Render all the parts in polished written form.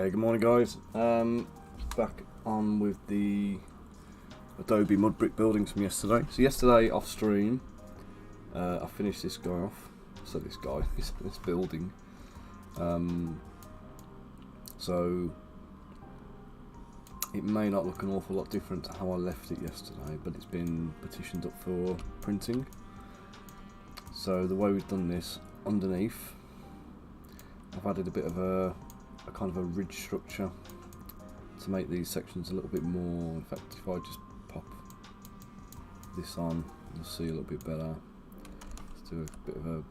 Hey, good morning guys. Back on with the Adobe mud brick buildings from yesterday. So yesterday off stream, I finished this guy off. So this building. So it may not look an awful lot different to how I left it yesterday, but it's been petitioned up for printing. So the way we've done this, underneath, I've added a bit of a kind of a ridge structure to make these sections a little bit more. In fact, if I just pop this on, you'll see a little bit better. Let's do a bit of a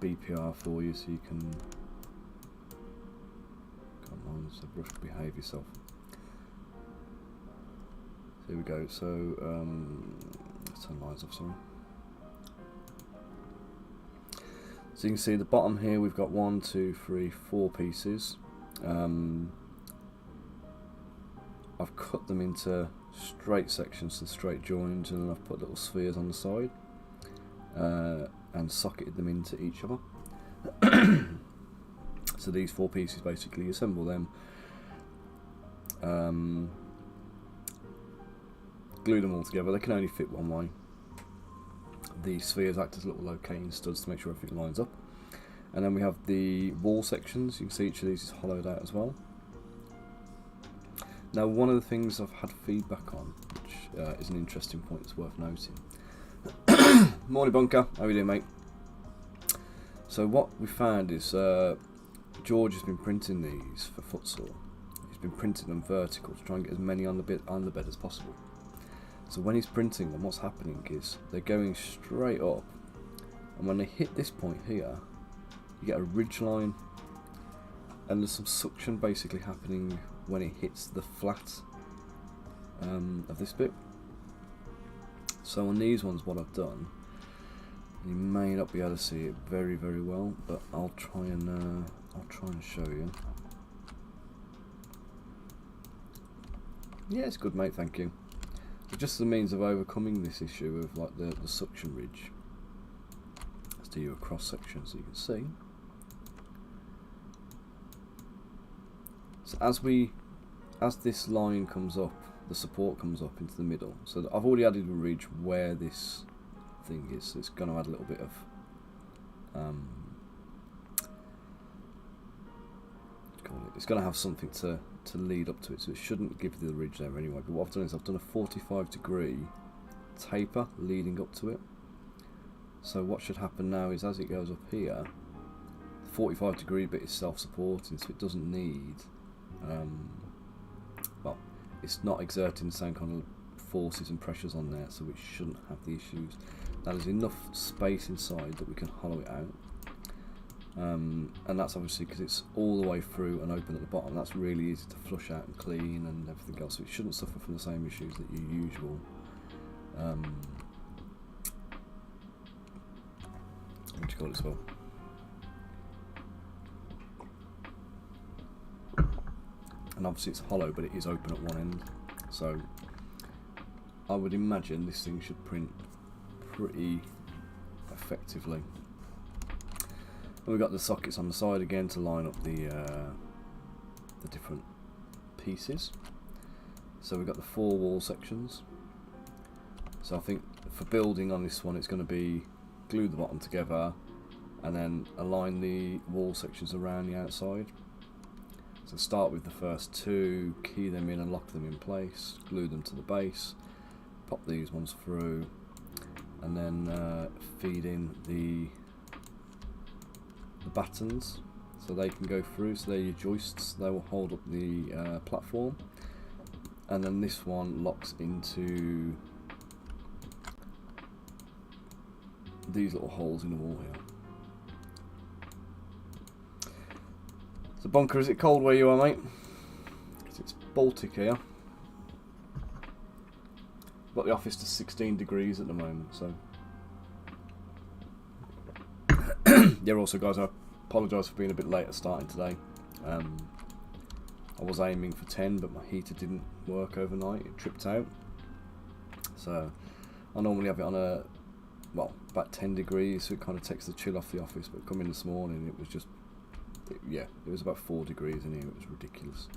BPR for you so you can, come on, ZBrush, behave yourself. So here we go. So let's turn lines off, sorry. So you can see the bottom here, we've got 1, 2, 3, 4 pieces. I've cut them into straight sections and straight joins, and then I've put little spheres on the side and socketed them into each other. So these 4 pieces, basically, you assemble them, glue them all together. They can only fit one way. The spheres act as little locating studs to make sure everything lines up. And then we have the wall sections. You can see each of these is hollowed out as well. Now, one of the things I've had feedback on, which is an interesting point that's worth noting. Morning Bunker, how are you doing, mate? So what we found is George has been printing these for futsal. He's been printing them vertical to try and get as many on the bed as possible. So when he's printing them, what's happening is they're going straight up, and when they hit this point here, you get a ridge line, and there's some suction basically happening when it hits the flat of this bit. So on these ones, what I've done, you may not be able to see it very well, but I'll try and show you. Yeah, it's good, mate. Thank you. Just as a means of overcoming this issue of like the suction ridge. Let's do you a cross section so you can see. So as this line comes up, the support comes up into the middle. So I've already added a ridge where this thing is. So it's going to add a little bit of it's going to have something to lead up to it, so it shouldn't give the ridge there anyway. But what I've done is I've done a 45-degree taper leading up to it. So what should happen now is as it goes up here, the 45-degree bit is self-supporting, so it doesn't need well, it's not exerting the same kind of forces and pressures on there, so it shouldn't have the issues. Now there's enough space inside that we can hollow it out. And that's obviously because it's all the way through and open at the bottom. That's really easy to flush out and clean and everything else, so it shouldn't suffer from the same issues that your usual what do you call it as well? And obviously it's hollow, but it is open at one end, so I would imagine this thing should print pretty effectively. And we've got the sockets on the side again to line up the different pieces. So we've got the 4 wall sections. So I think for building on this one, it's going to be glue the bottom together and then align the wall sections around the outside. So start with the first 2, key them in and lock them in place, glue them to the base, pop these ones through, and then feed in the battens so they can go through. So they're your joists, they will hold up the platform, and then this one locks into these little holes in the wall here. So Bunker, is it cold where you are, mate? Because it's Baltic here. Got the office to 16 degrees at the moment, so yeah. Also guys, I apologise for being a bit late at starting today. I was aiming for 10, but my heater didn't work overnight, it tripped out. So I normally have it on about 10 degrees, so it kind of takes the chill off the office, but coming this morning it was just yeah, it was about 4 degrees in here. It was ridiculous.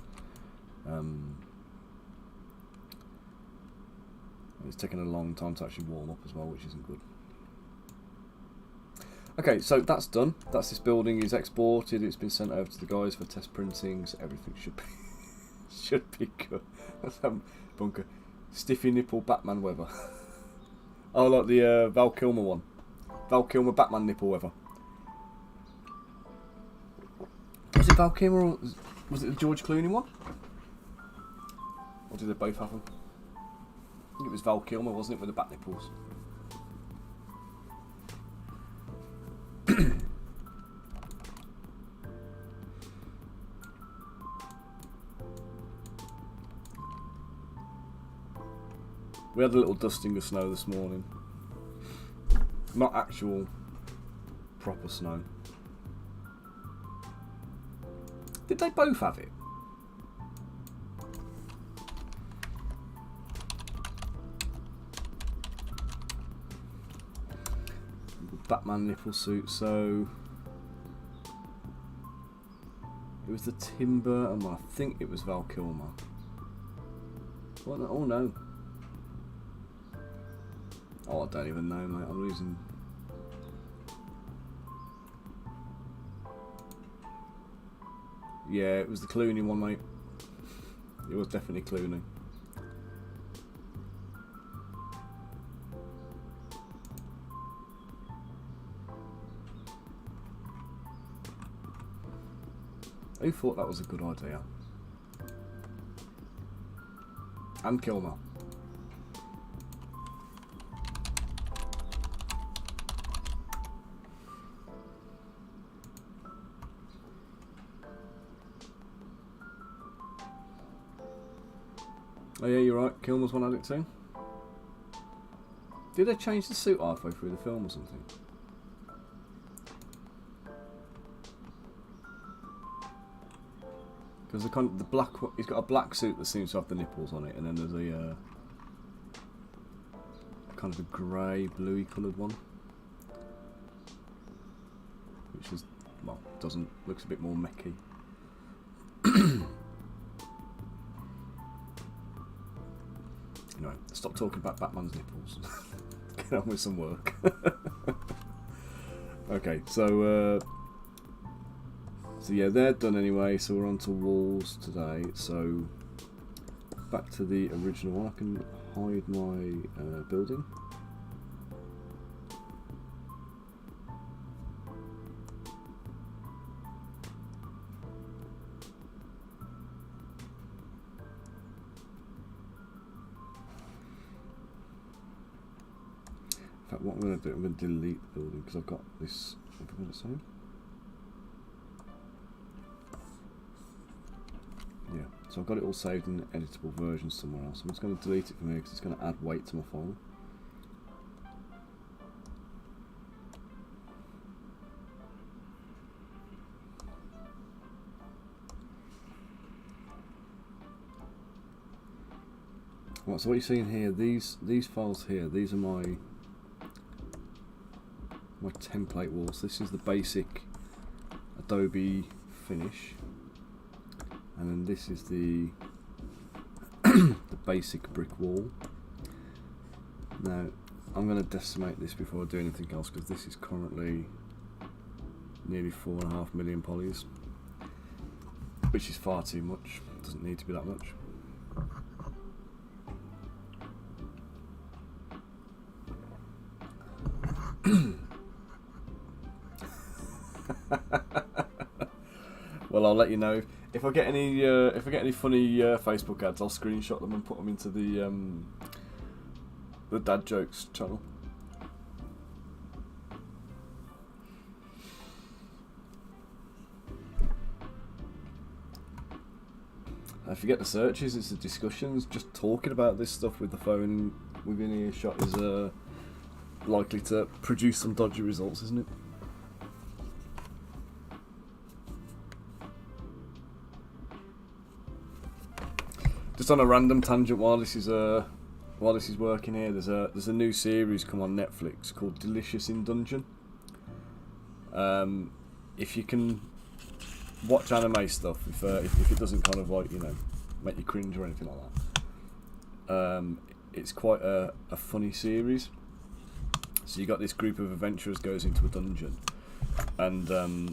It's taken a long time to actually warm up as well, which isn't good. Okay, so that's done. That's this building is exported. It's been sent over to the guys for test printing. So everything should be good. Let's have bunker. Stiffy nipple Batman weather. Oh, like the Val Kilmer one. Val Kilmer Batman nipple weather. Was it Val Kilmer or was it the George Clooney one? Or did they both have them? I think it was Val Kilmer, wasn't it, with the bat nipples? We had a little dusting of snow this morning. Not actual proper snow. Did they both have it? Batman nipple suit, so it was the Tim Burton one. I think it was Val Kilmer. What? Oh no. Oh, I don't even know, mate. I'm losing. Yeah, it was the Clooney one, mate. It was definitely Clooney. Who thought that was a good idea? And Kilmer. Oh yeah, you're right. Kilmer's one had it too. Did they change the suit halfway through the film or something? Because the black, he's got a black suit that seems to have the nipples on it, and then there's a kind of a grey, bluey coloured one, which is, well, looks a bit more mechie. Anyway, stop talking about Batman's nipples. Get on with some work. Okay, so yeah, they're done anyway. So we're on to walls today. So back to the original one. I can hide my building. In fact, what I'm going to do, I'm going to delete the building because I've got this. Have I got it saved? Yeah, so I've got it all saved in an editable version somewhere else. I'm just going to delete it from here because it's going to add weight to my file. Right, so what you're seeing here, these files here, these are my template walls. This is the basic Adobe finish, and then this is the the basic brick wall. Now I'm going to decimate this before I do anything else because this is currently nearly 4.5 million polys, which is far too much. Doesn't need to be that much. Well, I'll let you know if I get any funny Facebook ads. I'll screenshot them and put them into the dad jokes channel. Forget the searches, it's the discussions. Just talking about this stuff with the phone within earshot is likely to produce some dodgy results, isn't it? Just on a random tangent, while this is working here, there's a new series come on Netflix called Delicious in Dungeon. If you can watch anime stuff if it doesn't kind of like, you know, make you cringe or anything like that. It's quite a funny series. So you got this group of adventurers goes into a dungeon, and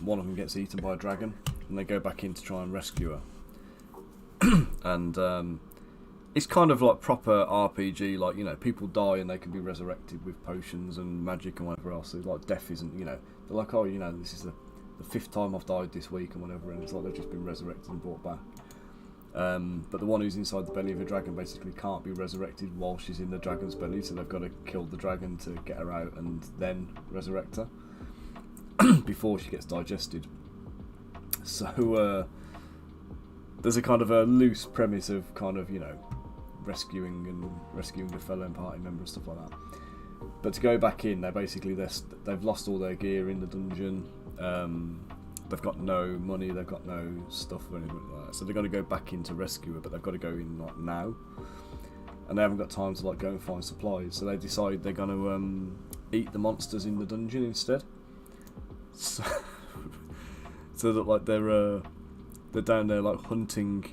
one of them gets eaten by a dragon, and they go back in to try and rescue her. And it's kind of like proper RPG, like, you know, people die and they can be resurrected with potions and magic and whatever else. It's like death isn't, you know, they're like, oh, you know, this is the 5th time I've died this week and whatever, and it's like they've just been resurrected and brought back. But the one who's inside the belly of a dragon basically can't be resurrected while she's in the dragon's belly, so they've got to kill the dragon to get her out and then resurrect her before she gets digested. So there's a kind of a loose premise of kind of, you know, rescuing a fellow party member and stuff like that. But to go back in, they've lost all their gear in the dungeon. They've got no money, they've got no stuff or anything like that. So they're going to go back in to rescue her, but they've got to go in like now, and they haven't got time to like go and find supplies. So they decide they're going to eat the monsters in the dungeon instead. So that like they're down there like hunting,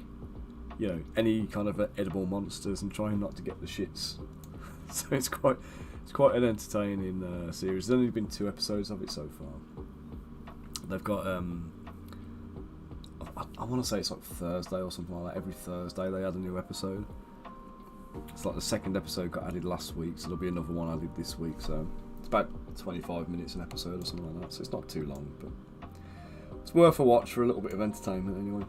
you know, any kind of edible monsters and trying not to get the shits. So it's quite an entertaining series. There's only been 2 episodes of it so far. They've got I want to say it's like Thursday or something like that. Every Thursday they add a new episode. It's like the 2nd episode got added last week, so there'll be another one added this week. So it's about 25 minutes an episode or something like that. So it's not too long, but it's worth a watch for a little bit of entertainment anyway.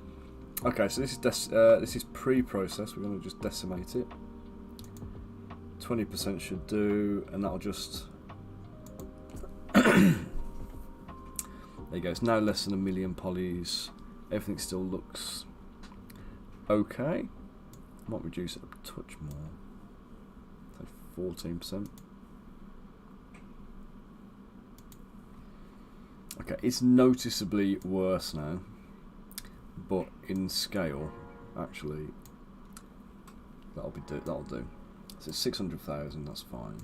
Okay, so this is pre-processed. We're going to just decimate it. 20% should do, and that'll just. There you go. It's now less than 1 million polys. Everything still looks okay. Might reduce it a touch more. So 14%. Okay, it's noticeably worse now, but in scale, actually, that'll do. So it's 600,000. That's fine.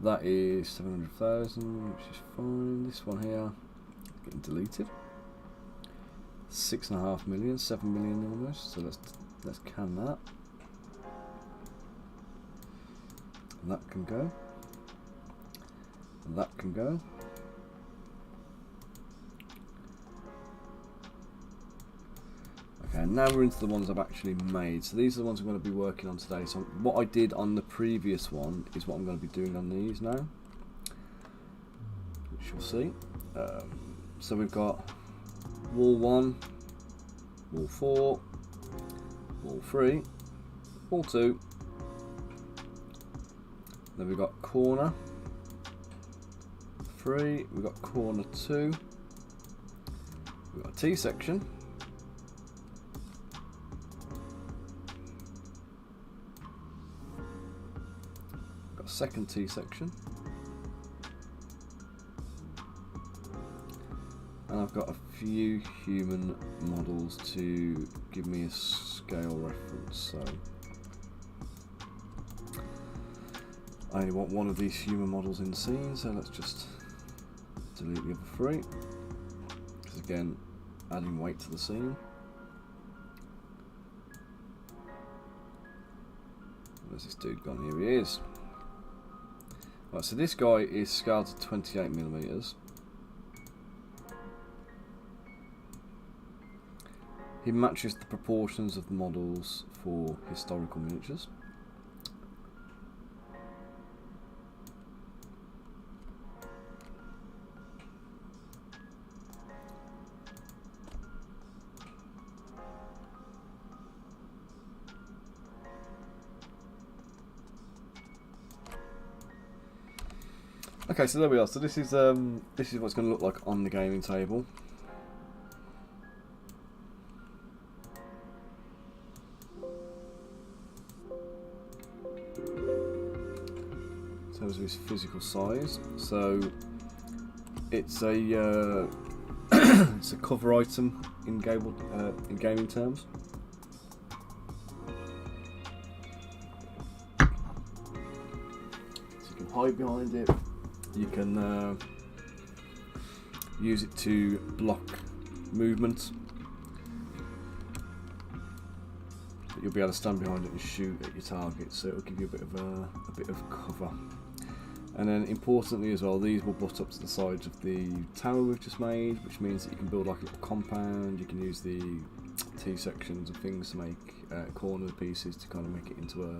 That is 700,000, which is fine. This one here, getting deleted. 6.5 million, 7 million almost. So let's can that. And that can go. And that can go. Okay, now we're into the ones I've actually made. So these are the ones I'm going to be working on today. So what I did on the previous one is what I'm going to be doing on these now, which you'll see. So we've got wall 1, wall 4, wall 3, wall 2. Then we've got corner 3, we've got corner 2, we've got a T section. Second T section, and I've got a few human models to give me a scale reference, so I only want one of these human models in the scene, so let's just delete the other 3, because again, adding weight to the scene. Where's this dude gone? Here he is. Right, so this guy is scaled to 28mm. He matches the proportions of the models for historical miniatures. Okay, so there we are. So this is what it's going to look like on the gaming table. In terms of his physical size, so it's a it's a cover item in gaming terms. So you can hide behind it. You can use it to block movement. But you'll be able to stand behind it and shoot at your target, so it'll give you a bit of cover. And then importantly as well, these will butt up to the sides of the tower we've just made, which means that you can build like a little compound. You can use the T-sections of things to make corner pieces to kind of make it into a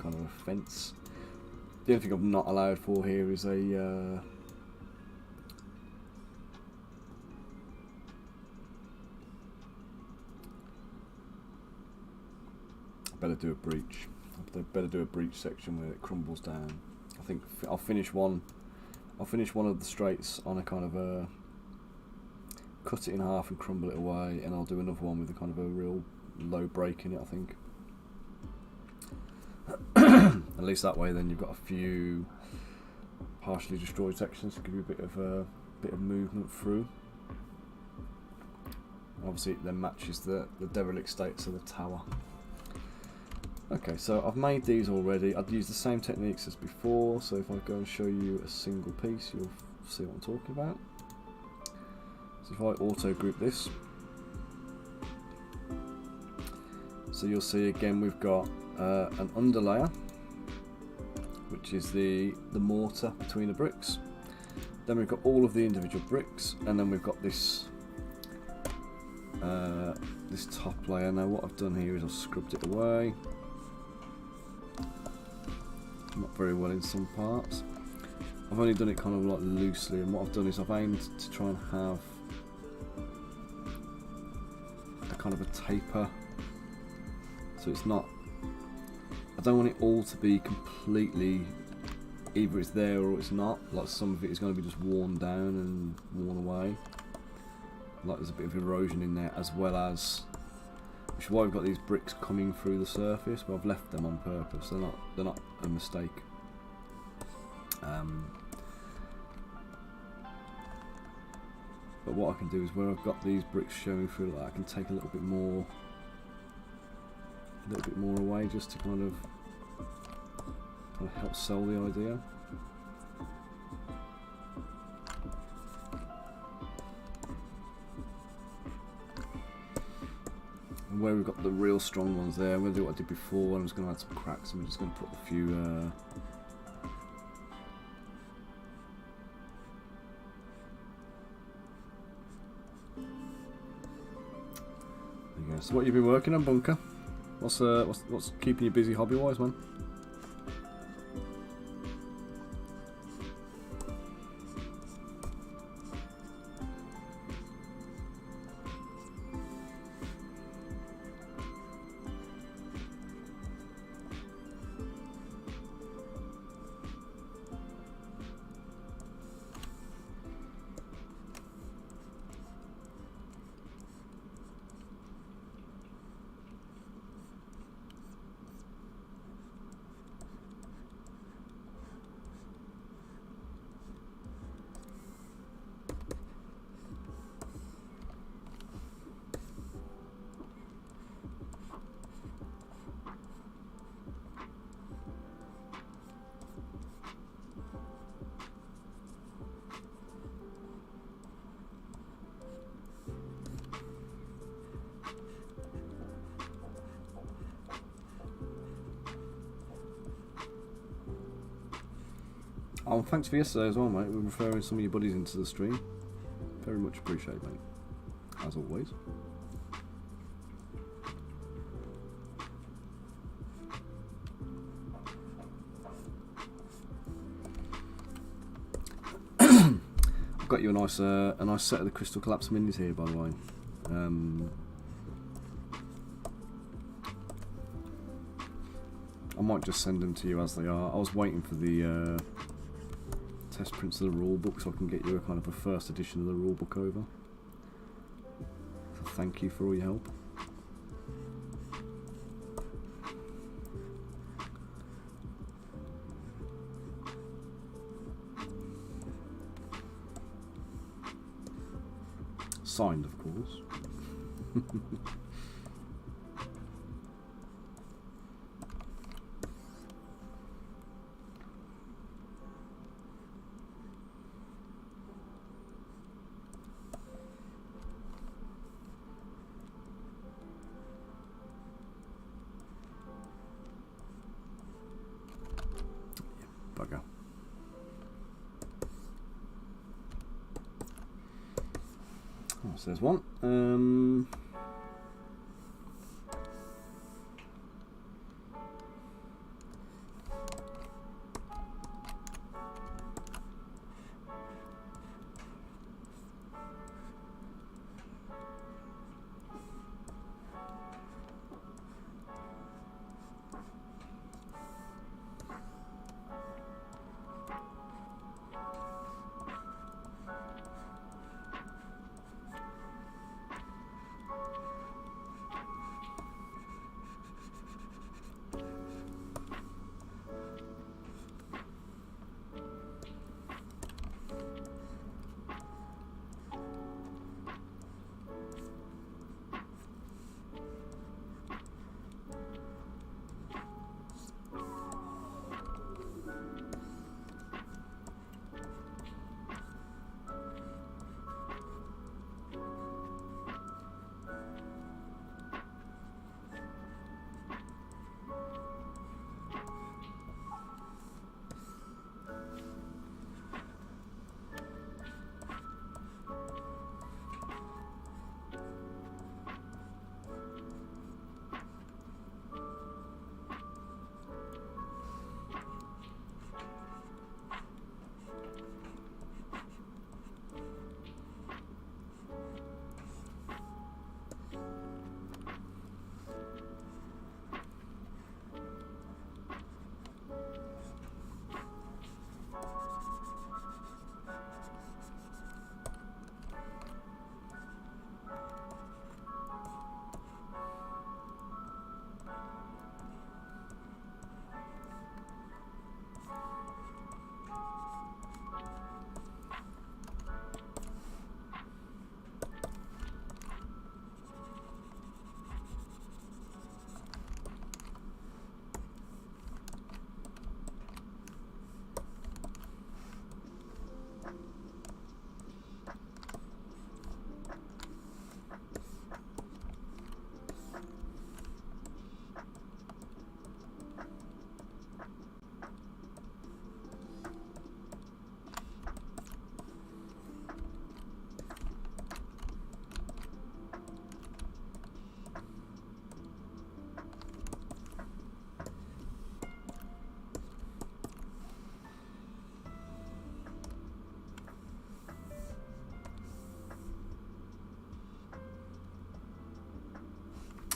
kind of a fence. The only thing I'm not allowed for here is a better do a breach. I better do a breach section where it crumbles down. I think I'll finish one of the straights on a kind of a cut it in half and crumble it away, and I'll do another one with a kind of a real low break in it, I think. At least that way then you've got a few partially destroyed sections to give you a bit of movement through. Obviously it then matches the derelict states of the tower. Okay, so I've made these already. I've used the same techniques as before, so if I go and show you a single piece, you'll see what I'm talking about. So if I auto group this, so you'll see again we've got an underlayer, which is the mortar between the bricks. Then we've got all of the individual bricks, and then we've got this this top layer. Now what I've done here is I've scrubbed it away. Not very well in some parts. I've only done it kind of like loosely, and what I've done is I've aimed to try and have a kind of a taper, so it's not, I don't want it all to be completely, either it's there or it's not, like some of it is going to be just worn down and worn away, like there's a bit of erosion in there, as well as, which is why we've got these bricks coming through the surface, but I've left them on purpose. They're not a mistake. But what I can do is where I've got these bricks showing through like that, I can take a little bit more away, just to kind of help sell the idea. Where we've got the real strong ones there, I'm going to do what I did before. I'm just going to add some cracks, and we're just going to put a few there you go. So what you've been working on, Bunker? What's keeping you busy hobby-wise, man? Oh, thanks for yesterday as well, mate. We're referring some of your buddies into the stream. Very much appreciate, mate. As always. I've got you a nice set of the Crystal Collapse minis here, by the way. I might just send them to you as they are. I was waiting for the test prints of the rulebook so I can get you a kind of a first edition of the rulebook over. So thank you for all your help. Signed, of course. So there's one.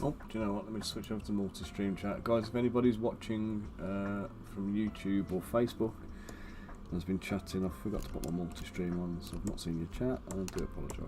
Oh, do you know what? Let me switch over to multi-stream chat. Guys, if anybody's watching from YouTube or Facebook and has been chatting, I forgot to put my multi-stream on, so I've not seen your chat, and I do apologise.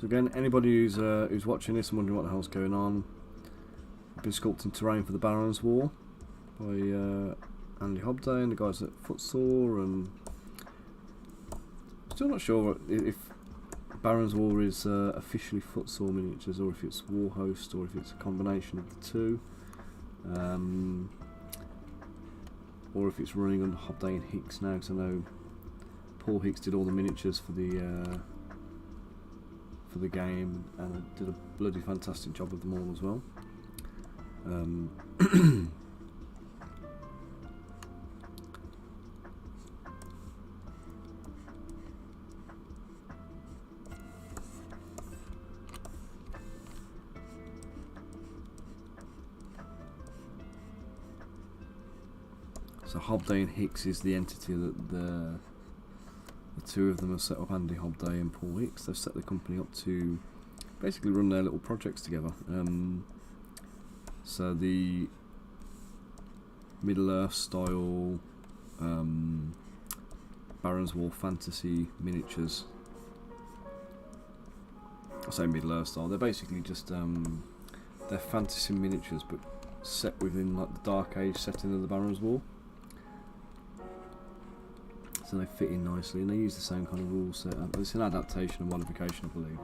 So again, anybody who's watching this and wondering what the hell's going on, I've been sculpting terrain for the Barons War by Andy Hobday and the guys at Footsore, and still not sure if Barons War is officially Footsore miniatures or if it's Warhost or if it's a combination of the two, or if it's running under Hobday and Hicks now, because I know Paul Hicks did all the miniatures for the game and did a bloody fantastic job of them all as well. So Hobday and Hicks is the entity that the two of them have set up. Andy Hobday and Paul Hicks. They've set the company up to basically run their little projects together. So the Middle-earth style Barons War fantasy miniatures. I say Middle-earth style. They're basically just they're fantasy miniatures, but set within like the Dark Age setting of the Barons War. so they fit in nicely, and they use the same kind of rule set. It's an adaptation and modification, I believe,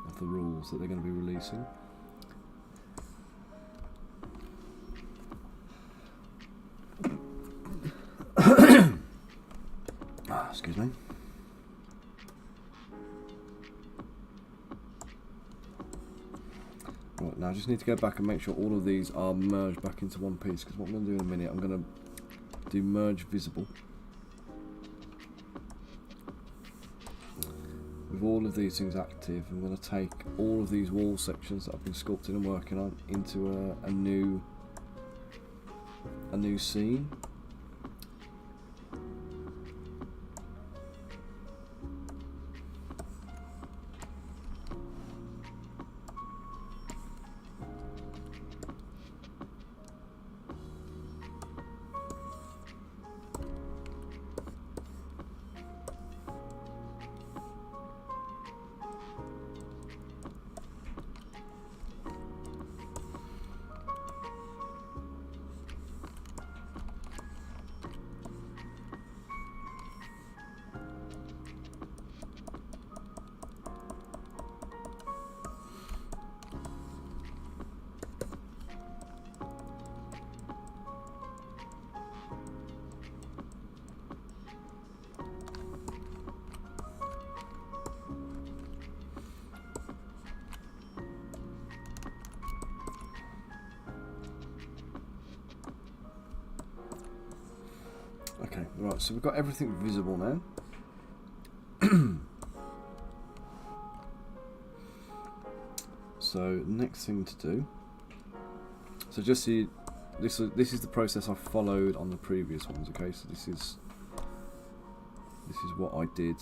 of the rules that they're going to be releasing. Excuse me. Right, now I just need to go back and make sure all of these are merged back into one piece, because what I'm going to do in a minute, I'm going to do merge visible with all of these things active. I'm going to take all of these wall sections that I've been sculpting and working on into a new scene. Okay, right, so we've got everything visible now. So next thing to do, so just see, this is the process I followed on the previous ones. Okay, so this is what I did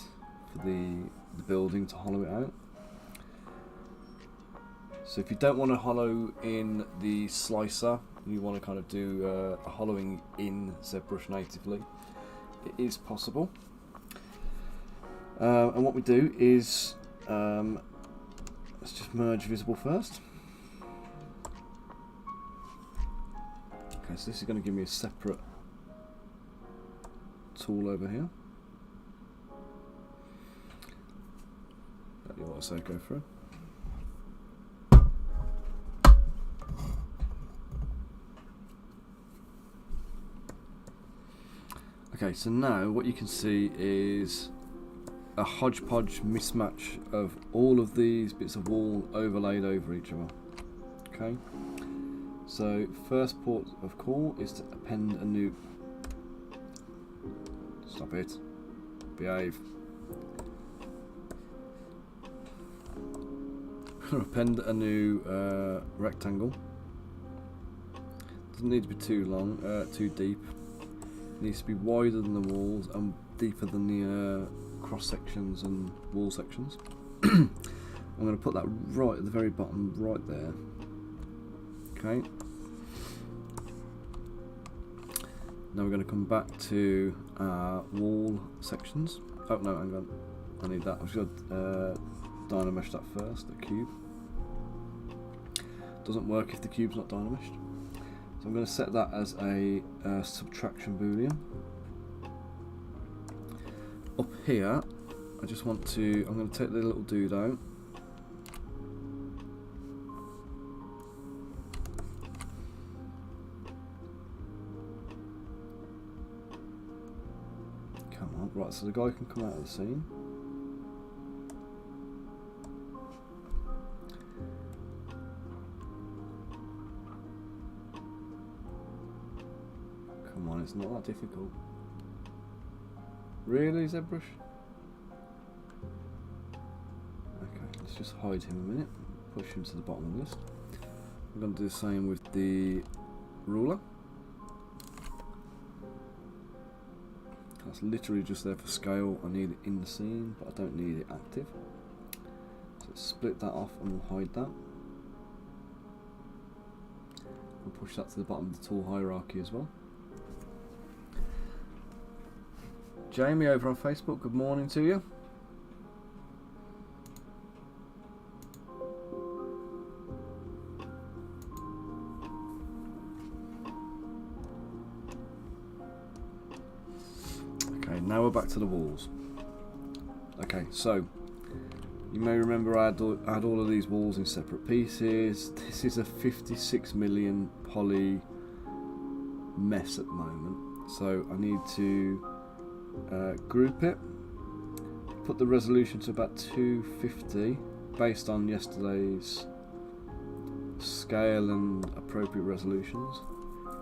for the building to hollow it out. So if you don't want to hollow in the slicer, you want to kind of do a hollowing in ZBrush natively, it is possible. And what we do is, let's just merge visible first. Okay, so this is going to give me a separate tool over here. That you want to say go through. Okay, so now what you can see is a hodgepodge mismatch of all of these bits of wall overlaid over each other. Okay, so first port of call is to append a new. Stop it. Behave. Append a new rectangle. Doesn't need to be too long, too deep. It needs to be wider than the walls and deeper than the cross sections and wall sections. I'm going to put that right at the very bottom, right there. Okay. Now we're going to come back to wall sections. Oh no, hang on. I need that. I've just got to dynamesh that first, the cube. Doesn't work if the cube's not dynameshed. So I'm going to set that as a subtraction boolean. Up here, I just want to, I'm going to take the little dude out. Come on, right, so the guy can come out of the scene. Come on, it's not that difficult. Really, ZBrush? Okay, let's just hide him a minute. Push him to the bottom of the list. I'm going to do the same with the ruler. That's literally just there for scale. I need it in the scene, but I don't need it active. So let's split that off and we'll hide that. We'll push that to the bottom of the tool hierarchy as well. Jamie over on Facebook, good morning to you. to the walls. Okay, so you may remember I had all of these walls in separate pieces. This is a 56 million poly mess at the moment, so I need to group it, put the resolution to about 250 based on yesterday's scale and appropriate resolutions.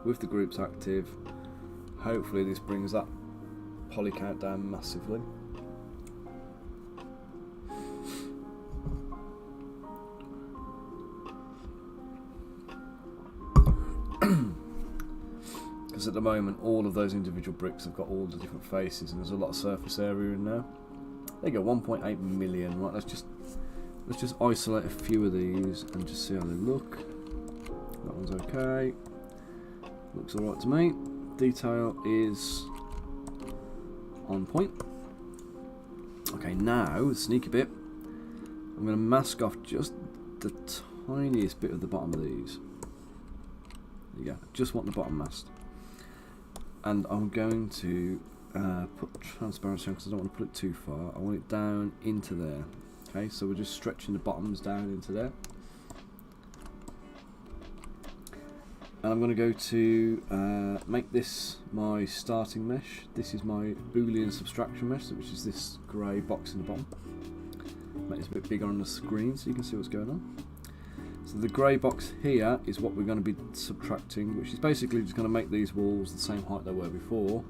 With the groups active, hopefully this brings that poly count down massively. Because at the moment all of those individual bricks have got all the different faces and there's a lot of surface area in there. There you go, 1.8 million. Right, let's just isolate a few of these and just see how they look. That one's okay. Looks alright to me. Detail is on point. Okay, now the sneaky bit. I'm going to mask off just the tiniest bit of the bottom of these. There you go. Just want the bottom masked. And I'm going to put transparency on because I don't want to put it too far. I want it down into there. Okay, so we're just stretching the bottoms down into there. And I'm going to go to make this my starting mesh. This is my Boolean subtraction mesh, which is this grey box in the bottom. Make this a bit bigger on the screen so you can see what's going on. So the grey box here is what we're going to be subtracting, which is basically just going to make these walls the same height they were before.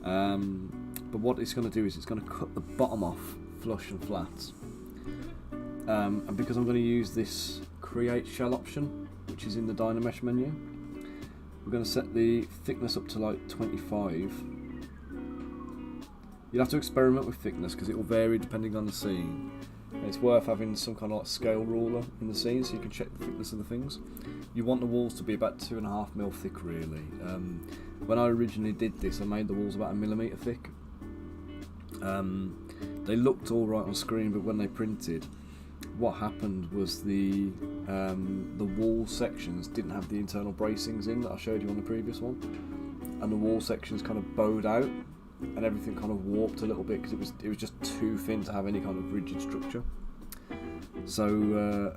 But what it's going to do is it's going to cut the bottom off flush and flat. And because I'm going to use this create shell option, which is in the Dynamesh menu, we're going to set the thickness up to like 25. You'll have to experiment with thickness because it will vary depending on the scene. And it's worth having some kind of like scale ruler in the scene so you can check the thickness of the things. You want the walls to be about 2.5mm thick really. When I originally did this I made the walls about 1mm thick. They looked alright on screen, but when they printed, what happened was the wall sections didn't have the internal bracings in that I showed you on the previous one, and the wall sections kind of bowed out and everything kind of warped a little bit because it was just too thin to have any kind of rigid structure. So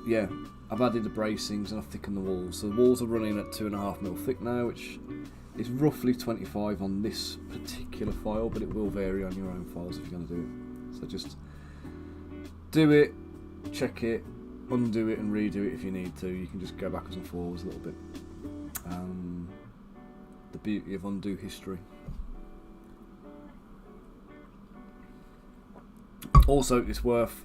yeah, I've added the bracings and I've thickened the walls. So the walls are running at 2.5mm thick now, which is roughly 25 on this particular file, but it will vary on your own files if you're going to do it. So just do it, check it, undo it and redo it if you need to. You can just go backwards and forwards a little bit. The beauty of undo history. Also, it's worth,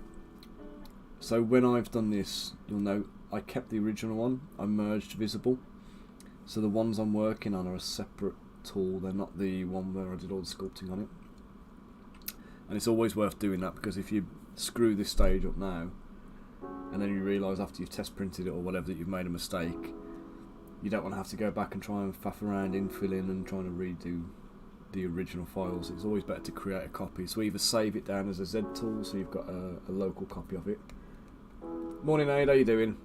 so when I've done this, you'll note I kept the original one, I merged visible, so the ones I'm working on are a separate tool, they're not the one where I did all the sculpting on it. And it's always worth doing that, because if you screw this stage up now and then you realise after you've test printed it or whatever that you've made a mistake, you don't want to have to go back and try and faff around infilling and trying to redo the original files. It's always better to create a copy, so either save it down as a Z tool so you've got a local copy of it. Morning Aid, how you doing?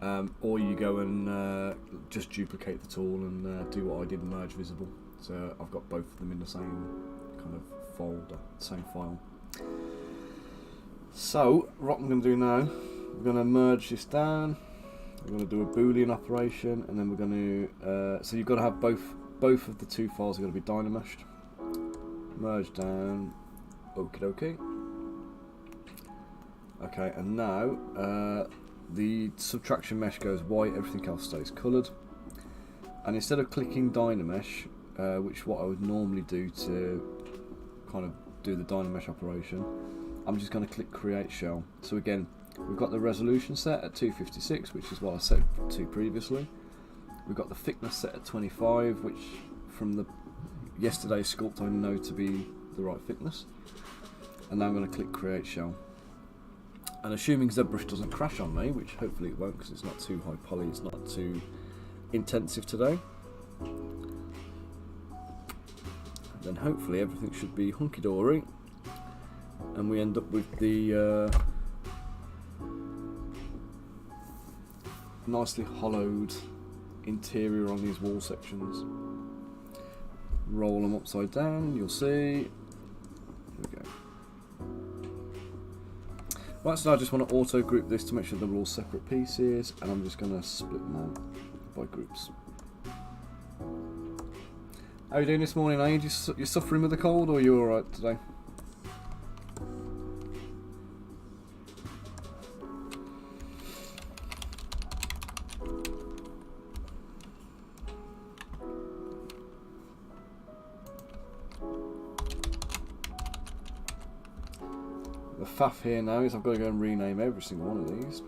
Or you go and just duplicate the tool and do what I did and merge visible. So I've got both of them in the same kind of folder, same file. So what I'm going to do now, we're going to merge this down, we're going to do a Boolean operation, and then we're going to, so you've got to have both of the two files are going to be Dynameshed. Merge down, okie dokie. Okay, and now the subtraction mesh goes white, everything else stays coloured. And instead of clicking Dynamesh, which what I would normally do to kind of do the Dynamesh operation, I'm just going to click Create Shell. So again, we've got the resolution set at 256, which is what I set to previously. We've got the thickness set at 25, which from the yesterday's sculpt I know to be the right thickness. And now I'm going to click Create Shell. And assuming ZBrush doesn't crash on me, which hopefully it won't because it's not too high poly, it's not too intensive today, then hopefully everything should be hunky-dory and we end up with the nicely hollowed interior on these wall sections. roll them upside down, you'll see. Here we go. Right, so now I just want to auto group this to make sure they're all separate pieces, and I'm just going to split them out by groups. How are you doing this morning? Are you suffering with a cold, or are you alright today? The faff here now is I've got to go and rename every single one of these.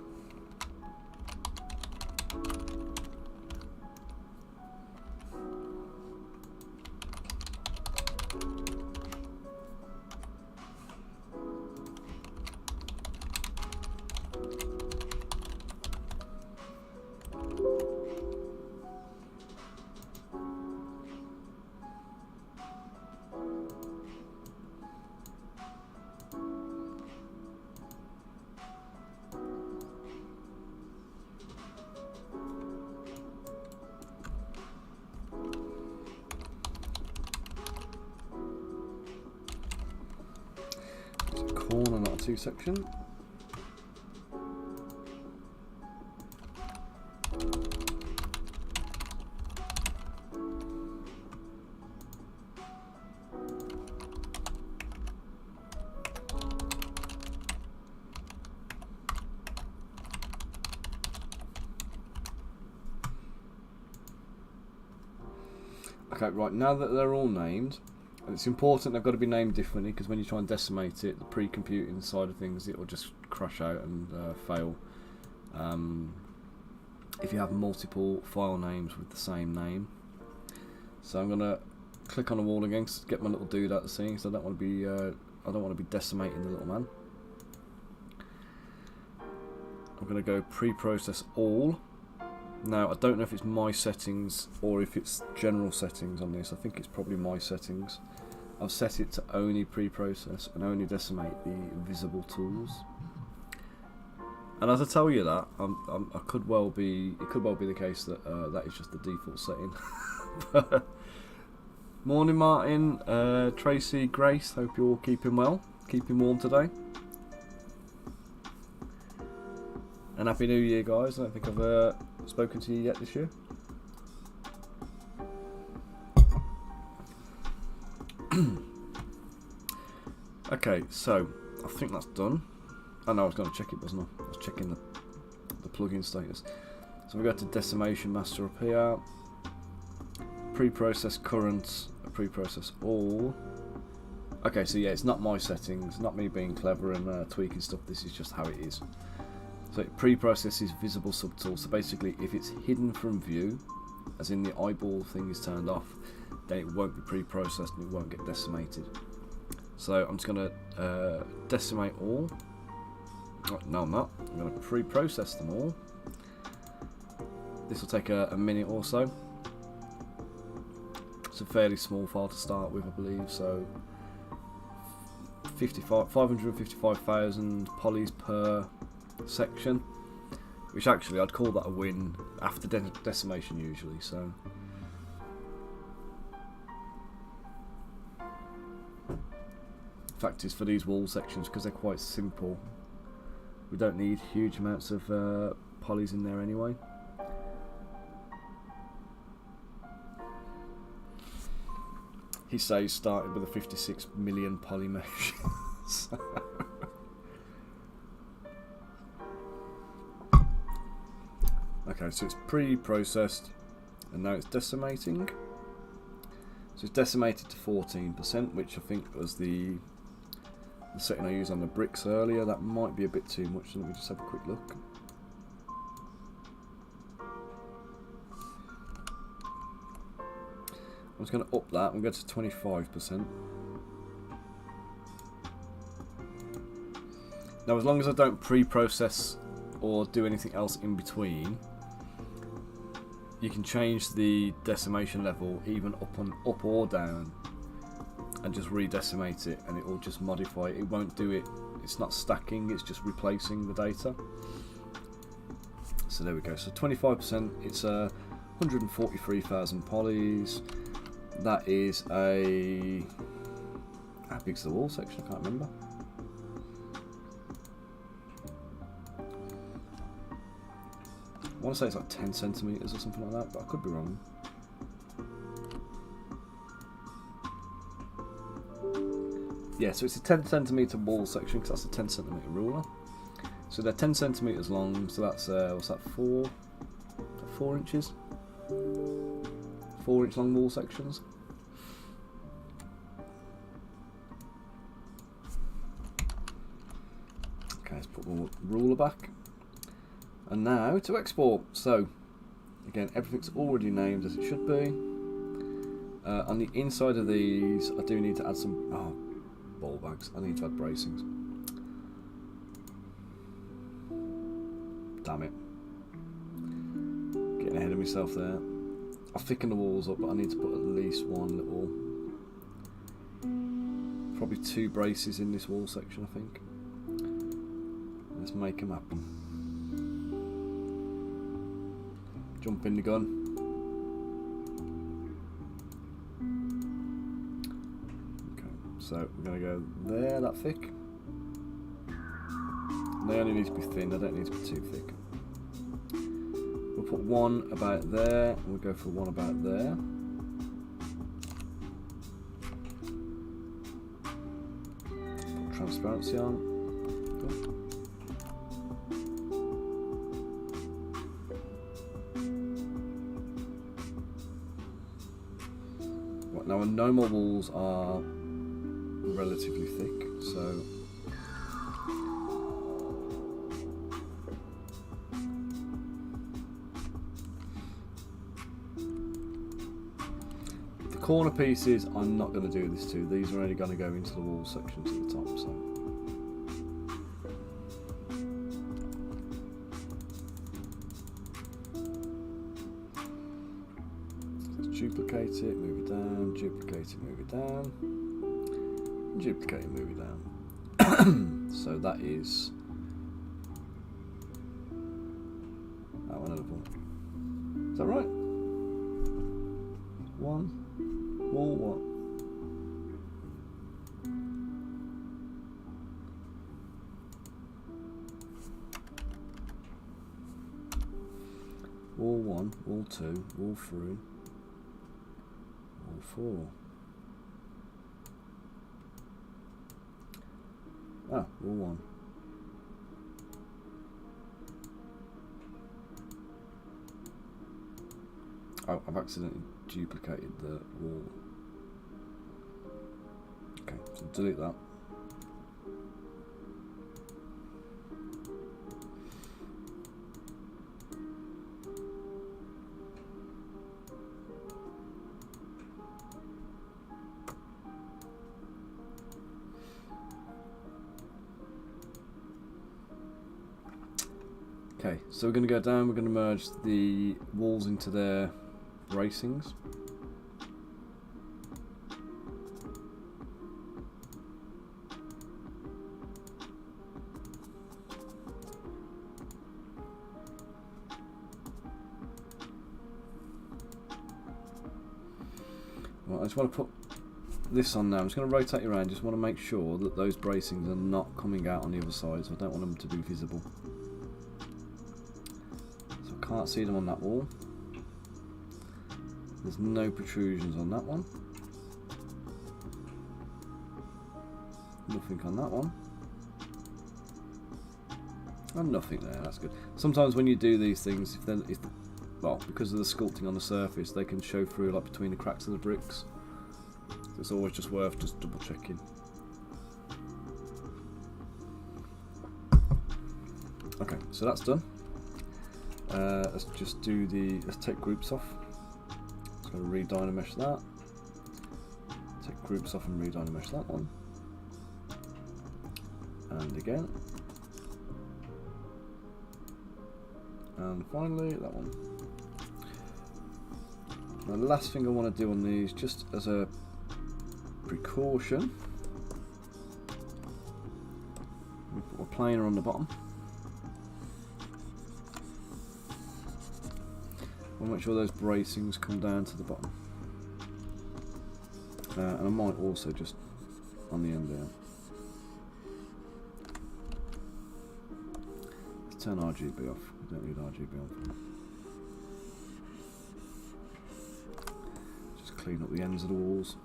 Corner, not a two section. Okay, right, now that they're all named, and it's important they've got to be named differently, because when you try and decimate it, the pre-computing side of things, it will just crash out and fail. If you have multiple file names with the same name. So I'm gonna click on the wall again to get my little doodad scene, so I don't want to be decimating the little man. I'm gonna go pre-process all. Now I don't know if it's my settings or if it's general settings on this. I think it's probably my settings. I've set it to only pre-process and only decimate the visible tools. And as I tell you that, it could well be the case that that is just the default setting. Morning, Martin, Tracy, Grace. Hope you're all keeping well, keeping warm today. And Happy New Year, guys. I don't think I've spoken to you yet this year. Okay, so I think that's done. Oh no, I was going to check it, wasn't I? I was checking the plugin status. So we go to decimation master up here. Pre-process current, pre-process all. Okay, so yeah, it's not my settings, not me being clever and tweaking stuff. This is just how it is. So it pre-processes visible subtools. So basically, if it's hidden from view, as in the eyeball thing is turned off, then it won't be pre-processed and it won't get decimated. So I'm just going to decimate all. No, I'm not. I'm going to pre-process them all. This will take a minute or so. It's a fairly small file to start with, I believe. So 555,000 polys per section, which actually I'd call that a win after decimation usually. So fact is, for these wall sections, because they're quite simple, we don't need huge amounts of polys in there anyway. He says started with a 56 million poly mesh. Okay, so it's pre-processed and now it's decimating. So it's decimated to 14%, which I think was the setting I used on the bricks earlier. That might be a bit too much, so let me just have a quick look. I'm just going to up that and go to 25%. Now, as long as I don't pre-process or do anything else in between, you can change the decimation level even up or down and just re-decimate it, and it will just modify it. It won't do it. It's not stacking, it's just replacing the data. So there we go. So 25%, it's 143,000 polys. that is a... How big's the wall section? I can't remember. I want to say it's like 10 centimeters or something like that, but I could be wrong. Yeah, so it's a 10 centimeter wall section because that's a 10 centimeter ruler. So they're 10 centimeters long, so that's what's that, 4 inches? 4 inch long wall sections. Okay, let's put the ruler back. And now to export. So again, everything's already named as it should be. On the inside of these, I do need to add some ball bags. I need to add bracings. Damn it. Getting ahead of myself there. I'll thicken the walls up, but I need to put at least one little, probably 2 braces in this wall section, I think. Let's make them happen. Jump in the gun. Okay, so we're going to go there, that thick. They only need to be thin, they don't need to be too thick. We'll put one about there, and we'll go for one about there. Put transparency on. Cool. Right, now I know my walls are relatively thick, so corner pieces I'm not going to do this to. These are only going to go into the wall sections at the top. So let's duplicate it, move it down, duplicate it, move it down, duplicate it, move it down. So that is another one. Is that right? One. Wall what? Wall 1, wall 2, wall 3, wall 4. Ah, wall 1. Oh, I've accidentally duplicated the wall. Okay, so delete that. Okay, so we're going to go down, we're going to merge the walls into their bracings. Well, I just want to put this on now. I'm just going to rotate it around. Just want to make sure that those bracings are not coming out on the other side, so I don't want them to be visible. So I can't see them on that wall. There's no protrusions on that one. Nothing on that one. And nothing there, that's good. Sometimes when you do these things, well, because of the sculpting on the surface, they can show through like between the cracks of the bricks. So it's always just worth just double checking. Okay, so that's done. Let's just do let's take groups off. Just going to re-dynamesh that. Take groups off and re-dynamesh that one. And again. And finally that one. Now, the last thing I want to do on these, just as a precaution, we put a planer on the bottom. We'll make sure those bracings come down to the bottom. and I might also just on the end there. Let's turn RGB off. We don't need RGB on for that. Just clean up the ends of the walls.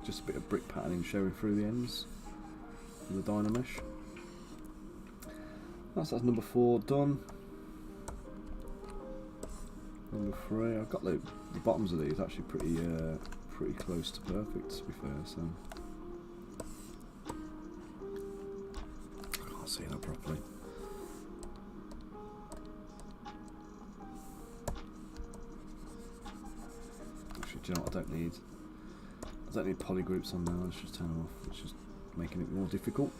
Just a bit of brick patterning showing through the ends of the Dynamesh. That's number 4 done. Number 3, I've got the bottoms of these actually pretty close to perfect, to be fair. So I can't see that properly. Actually, do you know what? I don't need poly groups on now. Let's just turn them off. It's just making it more difficult.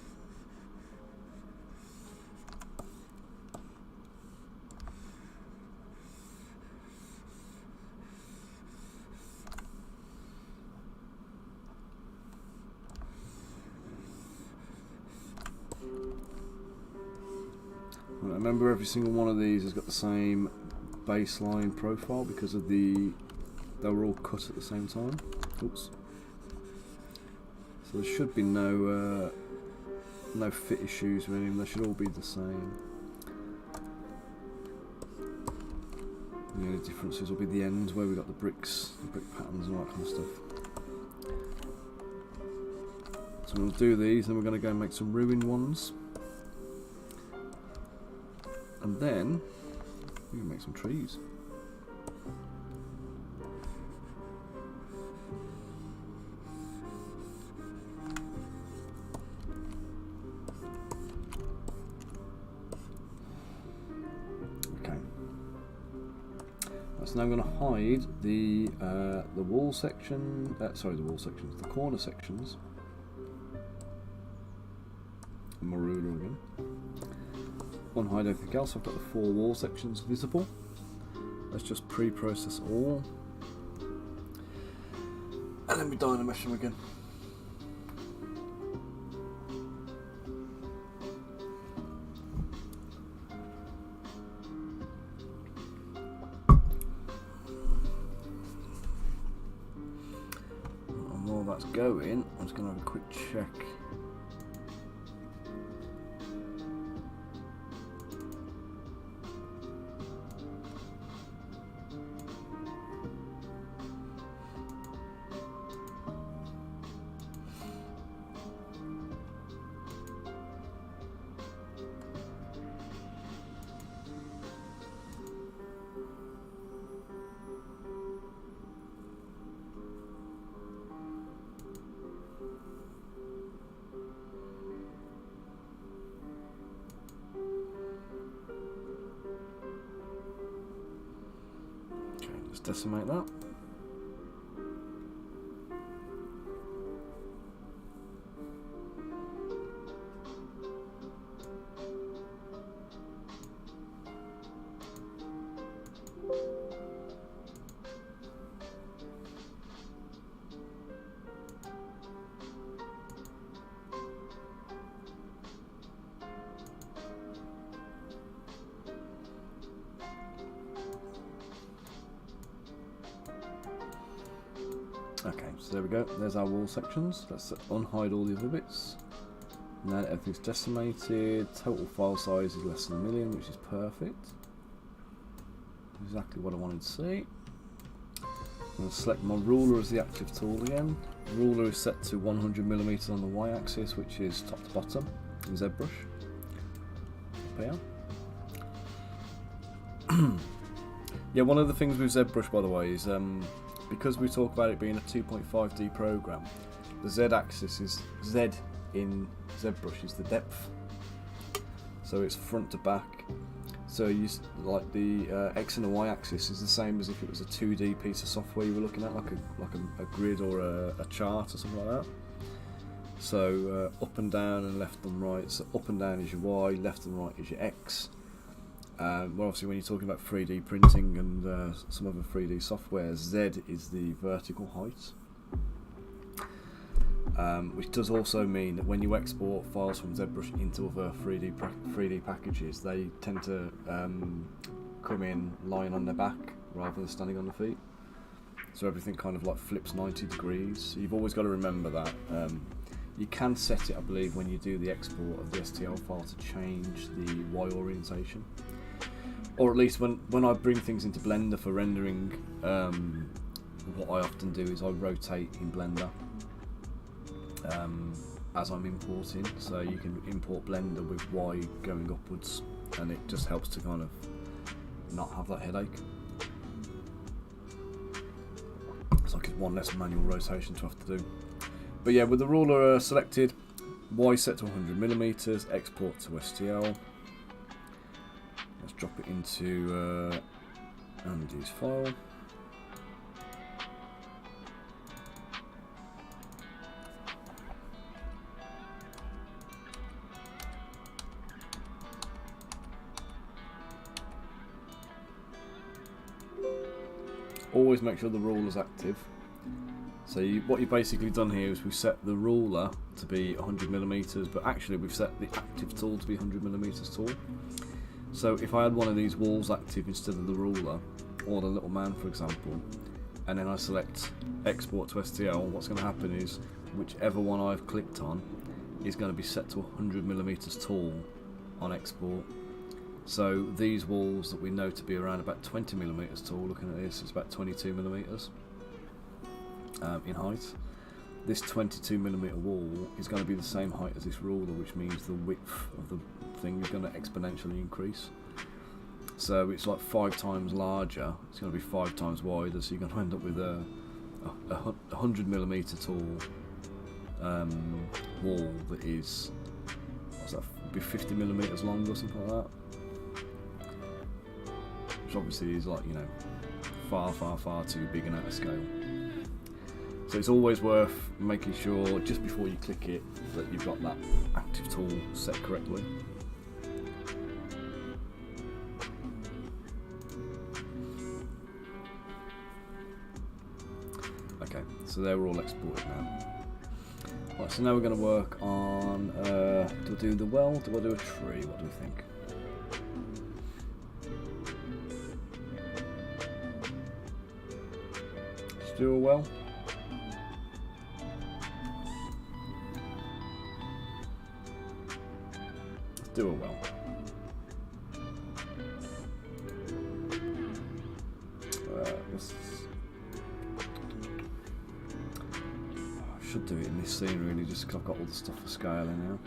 Remember, every single one of these has got the same baseline profile because of they were all cut at the same time. Oops. So there should be no fit issues with any of them. They should all be the same. The only differences will be the ends where we got the bricks, the brick patterns and all that kind of stuff. So we'll do these, and we're going to go and make some ruined ones. And then we can make some trees. Okay. So now I'm going to hide the wall section. Sorry, the wall sections, the corner sections. And my ruler again. Unhide everything else. I've got the 4 wall sections visible. Let's just pre-process all, and then we Dynamesh them again. And while that's going, I'm just going to have a quick check. Let's decimate that. Okay, so there we go. There's our wall sections. Let's unhide all the other bits. Now that everything's decimated, total file size is less than 1 million, which is perfect. Exactly what I wanted to see. I'm going to select my ruler as the active tool again. The ruler is set to 100mm on the y-axis, which is top to bottom in ZBrush. Up here. Yeah, one of the things with ZBrush, by the way, is because we talk about it being a 2.5D program, the Z-axis is Z in ZBrush is the depth, so it's front to back. So you like the X and the Y-axis is the same as if it was a 2D piece of software you were looking at, like a grid or a chart or something like that. So up and down and left and right. So up and down is your Y, left and right is your X. Well, obviously when you're talking about 3D printing and some other 3D software, Z is the vertical height. Which does also mean that when you export files from ZBrush into other 3D packages, they tend to come in lying on their back rather than standing on their feet. so everything kind of like flips 90 degrees. So you've always got to remember that. You can set it, I believe, when you do the export of the STL file to change the Y orientation, or at least when I bring things into Blender for rendering. What I often do is I rotate in Blender as I'm importing, so you can import Blender with Y going upwards, and it just helps to kind of not have that headache. It's like it's one less manual rotation to have to do. But yeah, with the ruler selected, Y set to 100mm, export to STL. Let's drop it into Andy's file. Always make sure the ruler's active. So what you've basically done here is we've set the ruler to be 100mm, but actually we've set the active tool to be 100mm tool. So if I had one of these walls active instead of the ruler, or the little man for example, and then I select export to STL, what's going to happen is whichever one I've clicked on is going to be set to 100mm tall on export. So these walls that we know to be around about 20mm tall, looking at this, it's about 22mm in height. This 22mm wall is going to be the same height as this ruler, which means the width of the thing is going to exponentially increase. So it's like 5 times larger, it's going to be 5 times wider, so you're going to end up with a 100mm tall wall that is, what's that, be 50mm long or something like that. Which obviously is like, you know, far too big and out of scale. So it's always worth making sure just before you click it that you've got that active tool set correctly. Okay, so they're all exported now. Right, so now we're going to work on, do I do the well, do I do a tree, what do we think? Let's do a well. Do a well. I should do it in this scene really, just because I've got all the stuff for scaling now.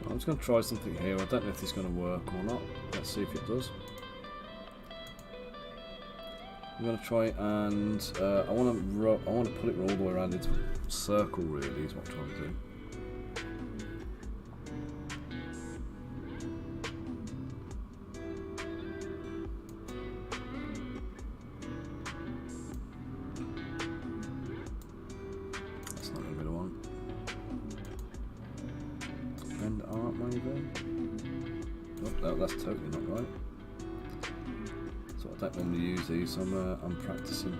I'm just going to try something here. I don't know if this is going to work or not. Let's see if it does. I'm going to try and I want to put it all the way around into a circle. Really, is what I'm trying to do. That's not going to be the one. Bend art maybe. Oh, no, that's totally not right. So I don't normally use these. I'm practicing.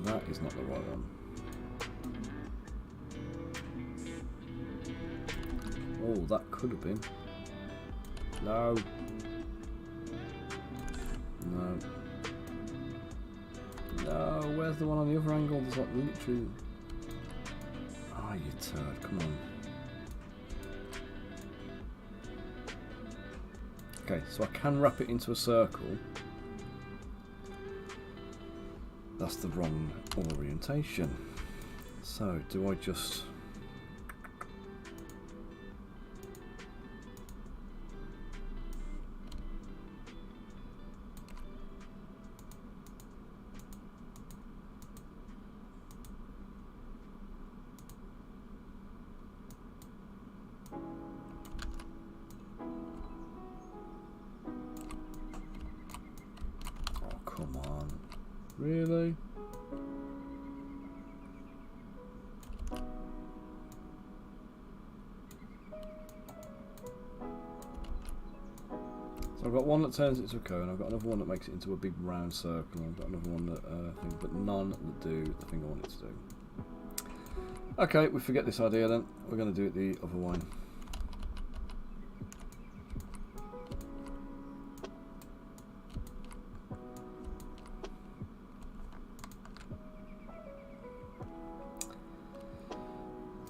That is not the right one. Oh, that could have been. No. No. No, where's the one on the other angle? There's like literally... Oh you turd, come on. Okay, so I can wrap it into a circle. That's the wrong orientation. So, do I just... Come on, really? So I've got one that turns it into a cone, I've got another one that makes it into a big round circle, and I've got another one that thing, but none that do the thing I want it to do. Okay, we forget this idea then. We're going to do it the other way.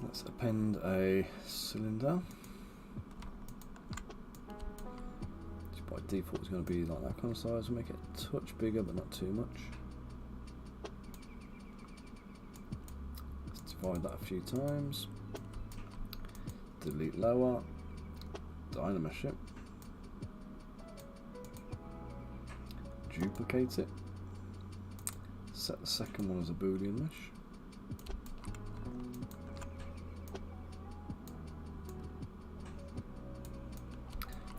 Let's append a cylinder, which by default is going to be like that kind of size. We'll make it a touch bigger but not too much. Let's divide that a few times. Delete lower, dynamesh it, duplicate it, set the second one as a boolean mesh.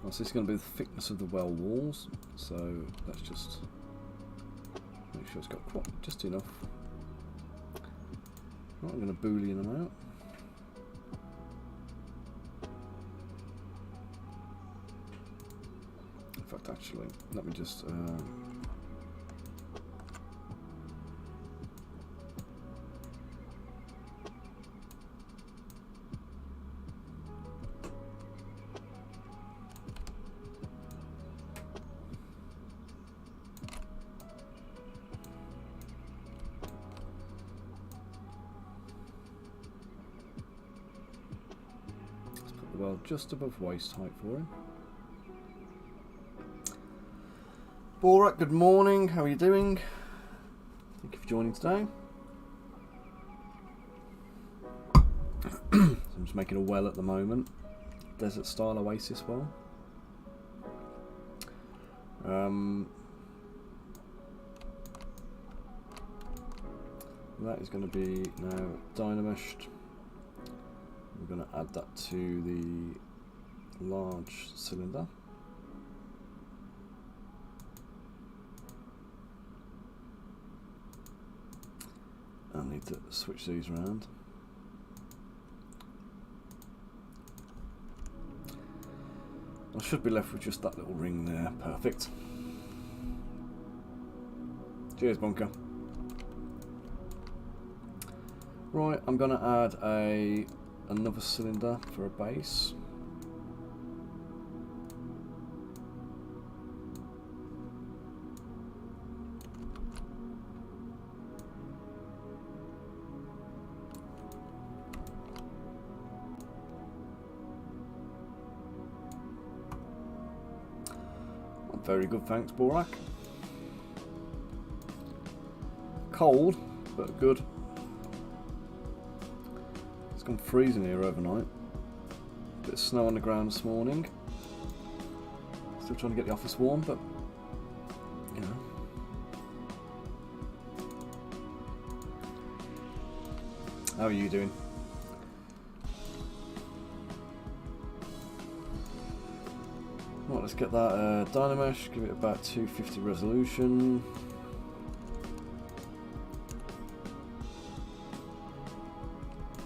So this is going to be the thickness of the well walls, so let's just make sure it's got quite just enough. Right, I'm going to boolean them out. In fact, actually, let me just well, just above waist height for him. Borat, good morning. How are you doing? Thank you for joining today. So I'm just making a well at the moment. Desert style oasis well. That is going to be now dynameshed. We're going to add that to the large cylinder. I need to switch these around. I should be left with just that little ring there. Perfect. Cheers, Bunker. Right, I'm going to add another cylinder for a base. Very good, thanks, Borak. Cold, but good. It's gone freezing here overnight. Bit of snow on the ground this morning. Still trying to get the office warm, but you know. How are you doing? Right, let's get that dynamesh, give it about 250 resolution.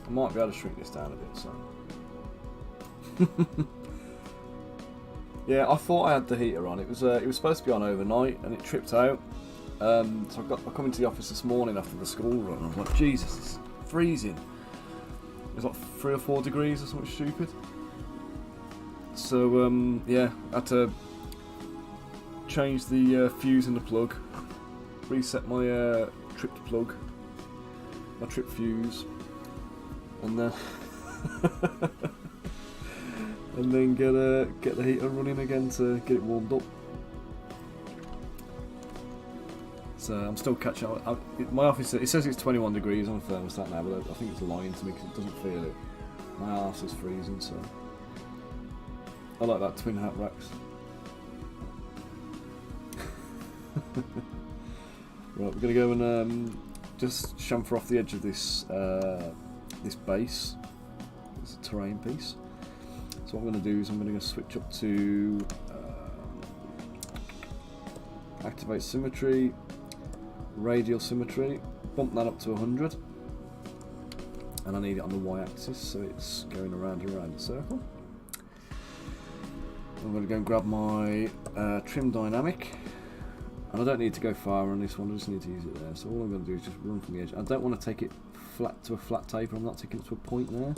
I might be able to shrink this down a bit, so. Yeah, I thought I had the heater on. It was supposed to be on overnight and it tripped out. So I come into the office this morning after the school run and I was like, Jesus, it's freezing. It was like 3 or 4 degrees or something stupid. So yeah, I had to change the fuse in the plug, reset my tripped plug, my tripped fuse, and then and then get the heater running again to get it warmed up. So I'm still catching up. My office, it says it's 21 degrees on the thermostat now, but I think it's lying to me because it doesn't feel it. My arse is freezing, so I like that twin hat racks. Right, we're gonna go and just chamfer off the edge of this this base. It's a terrain piece. So what I'm going to do is I'm going to switch up to activate symmetry, radial symmetry, bump that up to 100, and I need it on the y-axis so it's going around and around the circle. I'm going to go and grab my trim dynamic, and I don't need to go far on this one, I just need to use it there. So all I'm going to do is just run from the edge. I don't want to take it flat to a flat taper, I'm not taking it to a point there.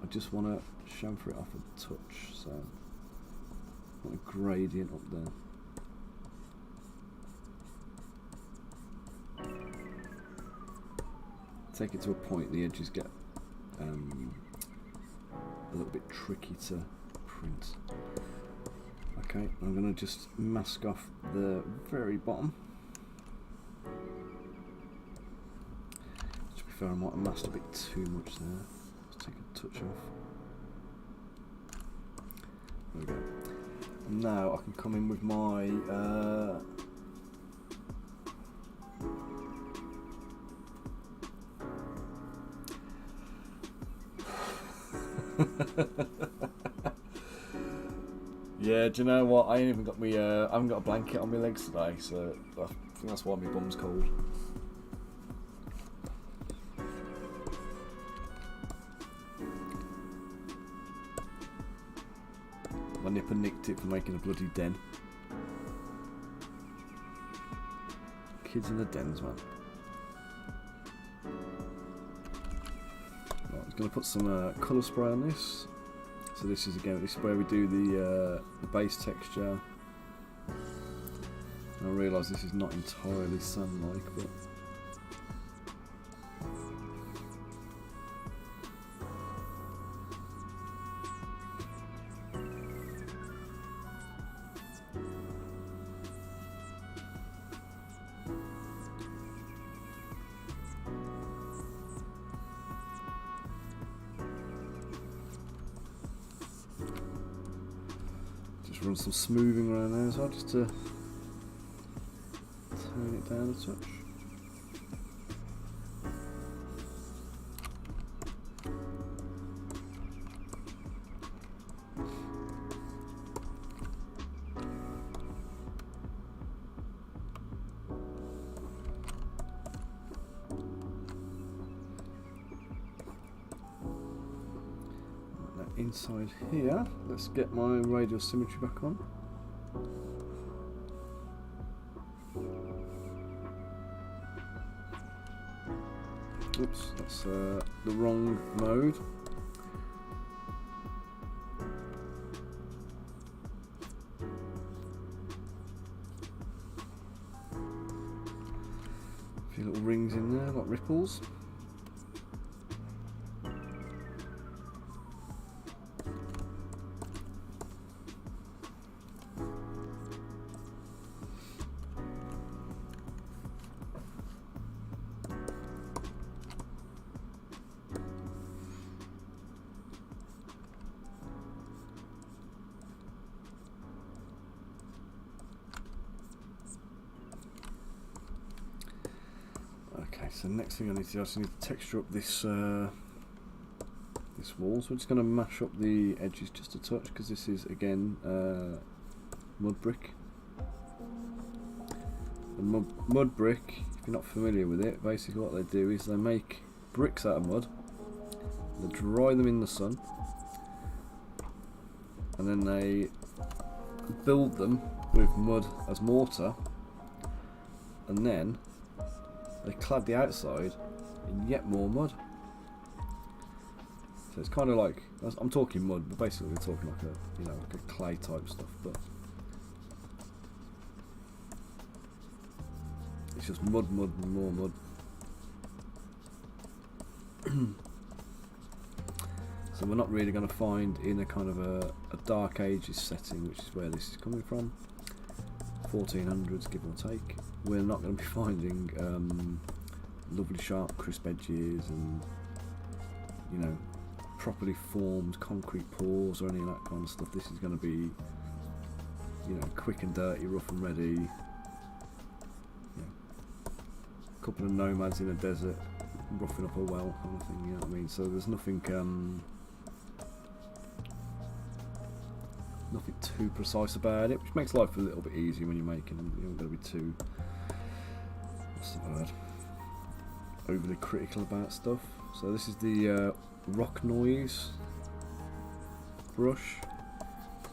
I just want to chamfer it off a touch, so I want a gradient up there. Take it to a point, the edges get a little bit tricky to print. Okay, I'm going to just mask off the very bottom. To be fair, I might have masked a bit too much there. Let's take a touch off. There we go. And now I can come in with my yeah, do you know what? I ain't even got me. I haven't got a blanket on my legs today, so I think that's why my bum's cold. My nipper nicked it for making a bloody den. Kids in the dens, man. Right, I'm going to put some colour spray on this. So this is again, this is where we do the base texture. And I realise this is not entirely sun-like, but run some smoothing around there as well, just to turn it down a touch. Inside here, let's get my radial symmetry back on. Oops, that's the wrong mode. A few little rings in there, like ripples. Okay, so next thing I need to do, I just need to texture up this this wall. So I'm just going to mash up the edges just a touch, because this is again mud brick. And mud brick, if you're not familiar with it, basically what they do is they make bricks out of mud, they dry them in the sun, and then they build them with mud as mortar, and then they clad the outside in yet more mud. So it's kind of like, I'm talking mud, but basically we're talking like a, you know, like a clay type stuff, but it's just mud and more mud. So we're not really going to find in a kind of a Dark Ages setting, which is where this is coming from, 1400s give or take. We're not going to be finding lovely sharp crisp edges and, you know, properly formed concrete pours or any of that kind of stuff. This is going to be, you know, quick and dirty, rough and ready. You know, a couple of nomads in a desert roughing up a well kind of thing, you know what I mean? So there's nothing nothing too precise about it, which makes life a little bit easier when you're making them. You haven't got to be too, what's the word, overly critical about stuff. So this is the rock noise brush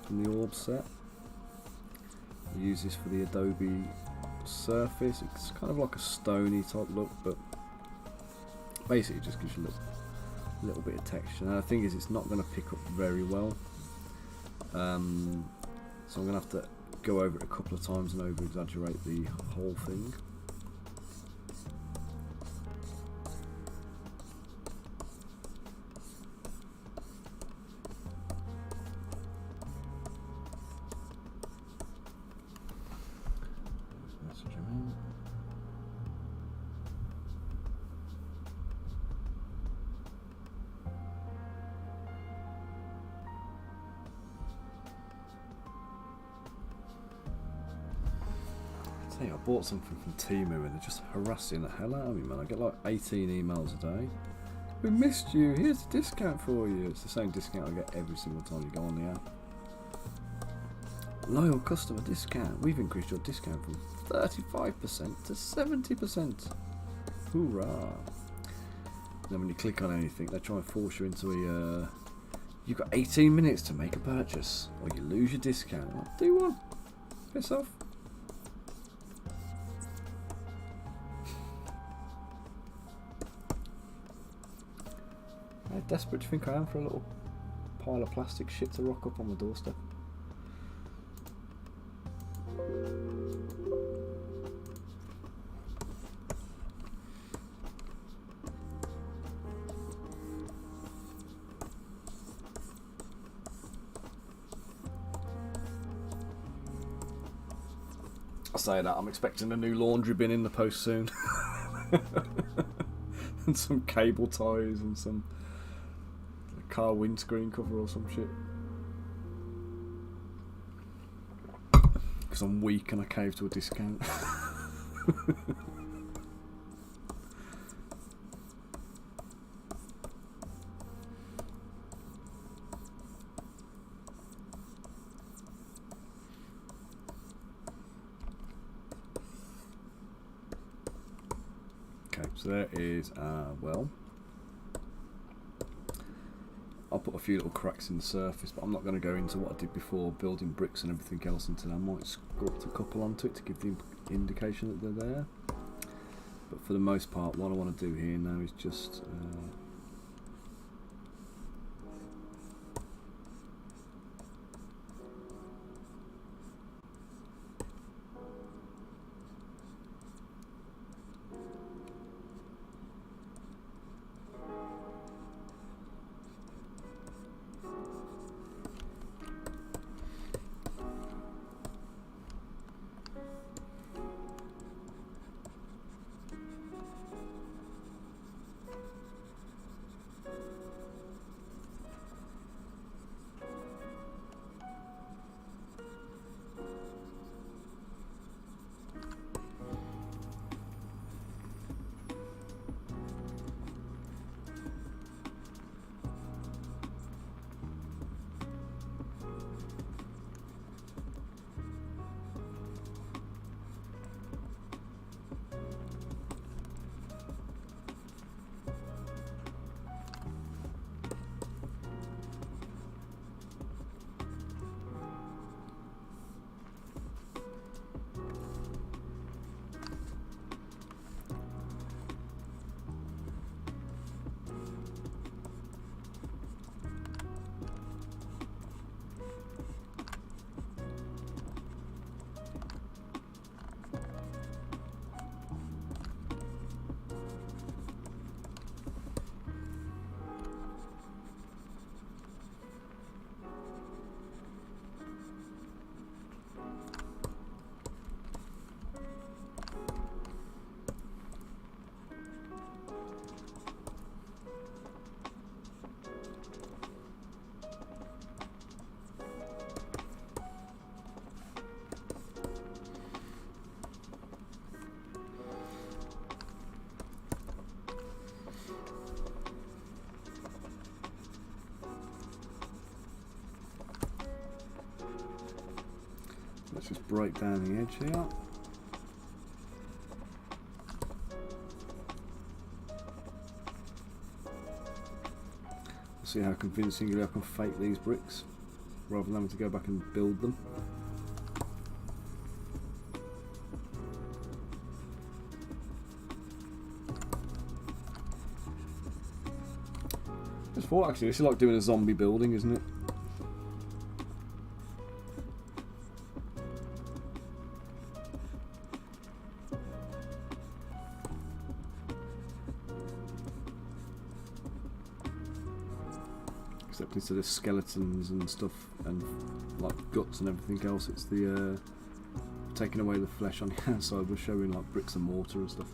from the orb set. I use this for the Adobe surface. It's kind of like a stony type look, but basically it just gives you a little bit of texture. And the thing is, it's not going to pick up very well, so I'm going to have to go over it a couple of times and over exaggerate the whole thing. I bought something from Temu and they're just harassing the hell out of me, man. I get like 18 emails a day. We missed you, here's a discount for you. It's the same discount I get every single time you go on the app. Loyal customer discount. We've increased your discount from 35% to 70%. Hoorah. Then when you click on anything, they try and force you into a you've got 18 minutes to make a purchase or you lose your discount. Like, do one. Piss off. How desperate do you think I am for a little pile of plastic shit to rock up on the doorstep? I say that, I'm expecting a new laundry bin in the post soon. And some cable ties and some car windscreen cover or some shit. Because I'm weak and I cave to a discount. Okay, so there is well. I'll put a few little cracks in the surface, but I'm not going to go into what I did before, building bricks and everything else into that. I might sculpt a couple onto it to give the indication that they're there. But for the most part, what I want to do here now is just Let's just break down the edge here. See how convincingly I can fake these bricks rather than having to go back and build them. Just thought actually, this is like doing a zombie building, isn't it? Except instead of skeletons and stuff and like guts and everything else, it's the taking away the flesh on the outside. We're showing like bricks and mortar and stuff.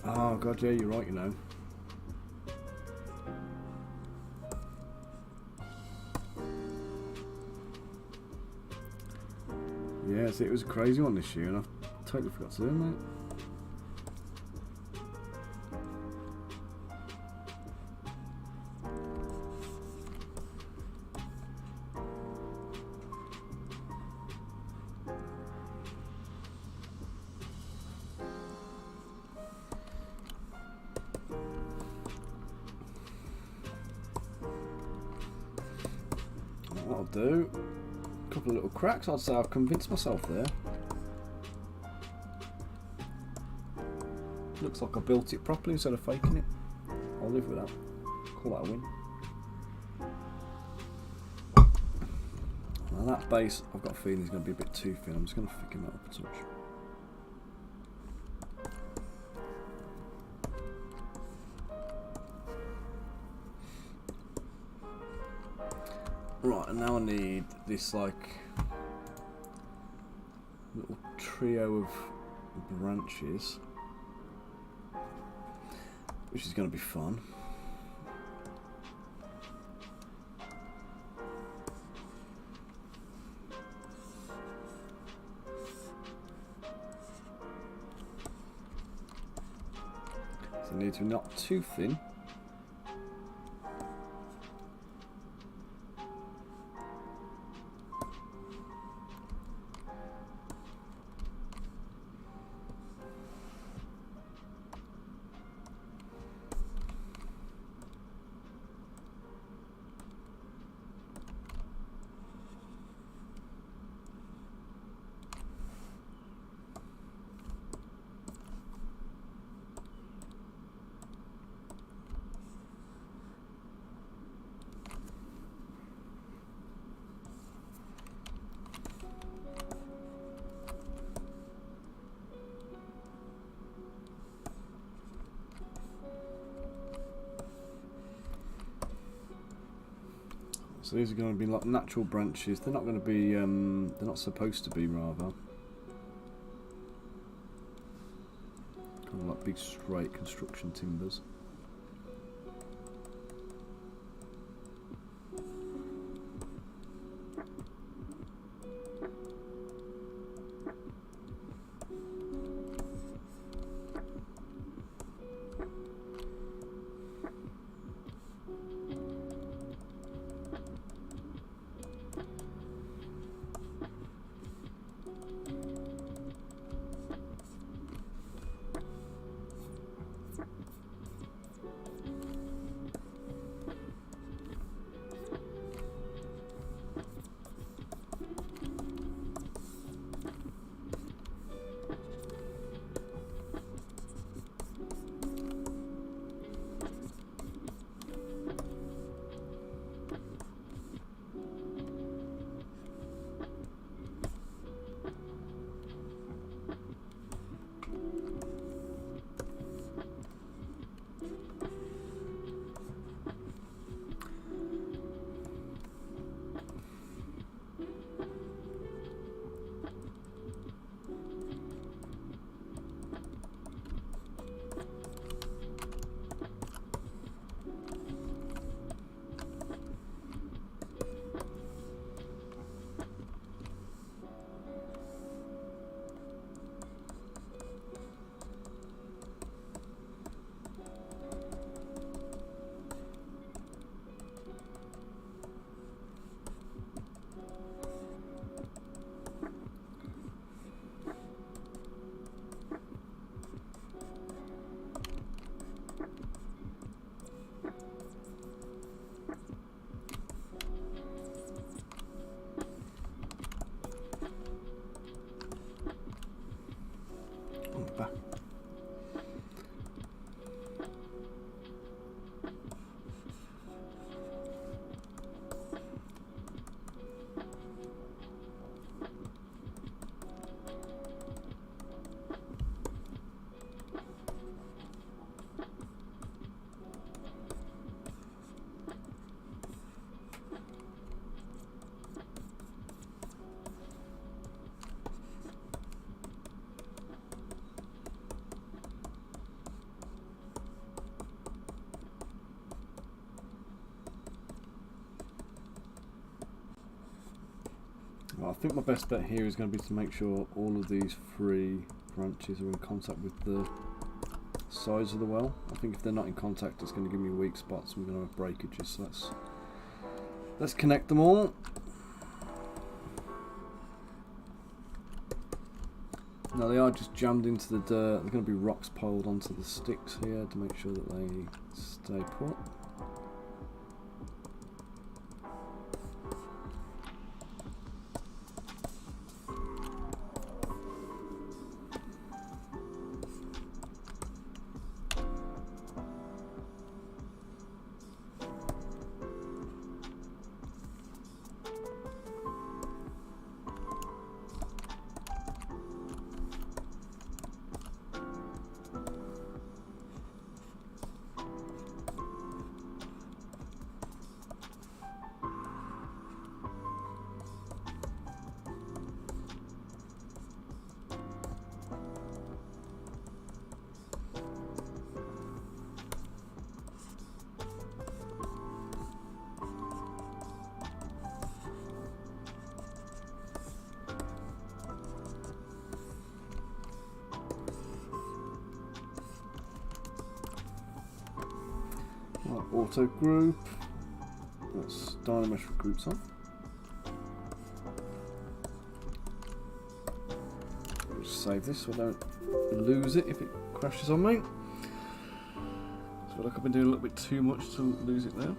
Oh god, yeah, you're right, you know. Yeah, see, it was a crazy one this year and I totally forgot to do it, mate. What I'll do, a couple of little cracks, I'd say I've convinced myself there. Looks like I built it properly instead of faking it. I'll live with that. Call that a win. Now that base, I've got a feeling is going to be a bit too thin. I'm just going to thicken that up a touch. Right, and now I need this like little trio of branches, which is going to be fun. So I need to be not too thin. So these are going to be like natural branches. They're not going to be, they're not supposed to be, rather. Kind of like big straight construction timbers. paper. Well, I think my best bet here is going to be to make sure all of these 3 branches are in contact with the sides of the well. I think if they're not in contact, it's going to give me weak spots and we're going to have breakages. So let's connect them all. Now they are just jammed into the dirt. They're going to be rocks piled onto the sticks here to make sure that they stay put. Auto group. Let's Dynamesh for groups on. Just save this so I don't lose it if it crashes on me. I feel like I've been doing a little bit too much to lose it now.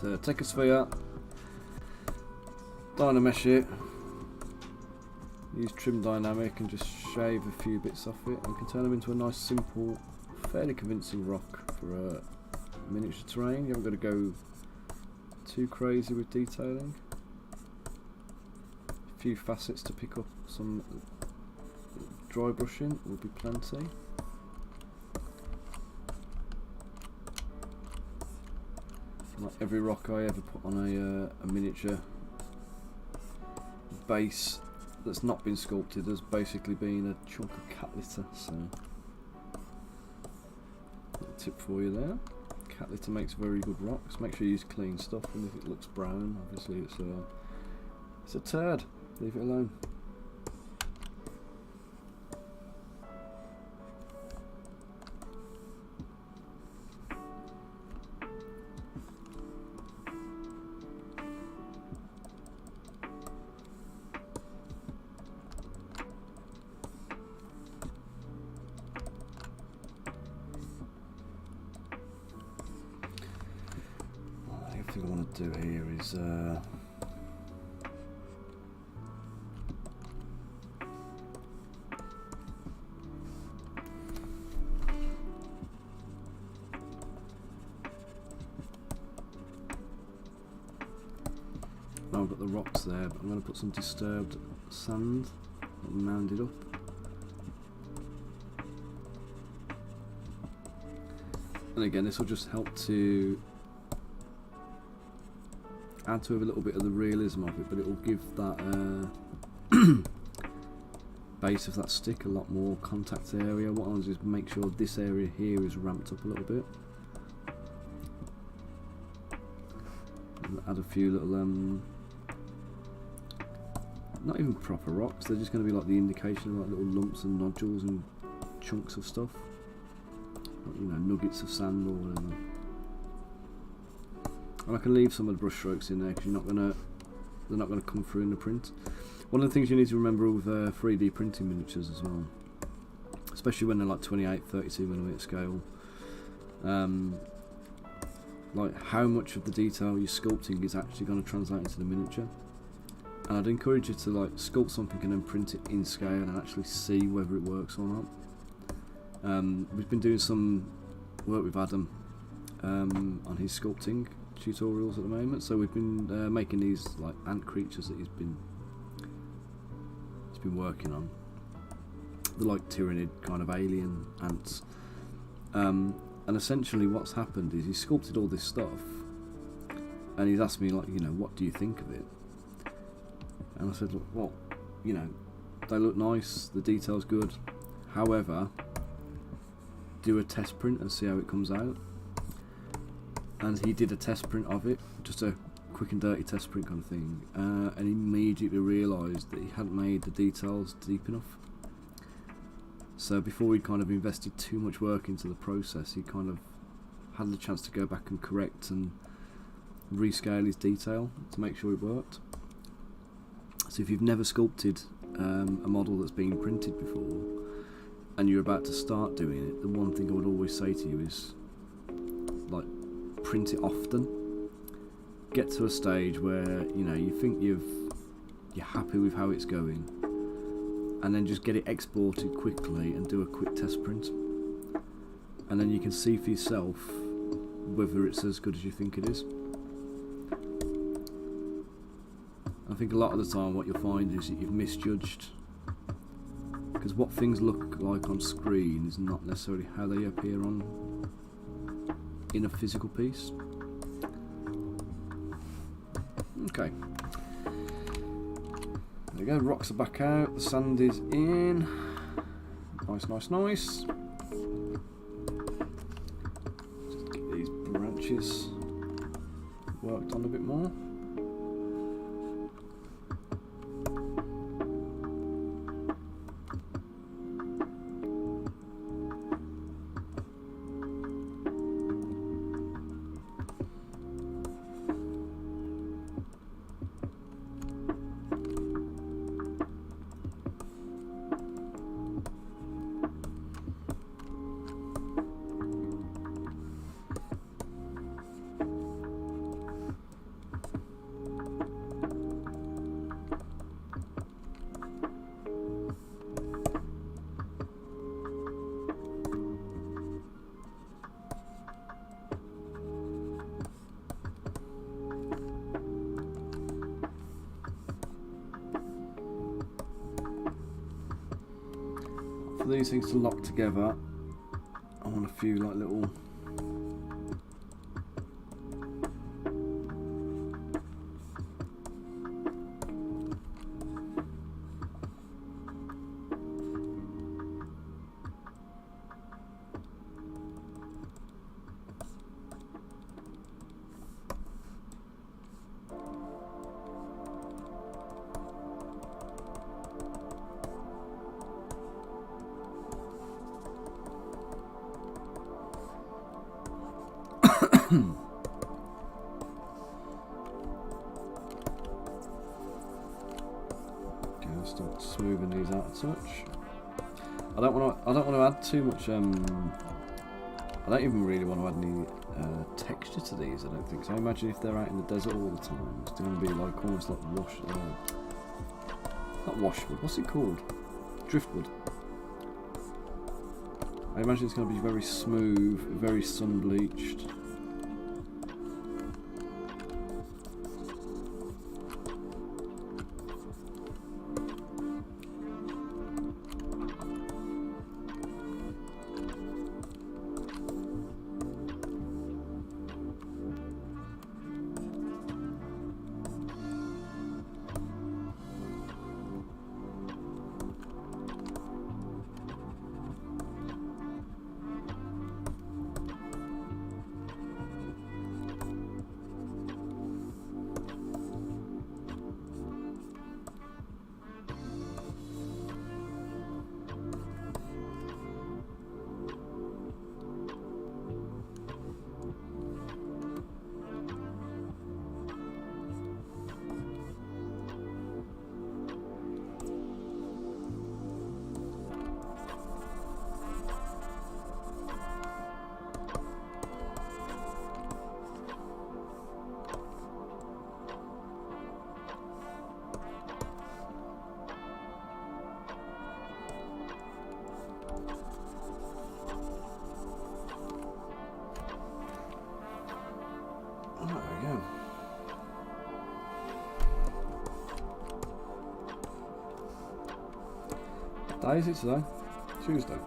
So take a sphere, Dynamesh it, use trim dynamic and just shave a few bits off it, and we can turn them into a nice simple, fairly convincing rock for a miniature terrain. You haven't got to go too crazy with detailing. A few facets to pick up some dry brushing will be plenty. Like every rock I ever put on a miniature base that's not been sculpted has basically been a chunk of cat litter, so little tip for you there. Cat litter makes very good rocks. Make sure you use clean stuff, and if it looks brown, obviously it's a turd. Leave it alone. The other thing I want to do here is Now I've got the rocks there, but I'm going to put some disturbed sand and mound it up. And again, this will just help to add to a little bit of the realism of it, but it will give that base of that stick a lot more contact area. What I want to do is make sure this area here is ramped up a little bit. And add a few little, not even proper rocks, they're just going to be like the indication of like little lumps and nodules and chunks of stuff. Like, you know, nuggets of sand or whatever. And I can leave some of the brush strokes in there because they're not gonna come through in the print. One of the things you need to remember with 3D printing miniatures as well, especially when they're like 28, 32mm scale, like how much of the detail you're sculpting is actually going to translate into the miniature. And I'd encourage you to like sculpt something and then print it in scale and actually see whether it works or not. We've been doing some work with Adam on his sculpting tutorials at the moment, so we've been making these like ant creatures that he's been working on. They're like tyrannid kind of alien ants, and essentially what's happened is he sculpted all this stuff and he's asked me, like, you know, what do you think of it? And I said, look, well, you know, they look nice, the detail's good, however, do a test print and see how it comes out. And he did a test print of it, just a quick and dirty test print kind of thing, and immediately realised that he hadn't made the details deep enough. So before he kind of invested too much work into the process, he kind of had the chance to go back and correct and rescale his detail to make sure it worked. So if you've never sculpted a model that's been printed before and you're about to start doing it, the one thing I would always say to you is, like, print it often. Get to a stage where, you know, you think you're happy with how it's going, and then just get it exported quickly and do a quick test print, and then you can see for yourself whether it's as good as you think it is. I think a lot of the time what you'll find is that you've misjudged, because what things look like on screen is not necessarily how they appear in a physical piece. Okay, there we go, rocks are back out, the sand is in, nice, nice, nice. Just get these branches worked on a bit more. For these things to lock together, I want a few like little Gonna start smoothing these out a touch. I don't want to add too much. I don't even really want to add any texture to these. I don't think so. I imagine if they're out in the desert all the time, it's going to be like almost like not washwood. What's it called? Driftwood. I imagine it's going to be very smooth, very sun bleached. day is it today? Tuesday.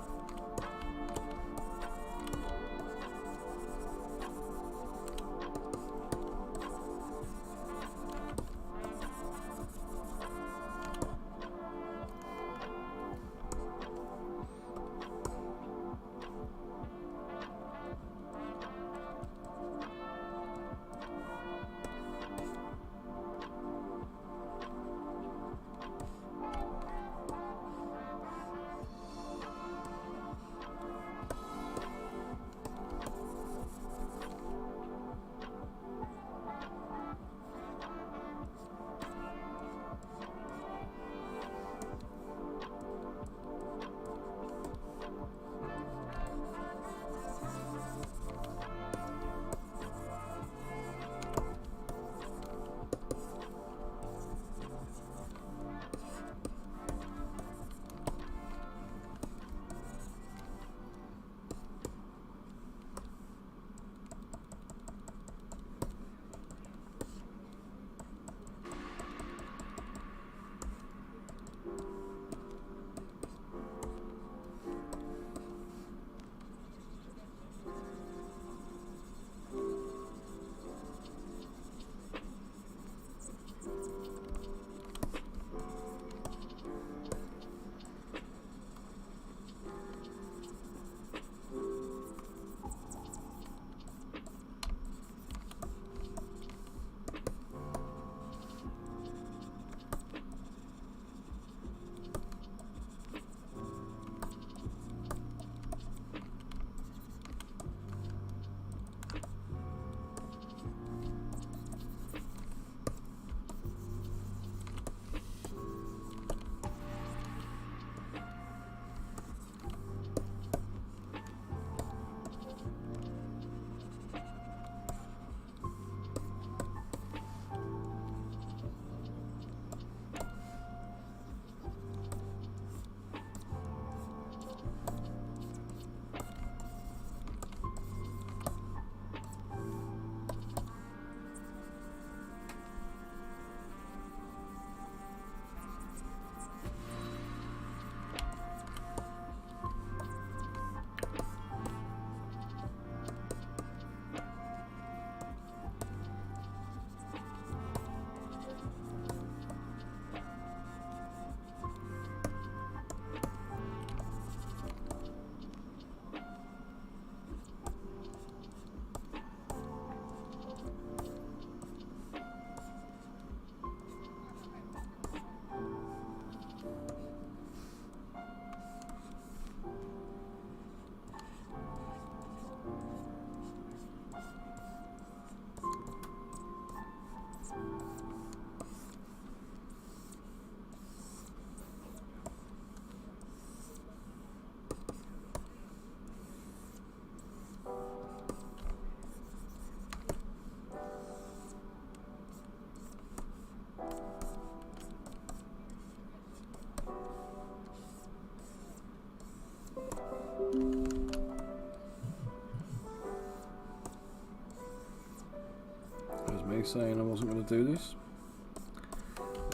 There's me saying I wasn't going to do this.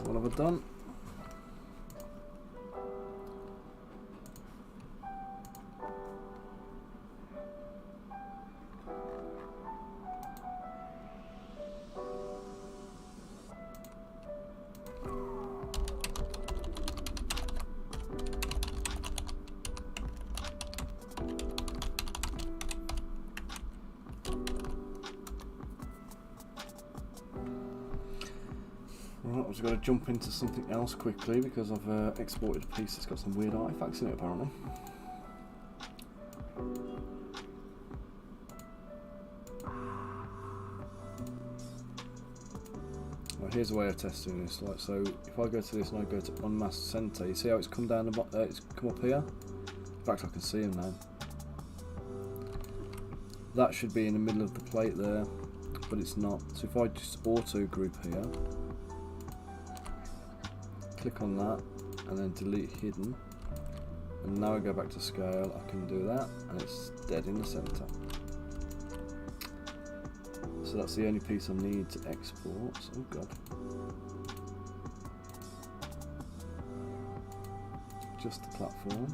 What have I done? Right, I've just got to jump into something else quickly because I've exported a piece that's got some weird artifacts in it apparently. Right, here's a way of testing this. Like, so if I go to this and I go to unmask center, you see how it's come down it's come up here? In fact, I can see them now. That should be in the middle of the plate there, but it's not. So if I just auto group here, click on that and then delete hidden, and now I go back to scale, I can do that and it's dead in the center. So that's the only piece I need to export. Oh god. just the platform.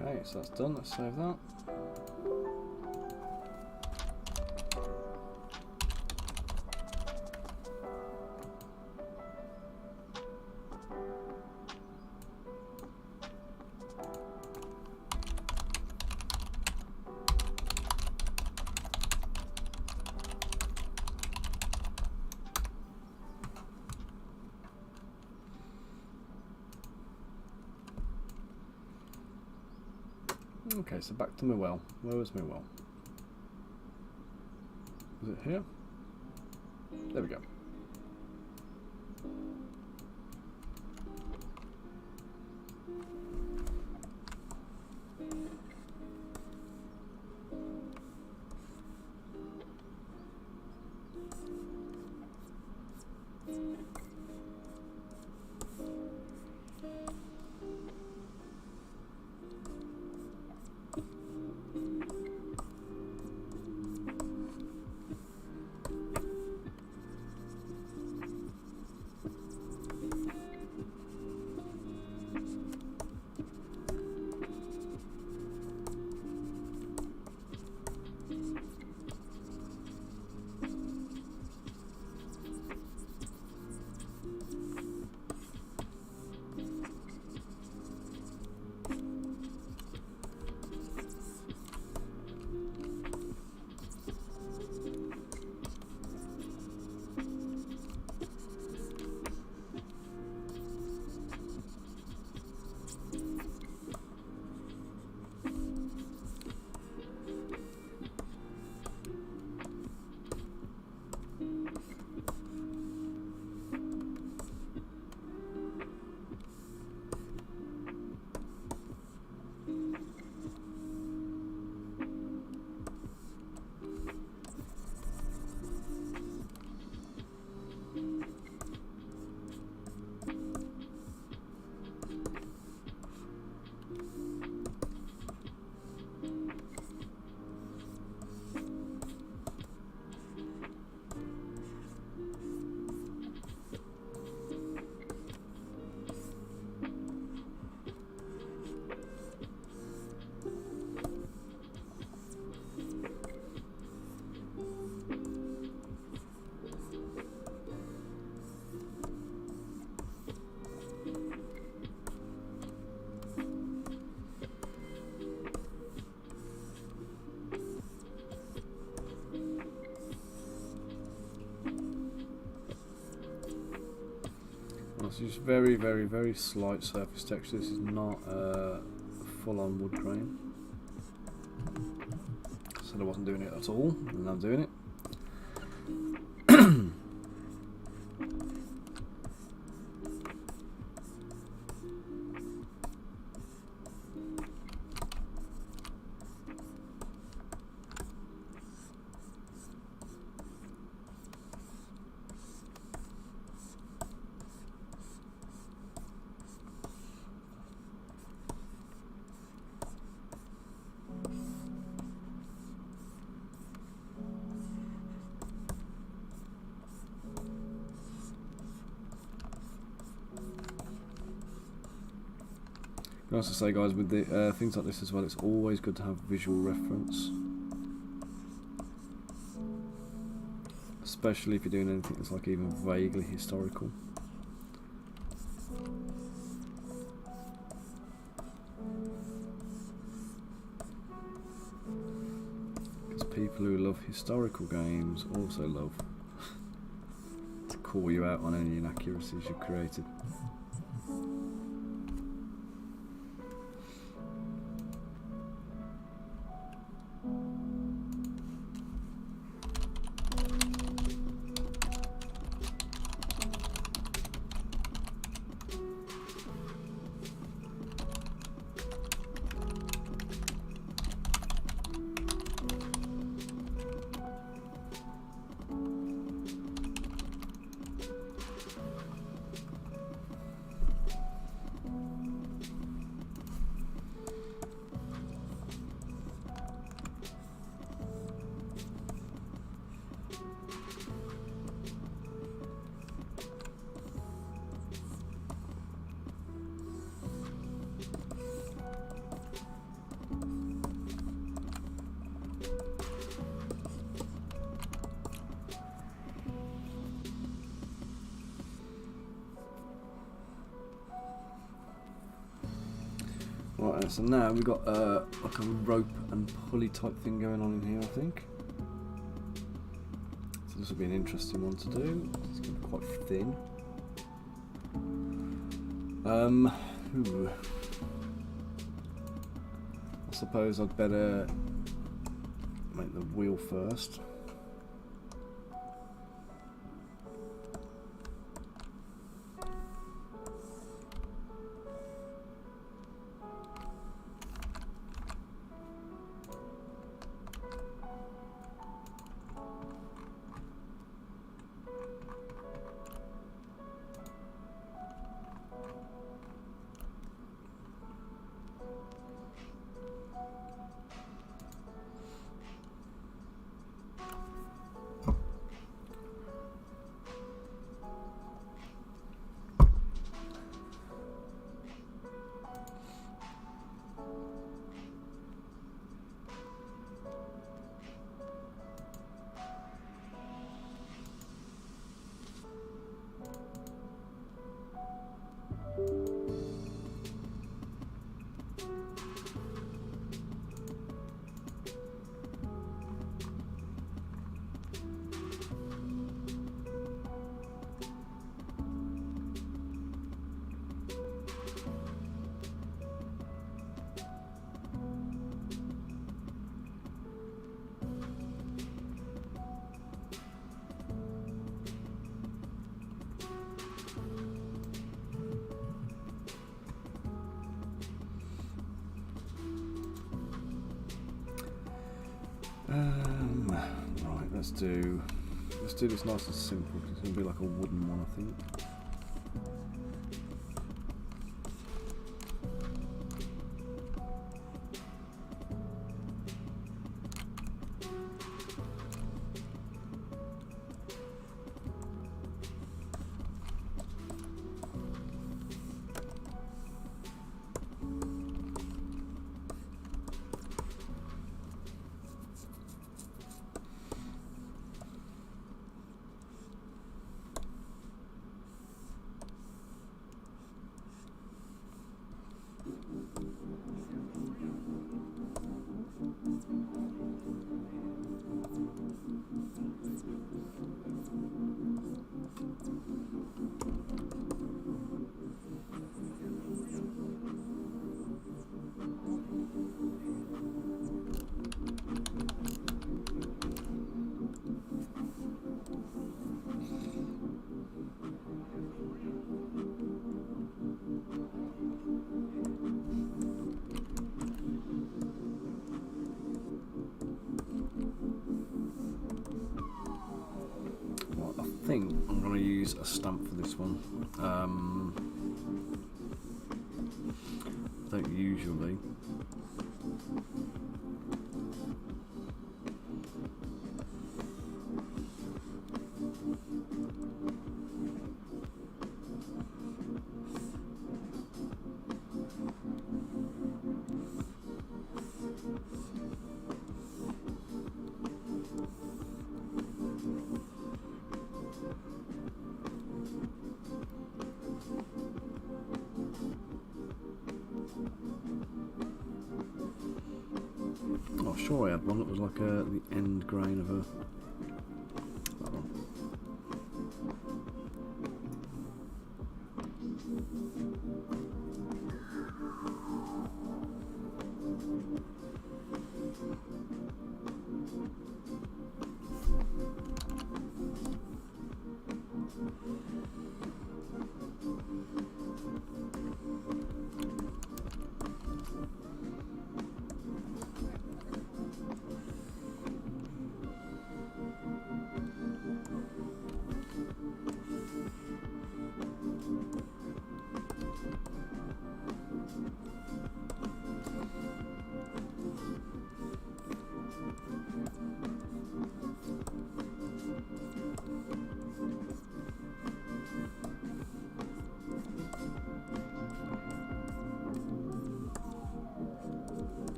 Okay, so that's done. Let's save that. Okay, so back to my well. Where was my well? Was it here? There we go. This is very, very, very slight surface texture. This is not full-on wood grain. Said I wasn't doing it at all, and I'm doing it. I also say, guys, with the things like this as well, it's always good to have visual reference, especially if you're doing anything that's like even vaguely historical. Because people who love historical games also love to call you out on any inaccuracies you've created. Right, so now we've got like a rope and pulley type thing going on in here, I think. So this will be an interesting one to do. It's going to be quite thin. I suppose I'd better make the wheel first. Right, let's do this nice and simple. It's going to be like a wooden one, I think. I think I'm going to use a stamp for this one. I don't usually. I'm sure I had one that was like the end grain of a... that one.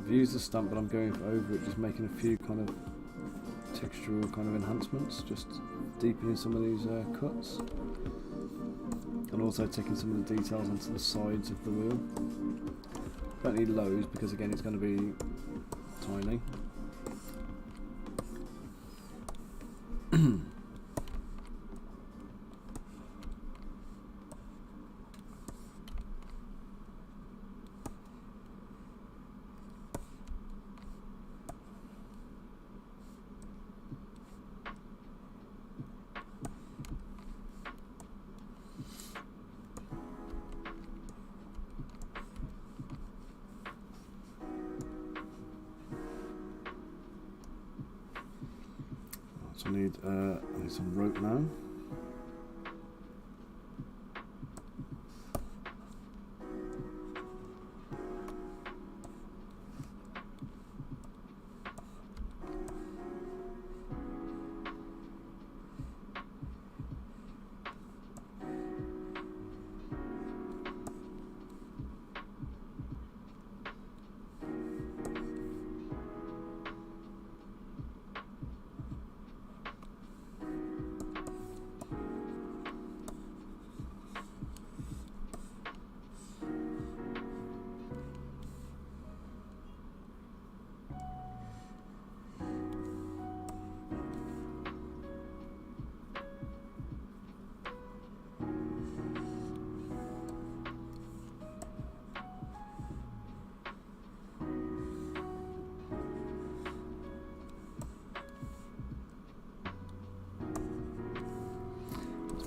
I've used the stamp, but I'm going over it, just making a few kind of textural kind of enhancements, just deepening some of these cuts, and also taking some of the details onto the sides of the wheel. Don't need loads because again it's going to be tiny. So I need some rope now.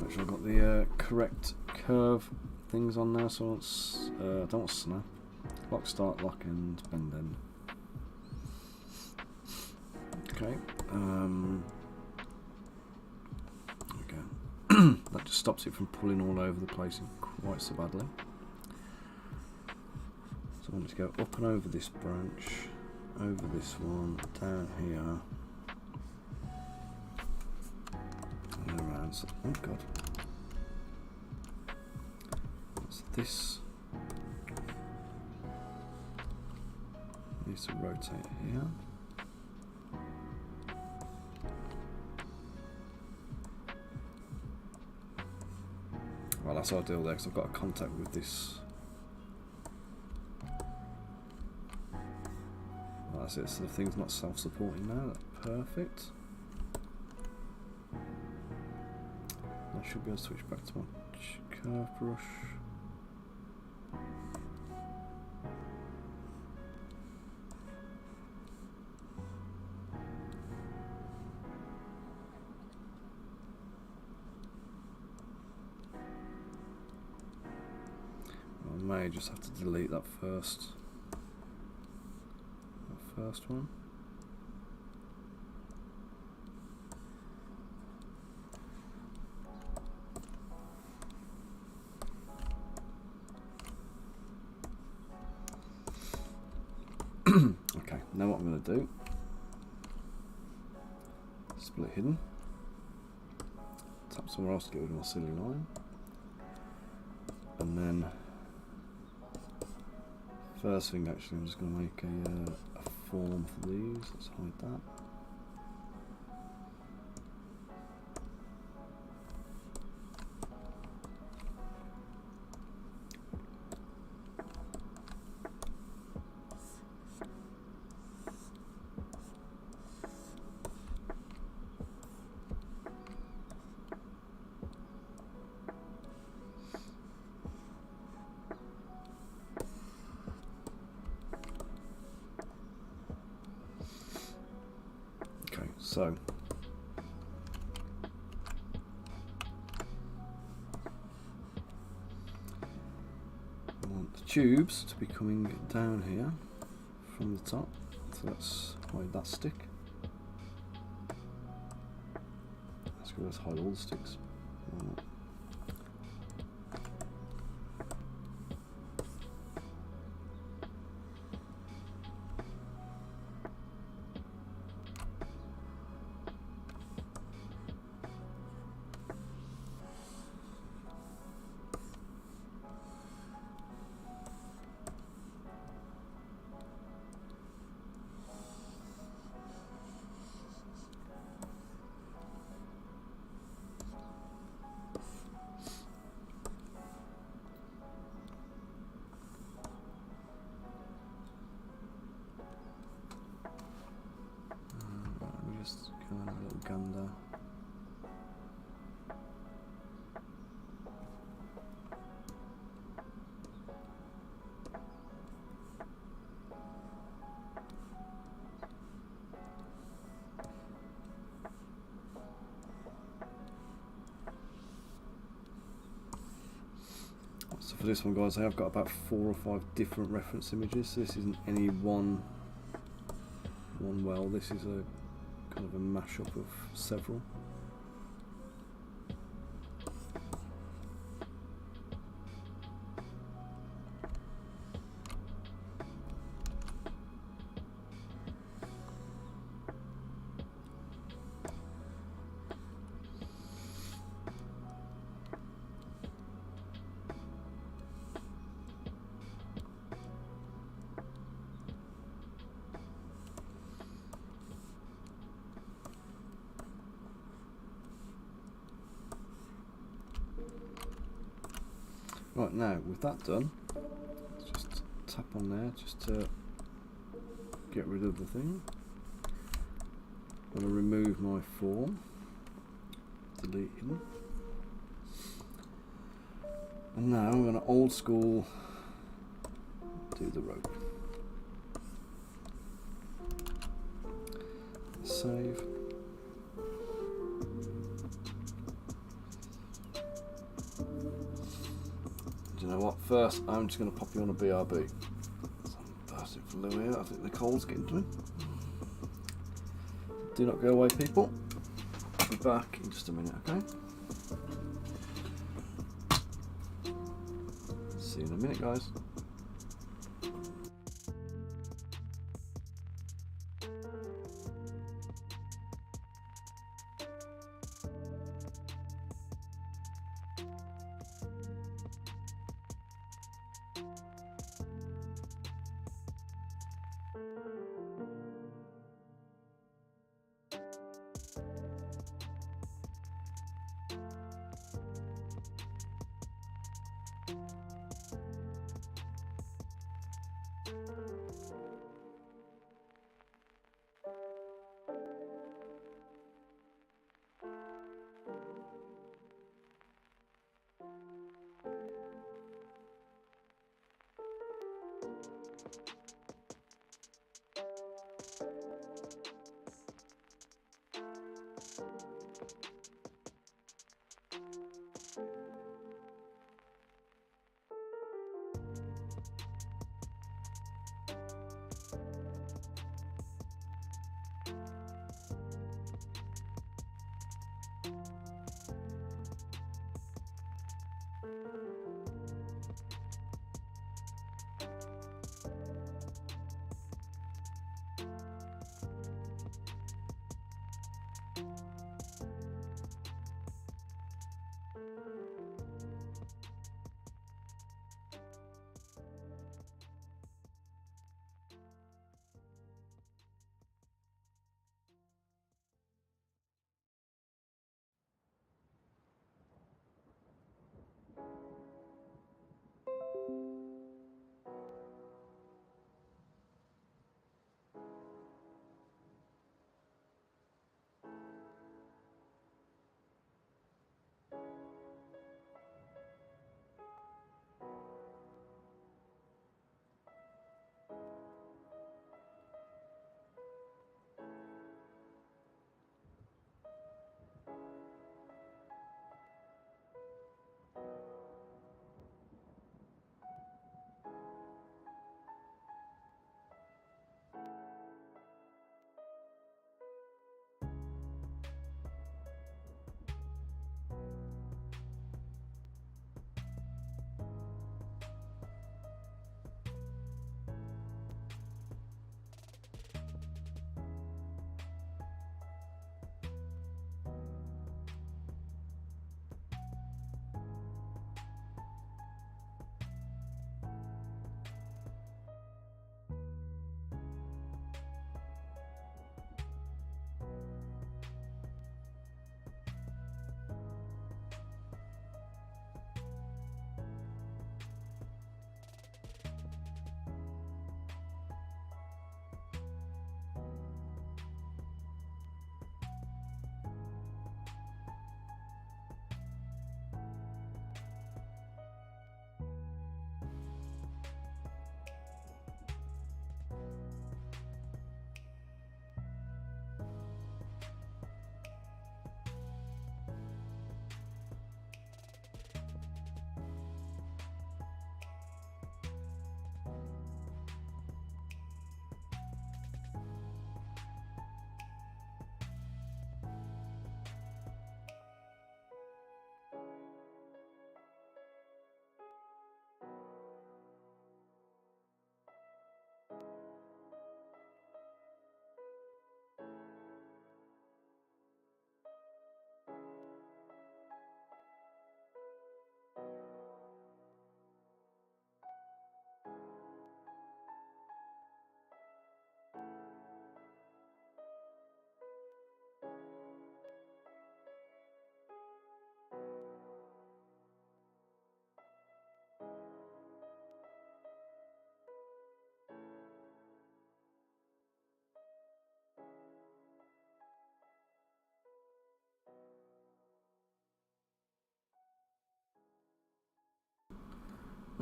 Make sure I've got the correct curve things on there, so I don't want to snap. Lock, start, lock, and bend end. Okay. Okay. That just stops it from pulling all over the place quite so badly. So I want to go up and over this branch, over this one, down here. Oh god. What's this? Needs to rotate here. Well, that's ideal there because I've got a contact with this. Well, that's it, so the thing's not self-supporting now. That's perfect. I should be able to switch back to my curve brush. I may just have to delete that first one. Okay, now what I'm going to do, split hidden, tap somewhere else to get rid of my silly line, and then first thing actually I'm just going to make a form for these. Let's hide that. So I want the tubes to be coming down here from the top, so let's hide that stick. Let's hide all the sticks. propaganda. So for this one, guys, I have got about 4 or 5 different reference images. So this isn't any one well. This is a kind of a mashup of several. Right, now with that done, just tap on there just to get rid of the thing. I'm going to remove my form, delete him, and now I'm going to old school do the rope. Save. Do you know what? First, I'm just going to pop you on a BRB. I'm bursting from the here. I think the cold's getting to me. Do not go away, people. I'll be back in just a minute, okay? See you in a minute, guys.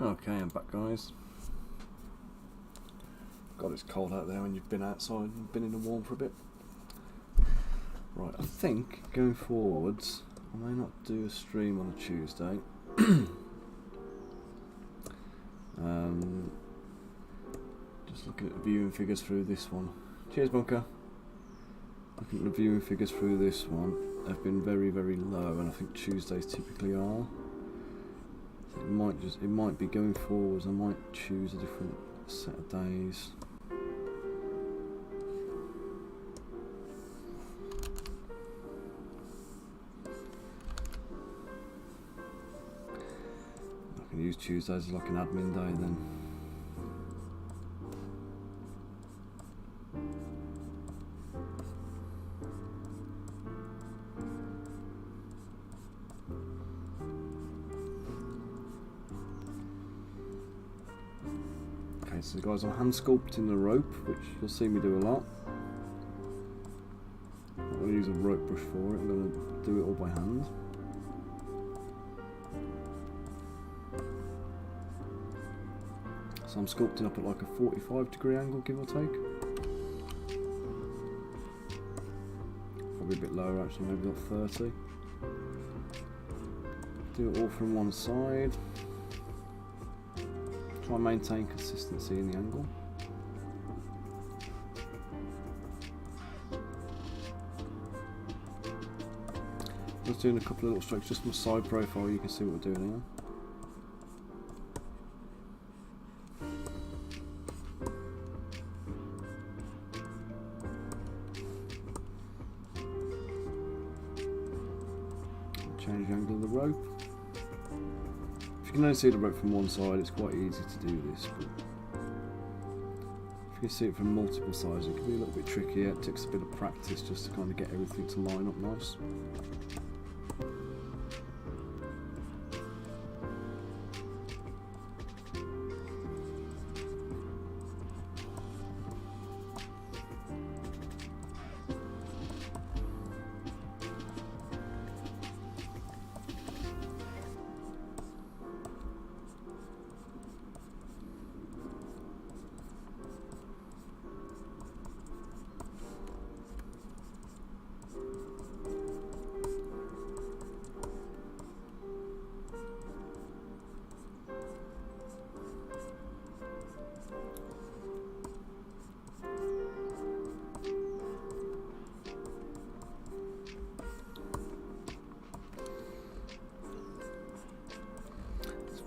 Okay, I'm back, guys. God, it's cold out there when you've been outside and been in the warm for a bit. Right, I think going forwards, I may not do a stream on a Tuesday. Just looking at the viewing figures through this one. Cheers, Bunker. Looking at the viewing figures through this one, they've been very, very low, and I think Tuesdays typically are. It might be going forwards. I might choose a different set of days. I can use Tuesdays as like an admin day then. Okay, so guys, I'm hand sculpting the rope, which you'll see me do a lot. I'm going to use a rope brush for it. I'm going to do it all by hand. So I'm sculpting up at like a 45-degree angle, give or take. Probably a bit lower actually, maybe like 30. Do it all from one side. Try and maintain consistency in the angle. Just doing a couple of little strokes just from side profile, you can see what we're doing here. Change the angle of the rope. If you can only see the rope from one side, it's quite easy to do this, but if you can see it from multiple sides, it can be a little bit trickier. It takes a bit of practice just to kind of get everything to line up nice.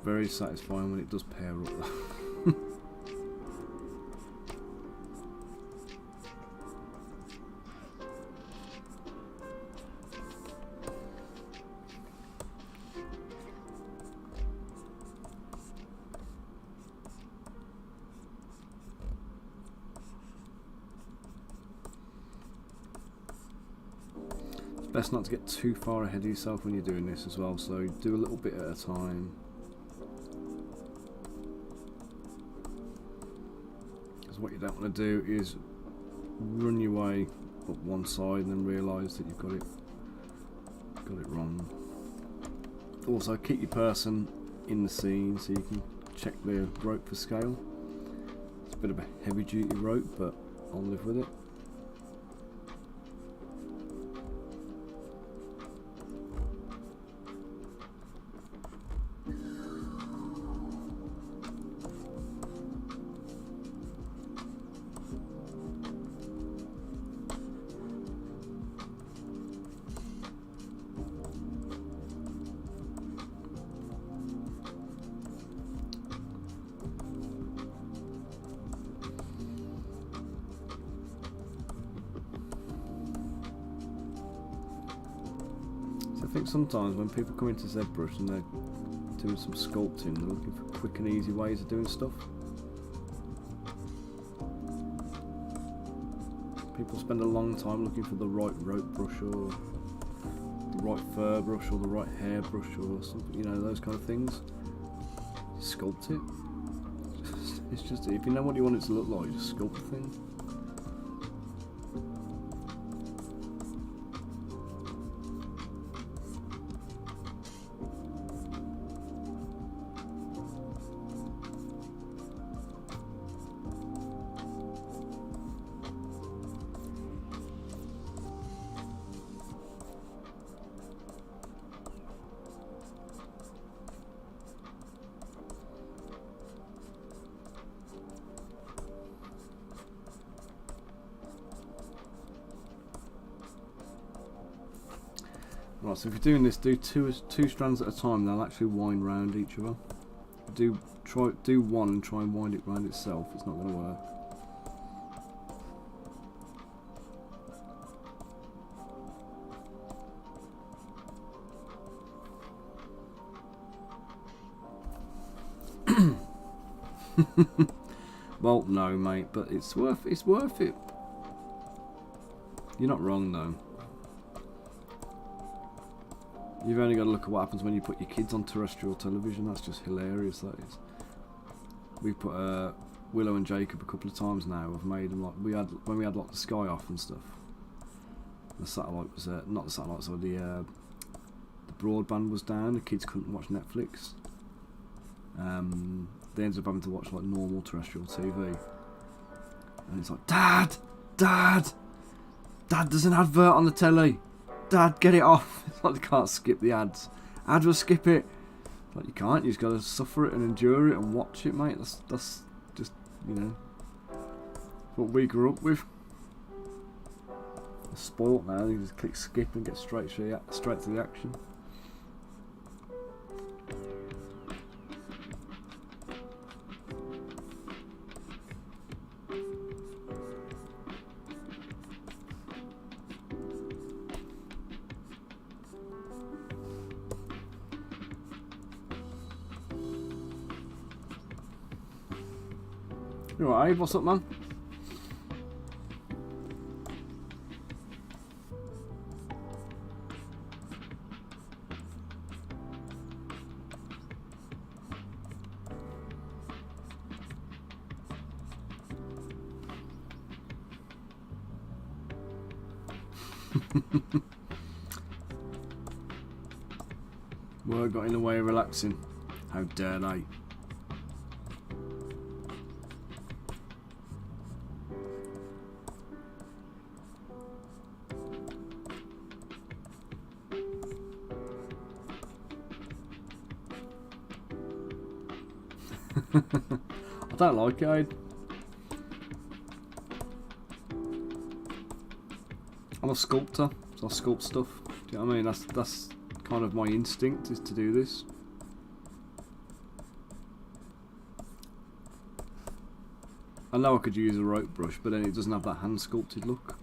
Very satisfying when it does pair up though. It's best not to get too far ahead of yourself when you're doing this as well, so do a little bit at a time. What you don't want to do is run your way up one side and then realise that you've got it wrong. Also, keep your person in the scene so you can check the rope for scale. It's a bit of a heavy duty rope, but I'll live with it. I think sometimes when people come into ZBrush and they're doing some sculpting, they're looking for quick and easy ways of doing stuff. People spend a long time looking for the right rope brush or the right fur brush or the right hair brush or something, you know, those kind of things. Sculpt it. It's just, if you know what you want it to look like, just sculpt the thing. Right, so if you're doing this, do two strands at a time. They'll actually wind round each other. Do one and try and wind it round itself. It's not going to work. Well, no, mate, but it's worth it. You're not wrong, though. You've only got to look at what happens when you put your kids on terrestrial television. That's just hilarious, that is. We put Willow and Jacob a couple of times now. We've made them like when we had like the sky off and stuff. The satellite was not the satellite, so the broadband was down. The kids couldn't watch Netflix. They ended up having to watch like normal terrestrial TV, and it's like, Dad, there's an advert on the telly. Dad, get it off. It's like they can't skip the ads. Ad will skip it. Like, you can't. You just got to suffer it and endure it and watch it, mate. That's just, you know, what we grew up with. They're spoilt now. You just click skip and get straight to the action. You alright, Abe? What's up, man? Work got in the way of relaxing. How dare they? I don't like it, Aid. I'm a sculptor, so I sculpt stuff. Do you know what I mean? That's kind of my instinct, is to do this. I know I could use a rope brush, but then it doesn't have that hand sculpted look.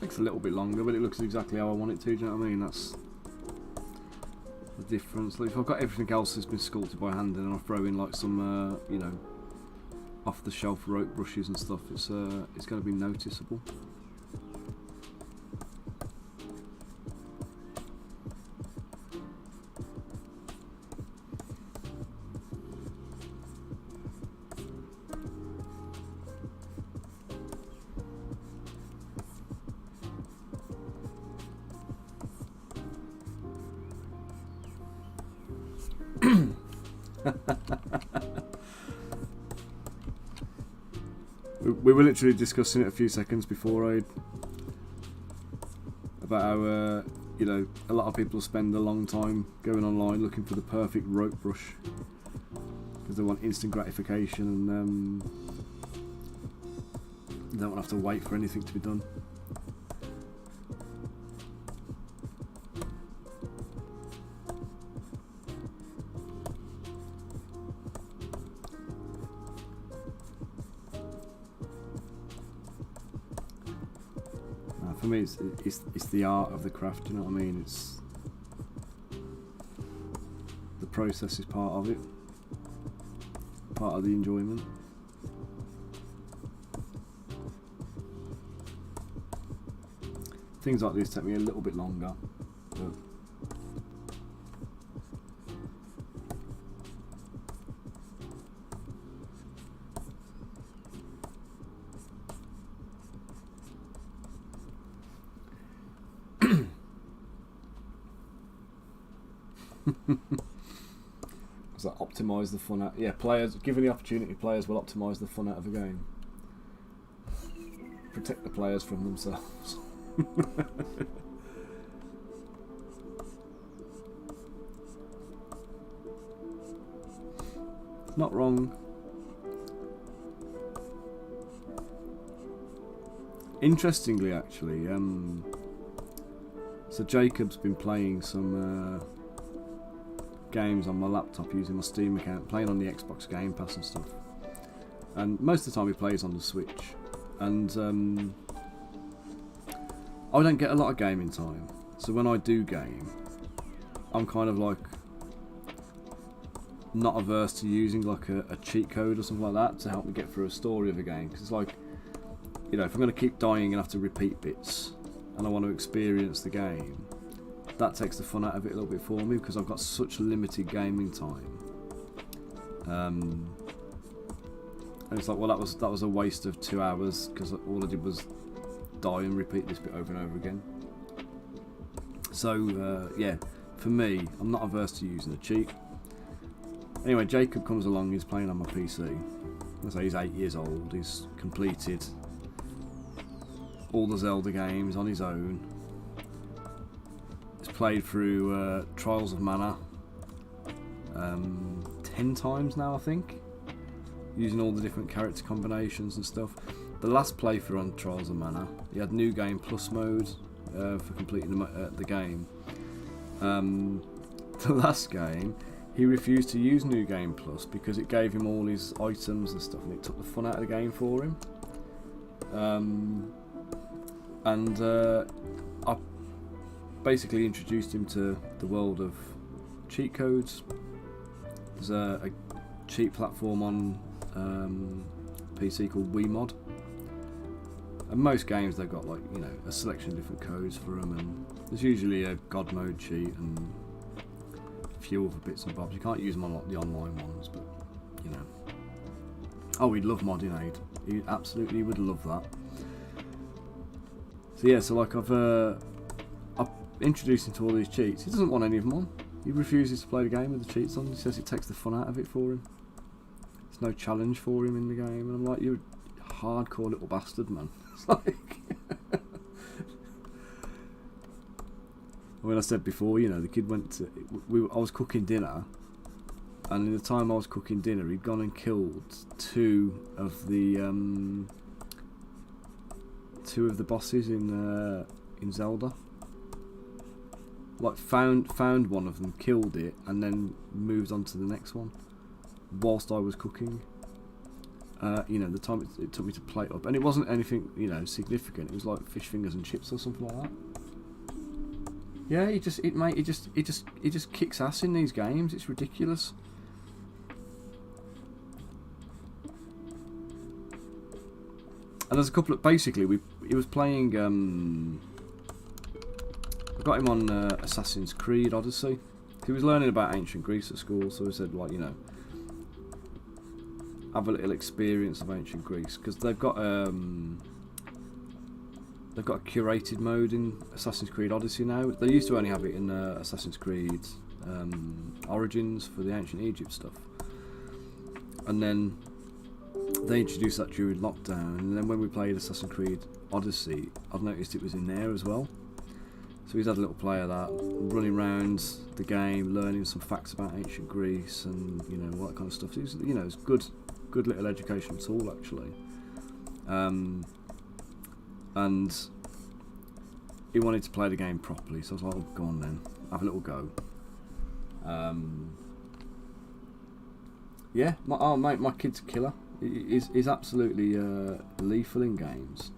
Takes a little bit longer, but it looks exactly how I want it to, do you know what I mean? That's the difference. Like, if I've got everything else that's been sculpted by hand and I throw in like some, you know, off the shelf rope brushes and stuff, it's going to be noticeable. We were literally discussing it a few seconds before, about how you know, a lot of people spend a long time going online looking for the perfect rope brush because they want instant gratification and they don't want to have to wait for anything to be done. For me, it's the art of the craft. You know what I mean? It's the process is part of it, part of the enjoyment. Things like this take me a little bit longer, but Does that optimise the fun out? Yeah, players, given the opportunity, players will optimise the fun out of a game. Protect the players from themselves. Not wrong. Interestingly, actually, so Jacob's been playing some games on my laptop using my Steam account, playing on the Xbox Game Pass and stuff. And most of the time he plays on the Switch. And I don't get a lot of gaming time. So when I do game, I'm kind of like not averse to using like a cheat code or something like that to help me get through a story of a game. Because it's like, you know, if I'm going to keep dying and have to repeat bits and I want to experience the game, that takes the fun out of it a little bit for me because I've got such limited gaming time. And it's like, well, that was a waste of 2 hours because all I did was die and repeat this bit over and over again. So yeah, for me, I'm not averse to using a cheat. Anyway, Jacob comes along, he's playing on my PC. So he's 8 years old, he's completed all the Zelda games on his own. He's played through Trials of Mana 10 times now, I think, using all the different character combinations and stuff. The last playthrough on Trials of Mana, he had New Game Plus mode for completing the game. The last game, he refused to use New Game Plus because it gave him all his items and stuff and it took the fun out of the game for him. I basically introduced him to the world of cheat codes. There's a cheat platform on PC called WeMod. And most games they've got, like, you know, a selection of different codes for them, and there's usually a God mode cheat and a few other bits and bobs. You can't use them on like the online ones, but you know. Oh, he'd love modding aid. He absolutely would love that. So yeah, so like I've introduced him to all these cheats. He doesn't want any of them on. He refuses to play the game with the cheats on. He says it takes the fun out of it for him. There's no challenge for him in the game, and I'm like, you're a hardcore little bastard, man. It's like when I said before, you know, the kid went to. I was cooking dinner, and in the time I was cooking dinner, he'd gone and killed two of the bosses in Zelda. Like found one of them, killed it, and then moved on to the next one whilst I was cooking. You know, the time it took me to plate up, and it wasn't anything, you know, significant. It was like fish fingers and chips or something like that. Yeah, he just kicks ass in these games. It's ridiculous. And there's a couple of, basically, he was playing. I got him on Assassin's Creed Odyssey. He was learning about ancient Greece at school, so I said, like, you know, have a little experience of ancient Greece, because they've got a curated mode in Assassin's Creed Odyssey now. They used to only have it in Assassin's Creed Origins for the ancient Egypt stuff, and then they introduced that during lockdown. And then when we played Assassin's Creed Odyssey, I've noticed it was in there as well. So he's had a little play of that, running around the game, learning some facts about ancient Greece and, you know, all that kind of stuff. So it's, you know, it's good little educational tool, actually. And he wanted to play the game properly, so I was like, oh, go on then, have a little go. Yeah, my kid's a killer. He's absolutely lethal in games.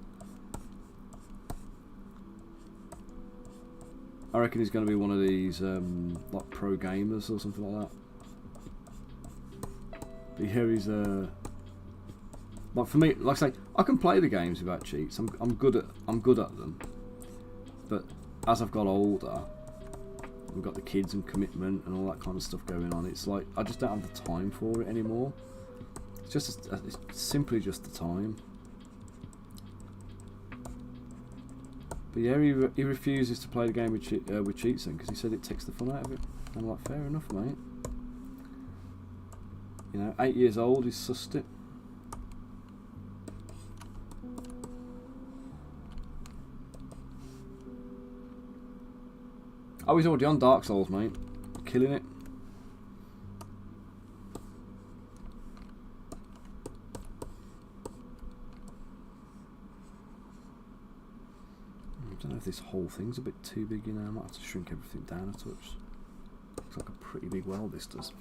I reckon he's going to be one of these like pro gamers or something like that. But here he's like, for me, like I say, I can play the games without cheats. I'm good at them. But as I've got older, we've got the kids and commitment and all that kind of stuff going on. It's like I just don't have the time for it anymore. It's simply just the time. But yeah, he refuses to play the game with cheats because he said it takes the fun out of it. I'm like, fair enough, mate. You know, 8 years old, he's sussed it. Oh, he's already on Dark Souls, mate. Killing it. I don't know if this whole thing's a bit too big, you know. I might have to shrink everything down a touch. Looks like a pretty big well, this does.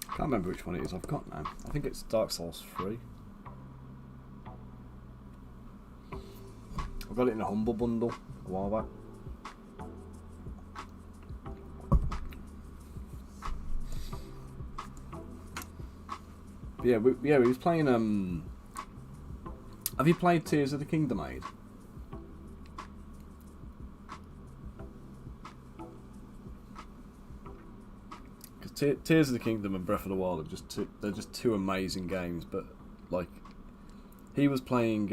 I can't remember which one it is I've got now. I think it's Dark Souls 3. I got it in a Humble Bundle a while back. But yeah, we was playing. Have you played Tears of the Kingdom, Aid? Tears of the Kingdom and Breath of the Wild are they're just two amazing games. But like, he was playing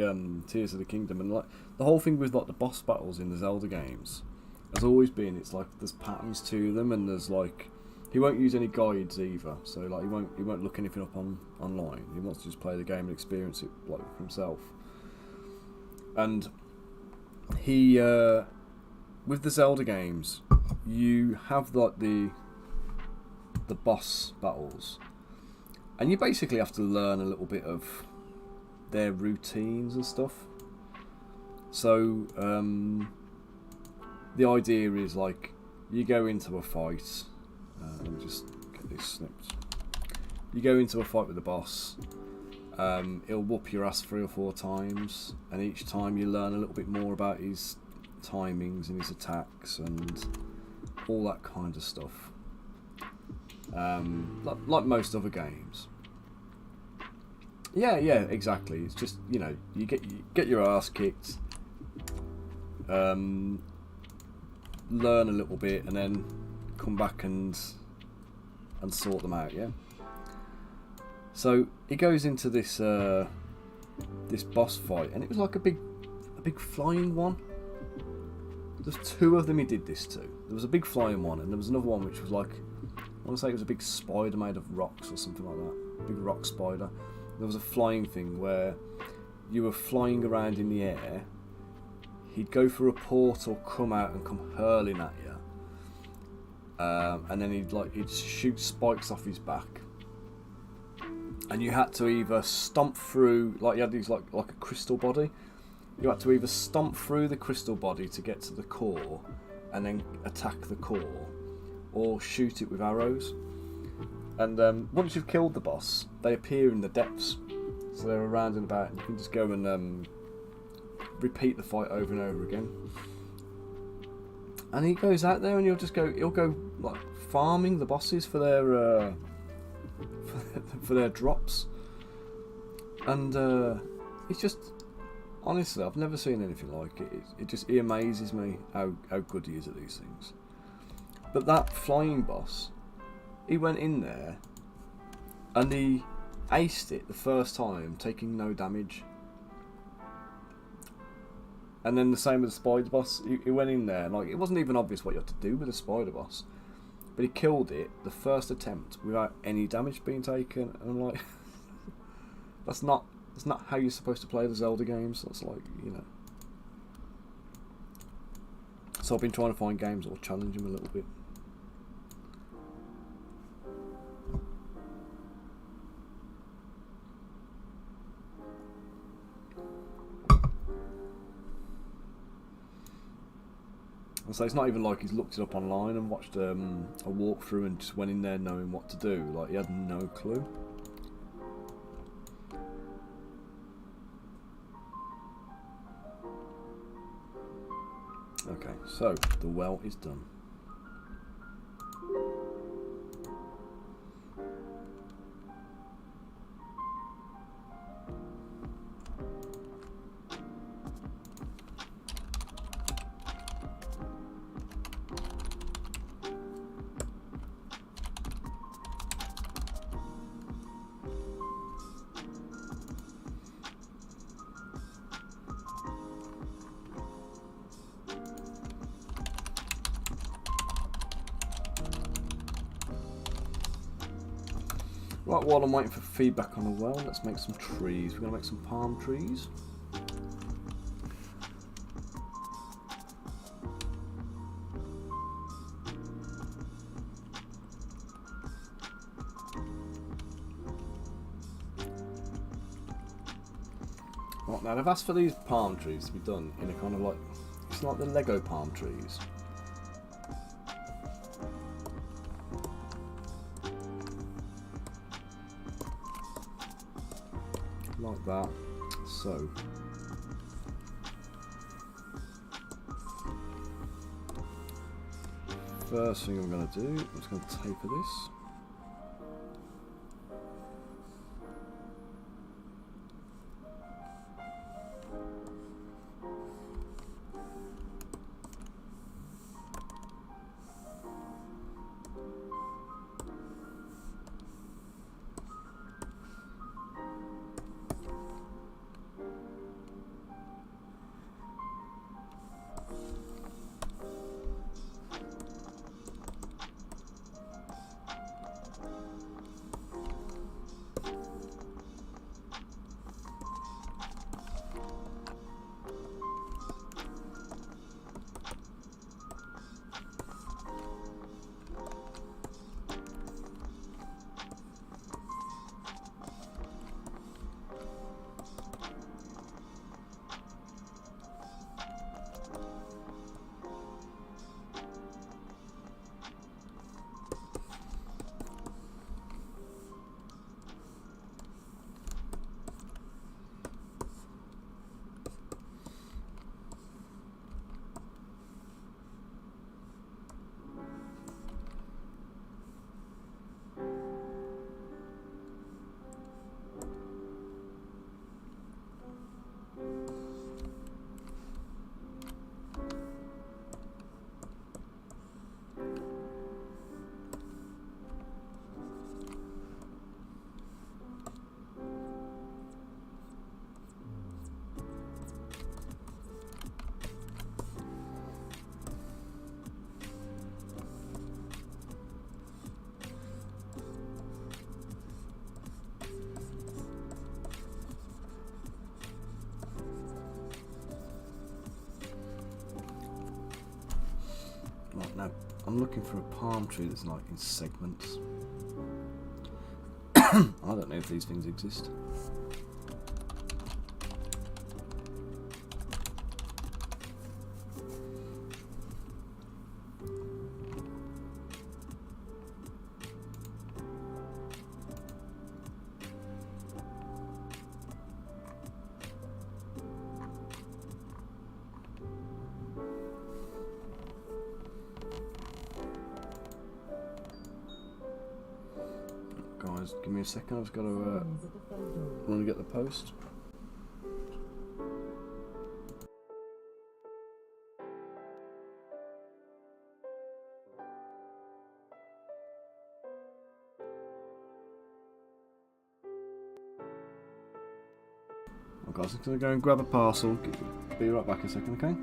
Tears of the Kingdom, and like the whole thing with like the boss battles in the Zelda games has always been, it's like there's patterns to them, and there's like, he won't use any guides either. So like he won't look anything up online. He wants to just play the game and experience it like for himself. And he with the Zelda games, you have like the boss battles, and you basically have to learn a little bit of their routines and stuff. So the idea is like, you go into a fight, let me just get this snipped. You go into a fight with the boss, he'll whoop your ass 3 or 4 times, and each time you learn a little bit more about his timings and his attacks and all that kind of stuff. Like most other games. Yeah, exactly. It's just, you know, you get your ass kicked, learn a little bit, and then come back and sort them out. Yeah. So he goes into this this boss fight, and it was like a big flying one. There's 2 of them he did this to. There was a big flying one, and there was another one which was like, I want to say it was a big spider made of rocks or something like that. Big rock spider. There was a flying thing where you were flying around in the air. He'd go through a portal, come out and come hurling at you. And then he'd shoot spikes off his back. And you had to either stomp through, like you had these like a crystal body. You had to either stomp through the crystal body to get to the core and then attack the core, or shoot it with arrows. And once you've killed the boss, they appear in the depths, so they're around and about, and you can just go and repeat the fight over and over again. And he goes out there, and he'll go like farming the bosses for their for their drops. And it's just, honestly, I've never seen anything like it. It amazes me how good he is at these things. But that flying boss, he went in there and he aced it the first time, taking no damage. And then the same with the spider boss. He went in there, and like, it wasn't even obvious what you had to do with the spider boss, but he killed it the first attempt without any damage being taken. And I'm like, that's not That's not how you're supposed to play the Zelda games. That's like, you know. So I've been trying to find games that will challenge him a little bit. So it's not even like he's looked it up online and watched a walkthrough and just went in there knowing what to do. Like, he had no clue. Okay, so the well is done. Right, while I'm waiting for feedback on the well, let's make some trees. We're going to make some palm trees. Right, now they've asked for these palm trees to be done in a kind of like, it's like the Lego palm trees. Like that. So first thing I'm going to do, I'm just going to taper this. Right, now I'm looking for a palm tree that's like in segments. I don't know if these things exist. Guys, give me a second, I've just got to want to get the post. Oh guys, I'm going to go and grab a parcel. Be right back in a second, okay?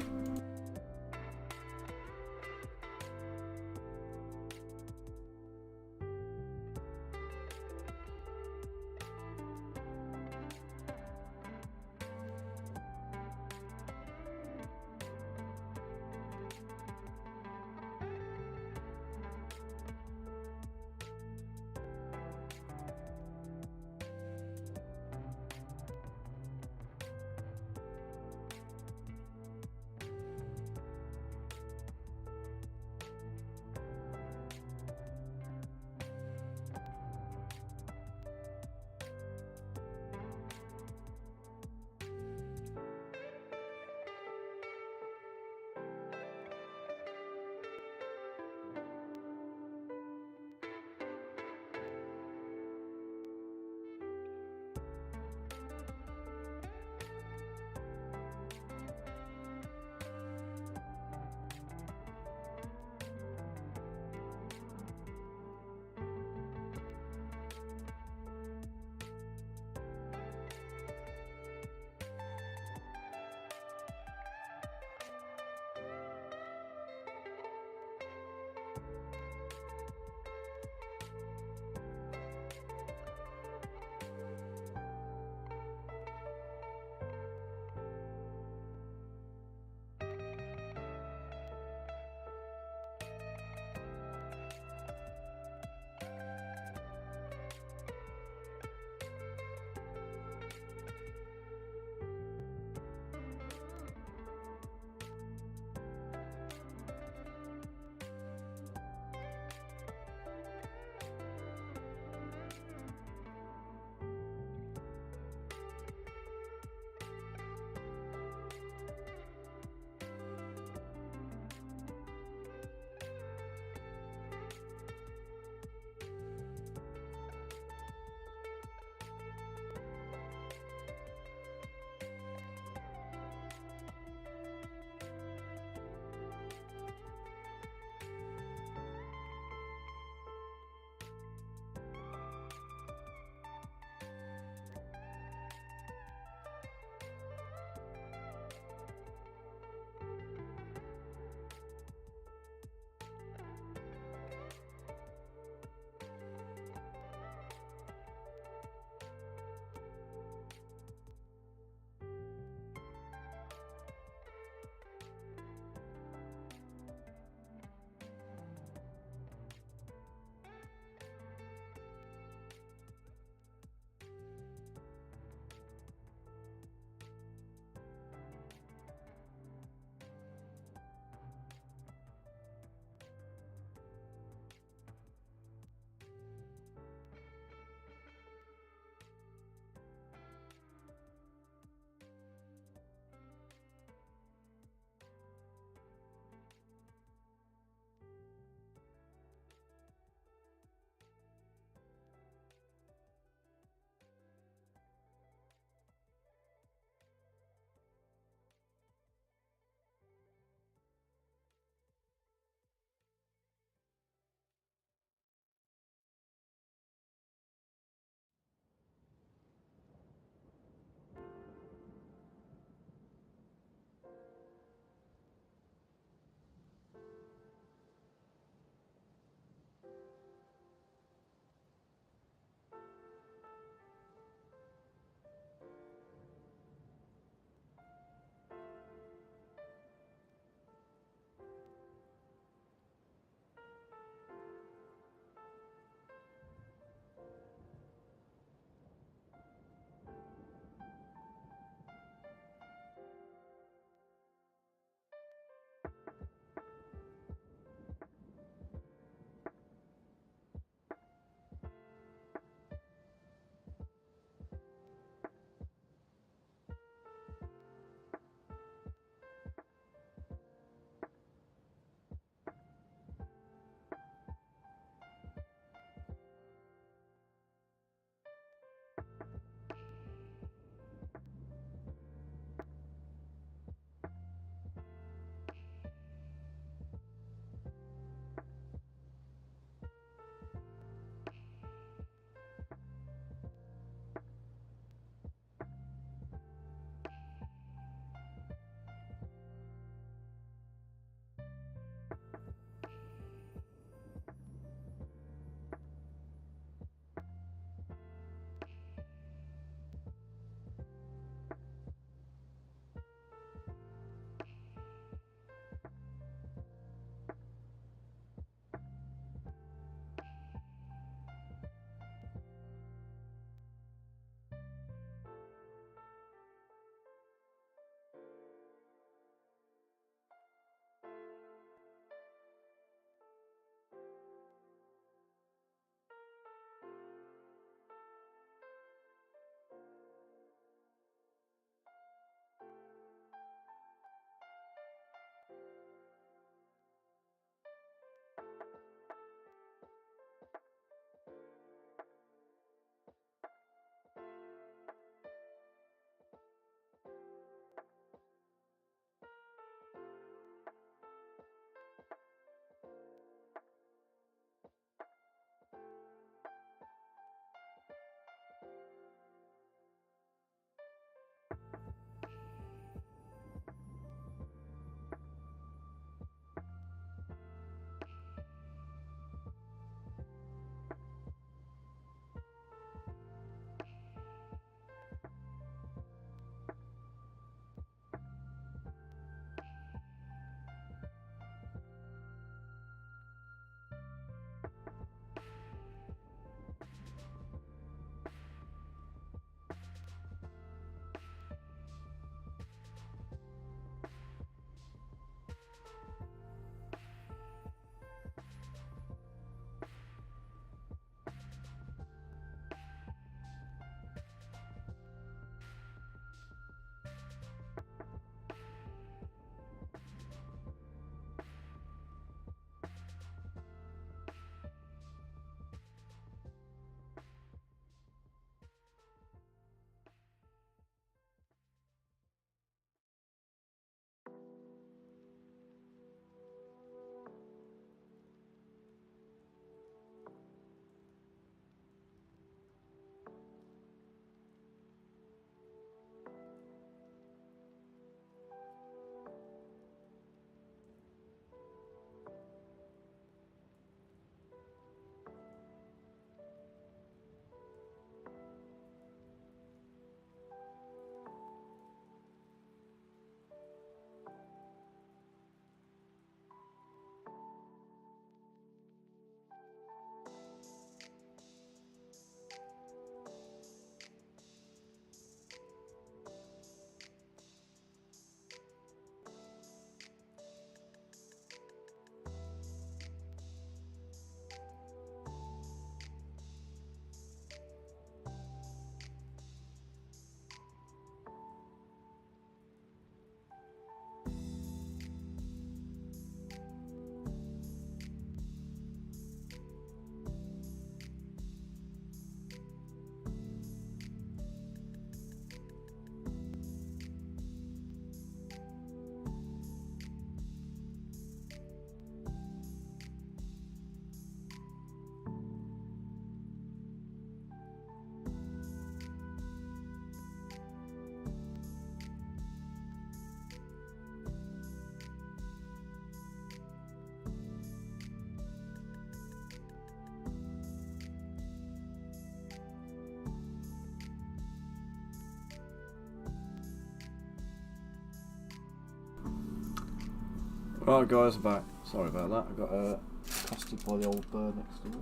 Right guys, I'm back. Sorry about that, I got accosted by the old bird next door.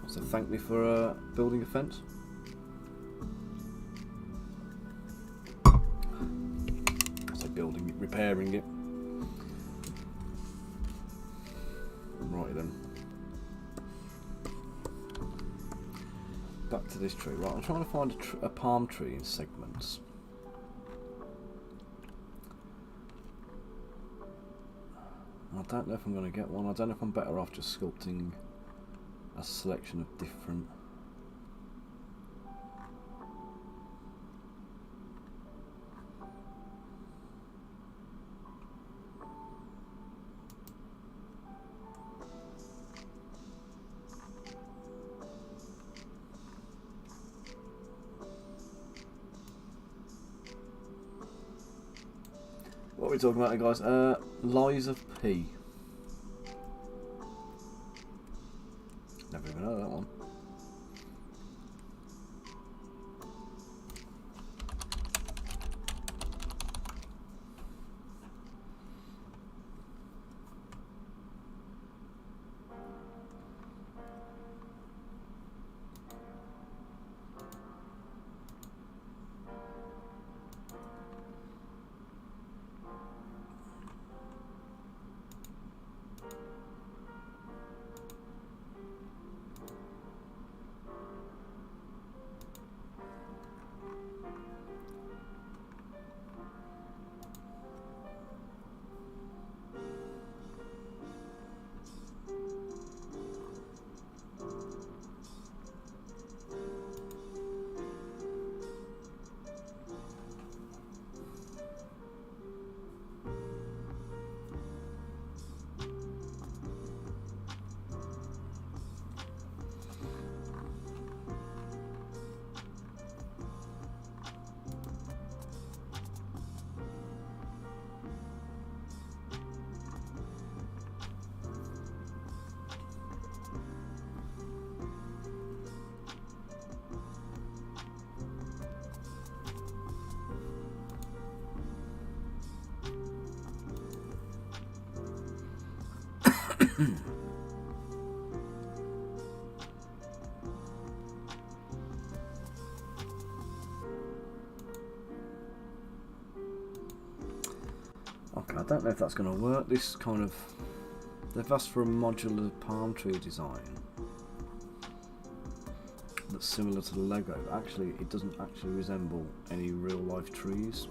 So thank me for building a fence. So building it, repairing it. Right then. Back to this tree. Right, I'm trying to find a palm tree in segments. I don't know if I'm going to get one. I don't know if I'm better off just sculpting a selection of different. What are we talking about, guys? Lies of P. Never even heard of that one. Okay, I don't know if that's going to work. This kind of, they've asked for a modular palm tree design that's similar to the Lego, but actually it doesn't actually resemble any real life trees.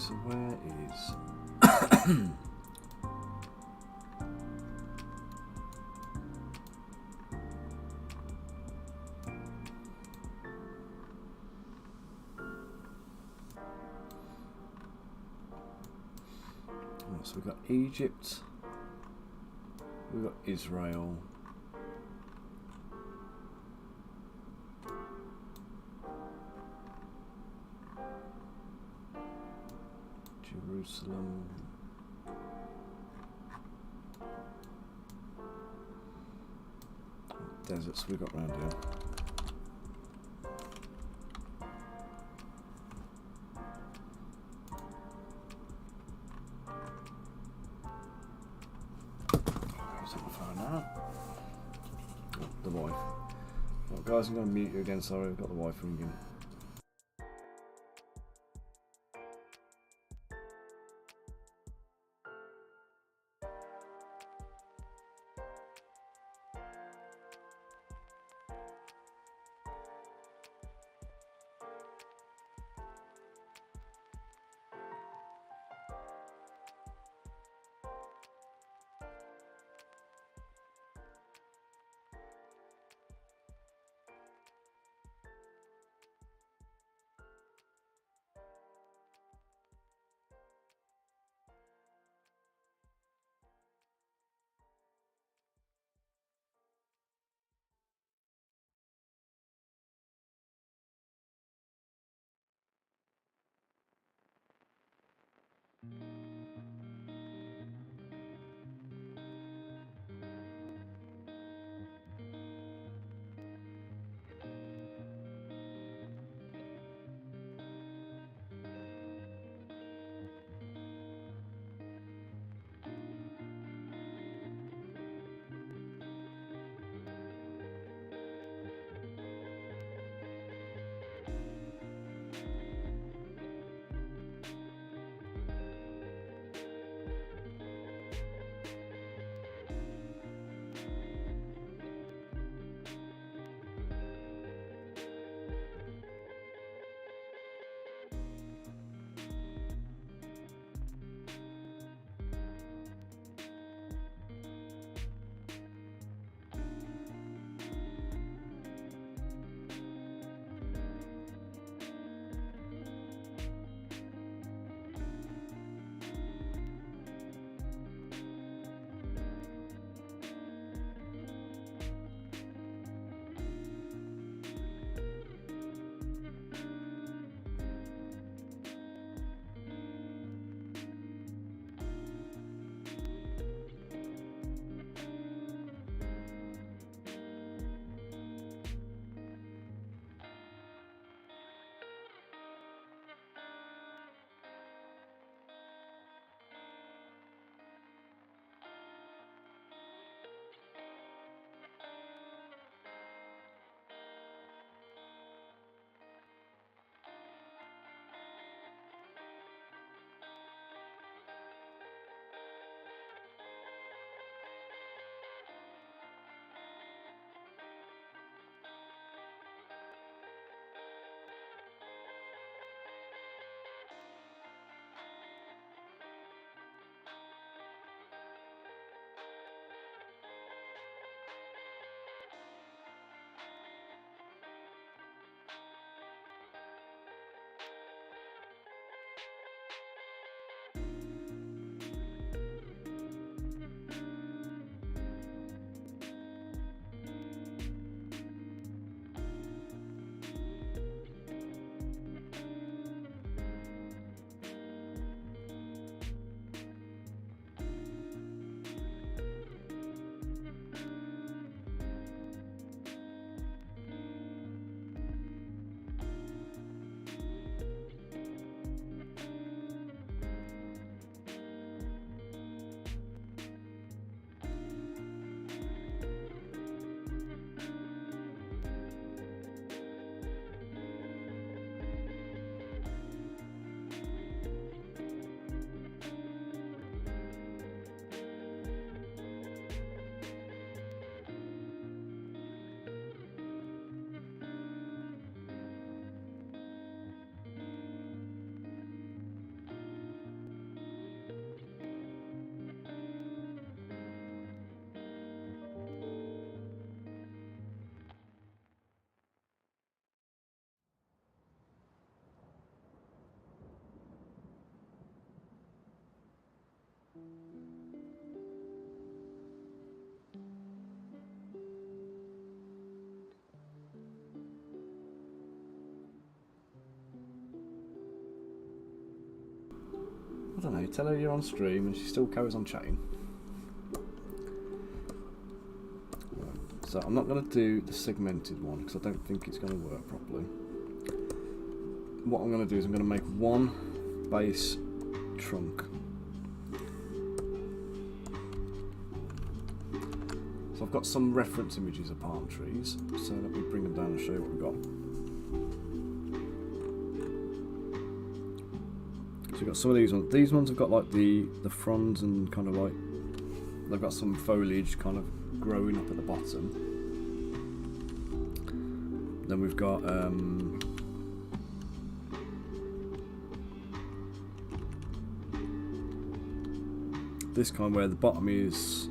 so where is... So we've got Egypt, we've got Israel, Jerusalem, what deserts we got around here? The wife. Well, guys, I'm going to mute you again. Sorry, I've got the wife ringing. don't know, tell her you're on stream and she still carries on chatting. Right. So I'm not going to do the segmented one because I don't think it's going to work properly. What I'm going to do is I'm going to make one base trunk. So I've got some reference images of palm trees, so let me bring them down and show you what we've got. So we've got some of these ones. These ones have got like the fronds and kind of like, they've got some foliage kind of growing up at the bottom. Then we've got this kind where the bottom is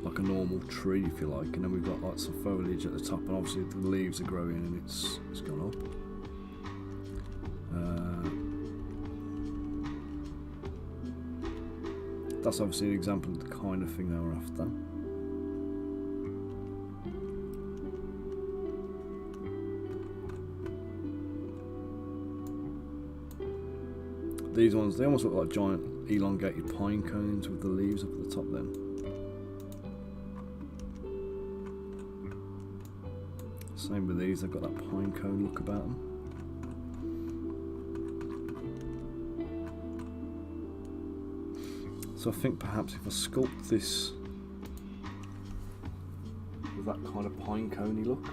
like a normal tree, if you like, and then we've got like some foliage at the top, and obviously the leaves are growing and it's gone up. That's obviously an example of the kind of thing they were after. These ones, they almost look like giant elongated pine cones with the leaves up at the top then. Same with these, they've got that pine cone look about them. So I think perhaps if I sculpt this with that kind of pine coney look.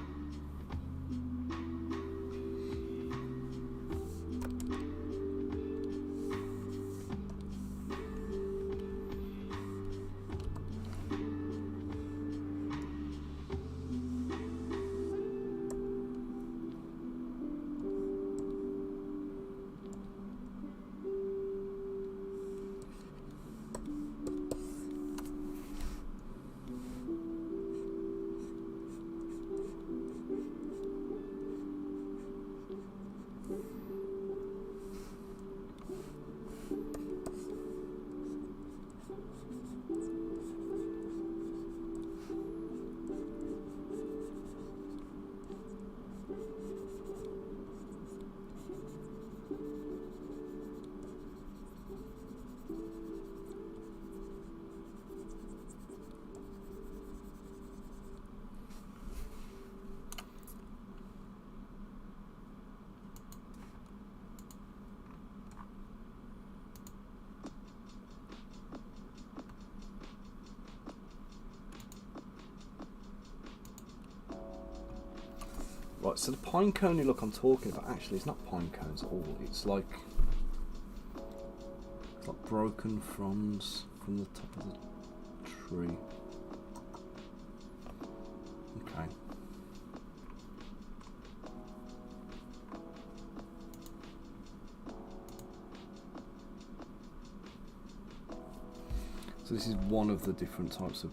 Right, so the pine coney look I'm talking about, actually it's not pine cones at all, it's like broken fronds from the top of the tree. Okay. So this is one of the different types of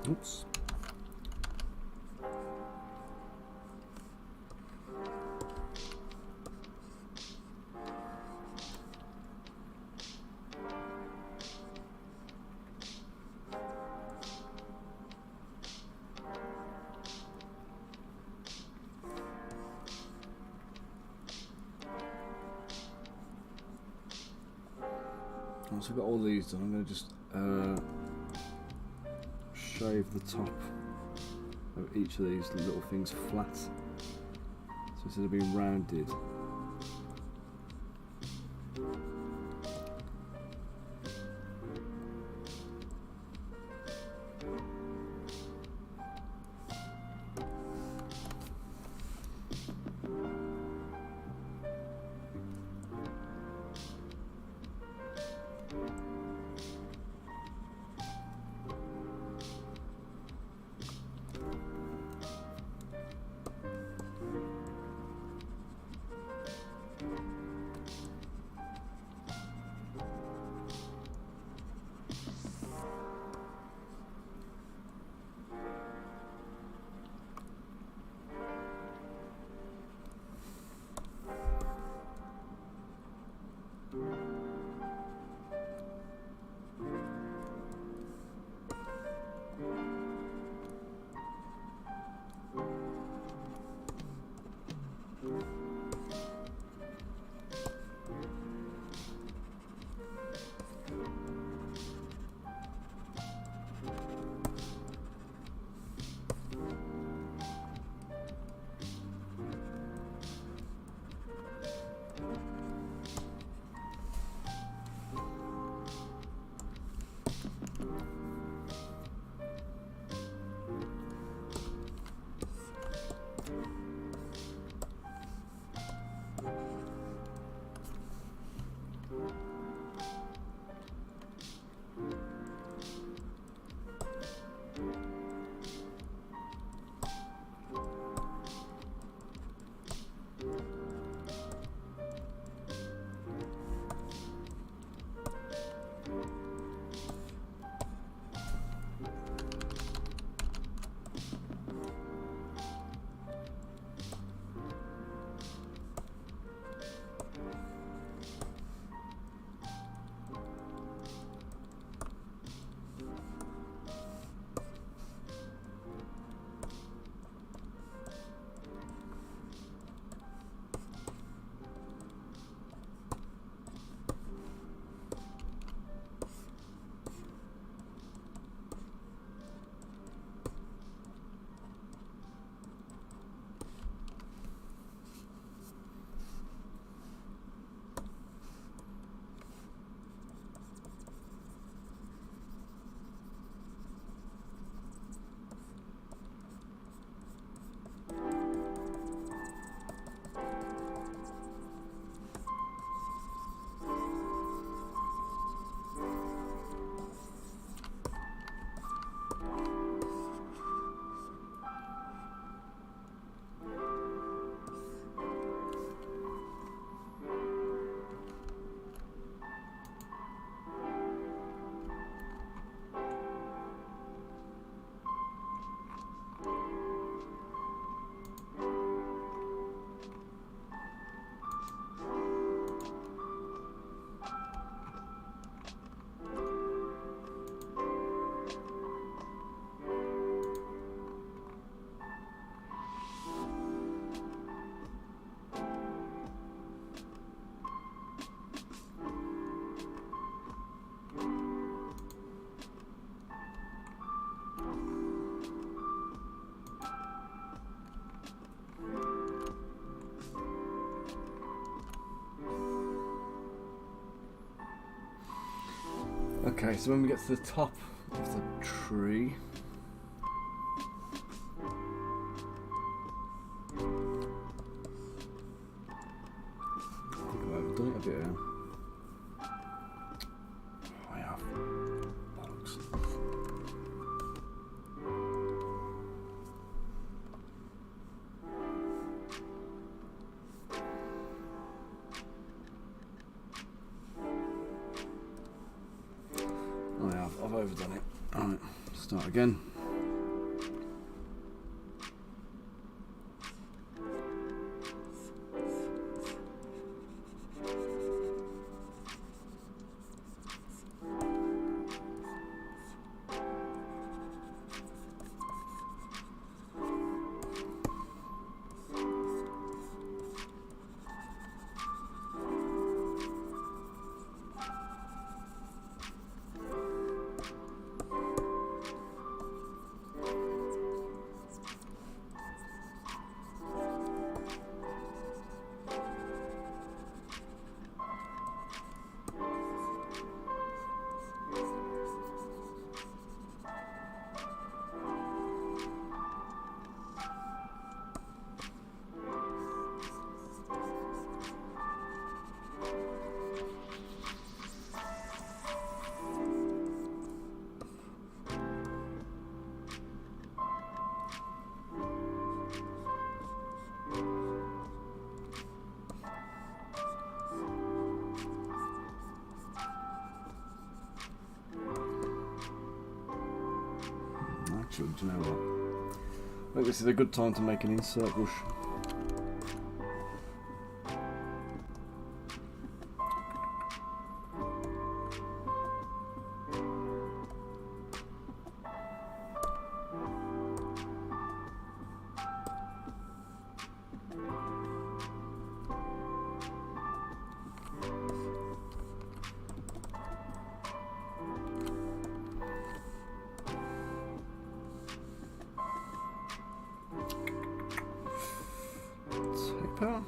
Oops. Once I've got all these done, I'm going to just shave the top of each of these little things flat. So instead of being rounded, Okay, so when we get to the top of the tree, I think I've overdone it a bit here. Oh, I have. Bollocks. I've overdone it. Alright, start again. Actually, do you know what? I think this is a good time to make an insert brush. Taper.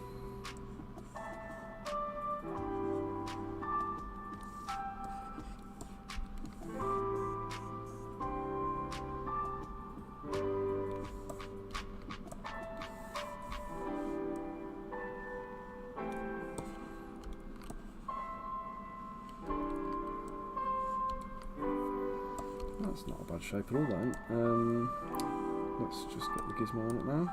That's not a bad shape at all, though. Let's just get the gizmo on it now.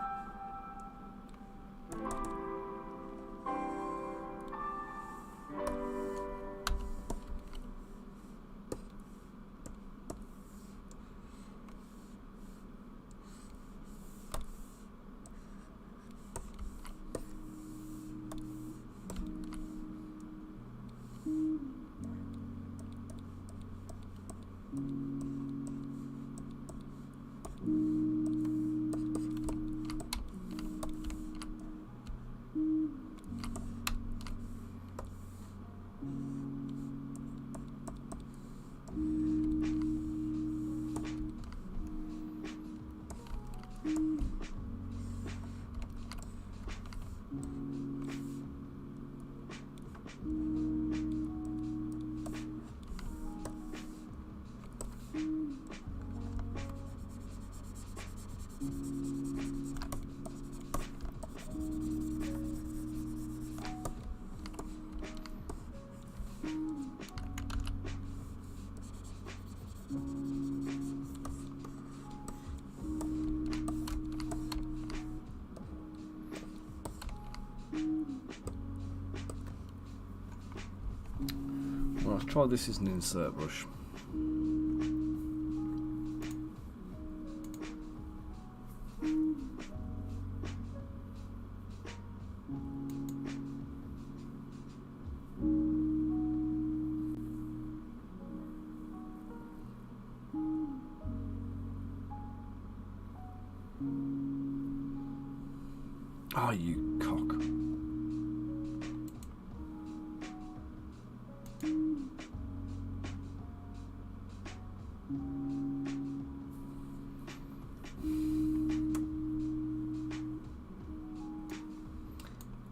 Well, let's try this as an insert brush. Oh, you cock.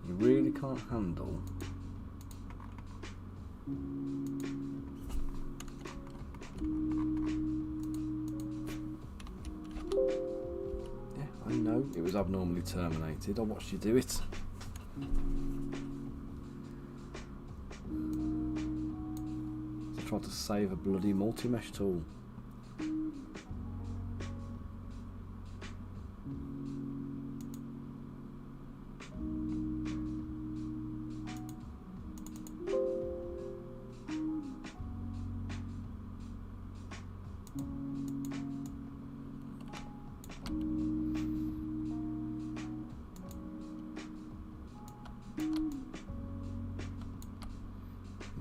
You really can't handle I know it was abnormally terminated. I watched you do it. I tried to save a bloody multi-mesh tool.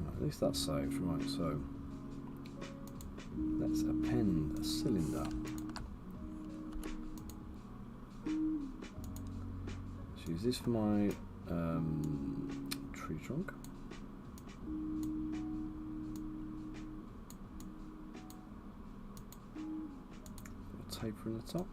At least that's saved. Right, so let's append a cylinder. Let's use this for my tree trunk. Put a taper in the top.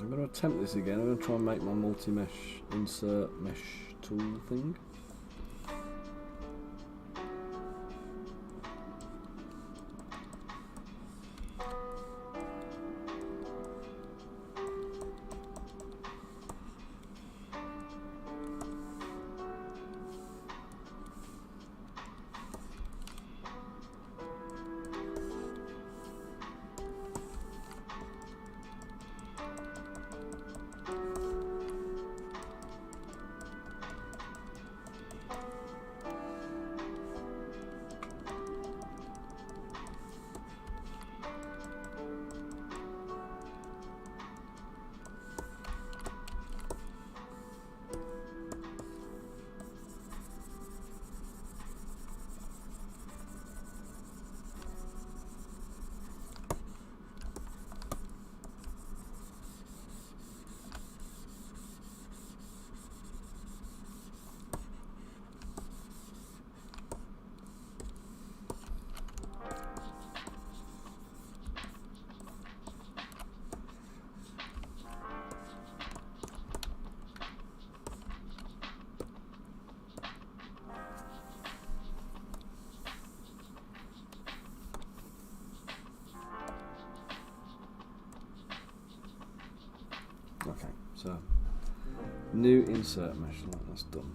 I'm going to attempt this again. I'm going to try and make my multi-mesh insert mesh tool thing. Okay, so new insert mesh, that's done.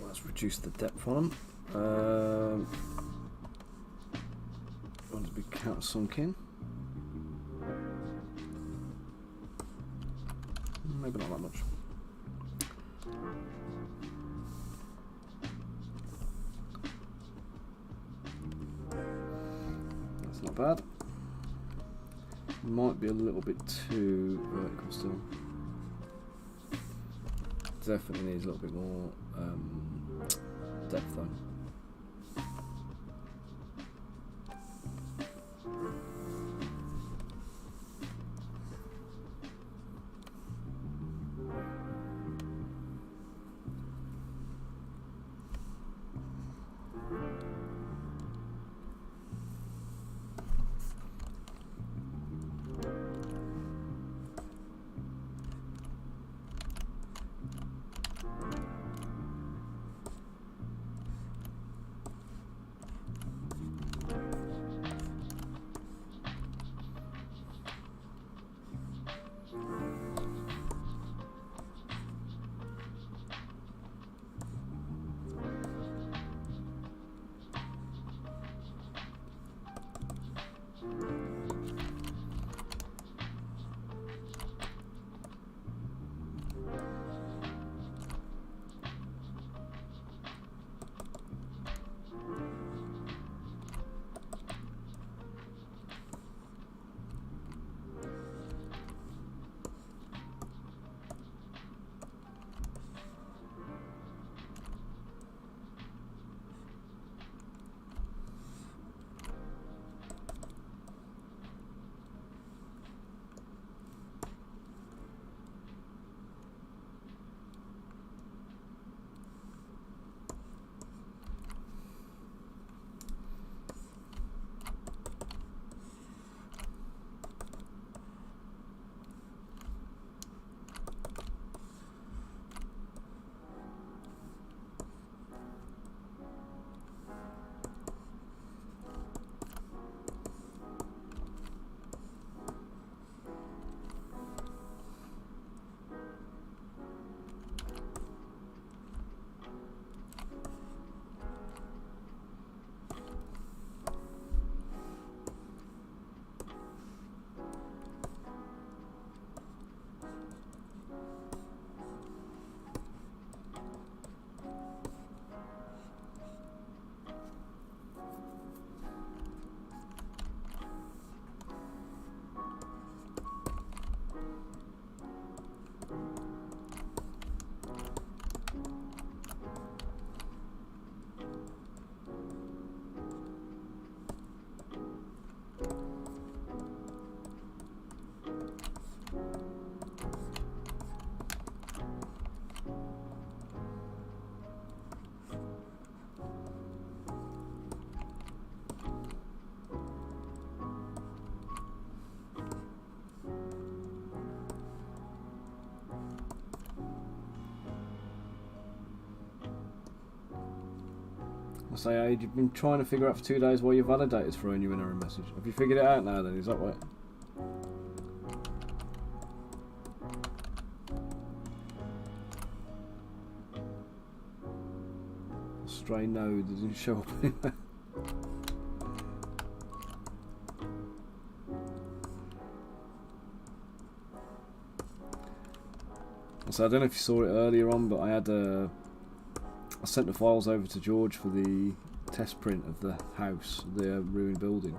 Let's reduce the depth on them. Want to be countersunk in? Maybe not that much. That's not bad. Might be a little bit too vertical still. Definitely needs a little bit more depth though. say, you've been trying to figure out for 2 days why your validator's throwing you an error message. Have you figured it out now then? Is that right? Stray node doesn't show up anywhere. So I don't know if you saw it earlier on, but I sent the files over to George for the test print of the house, the ruined building.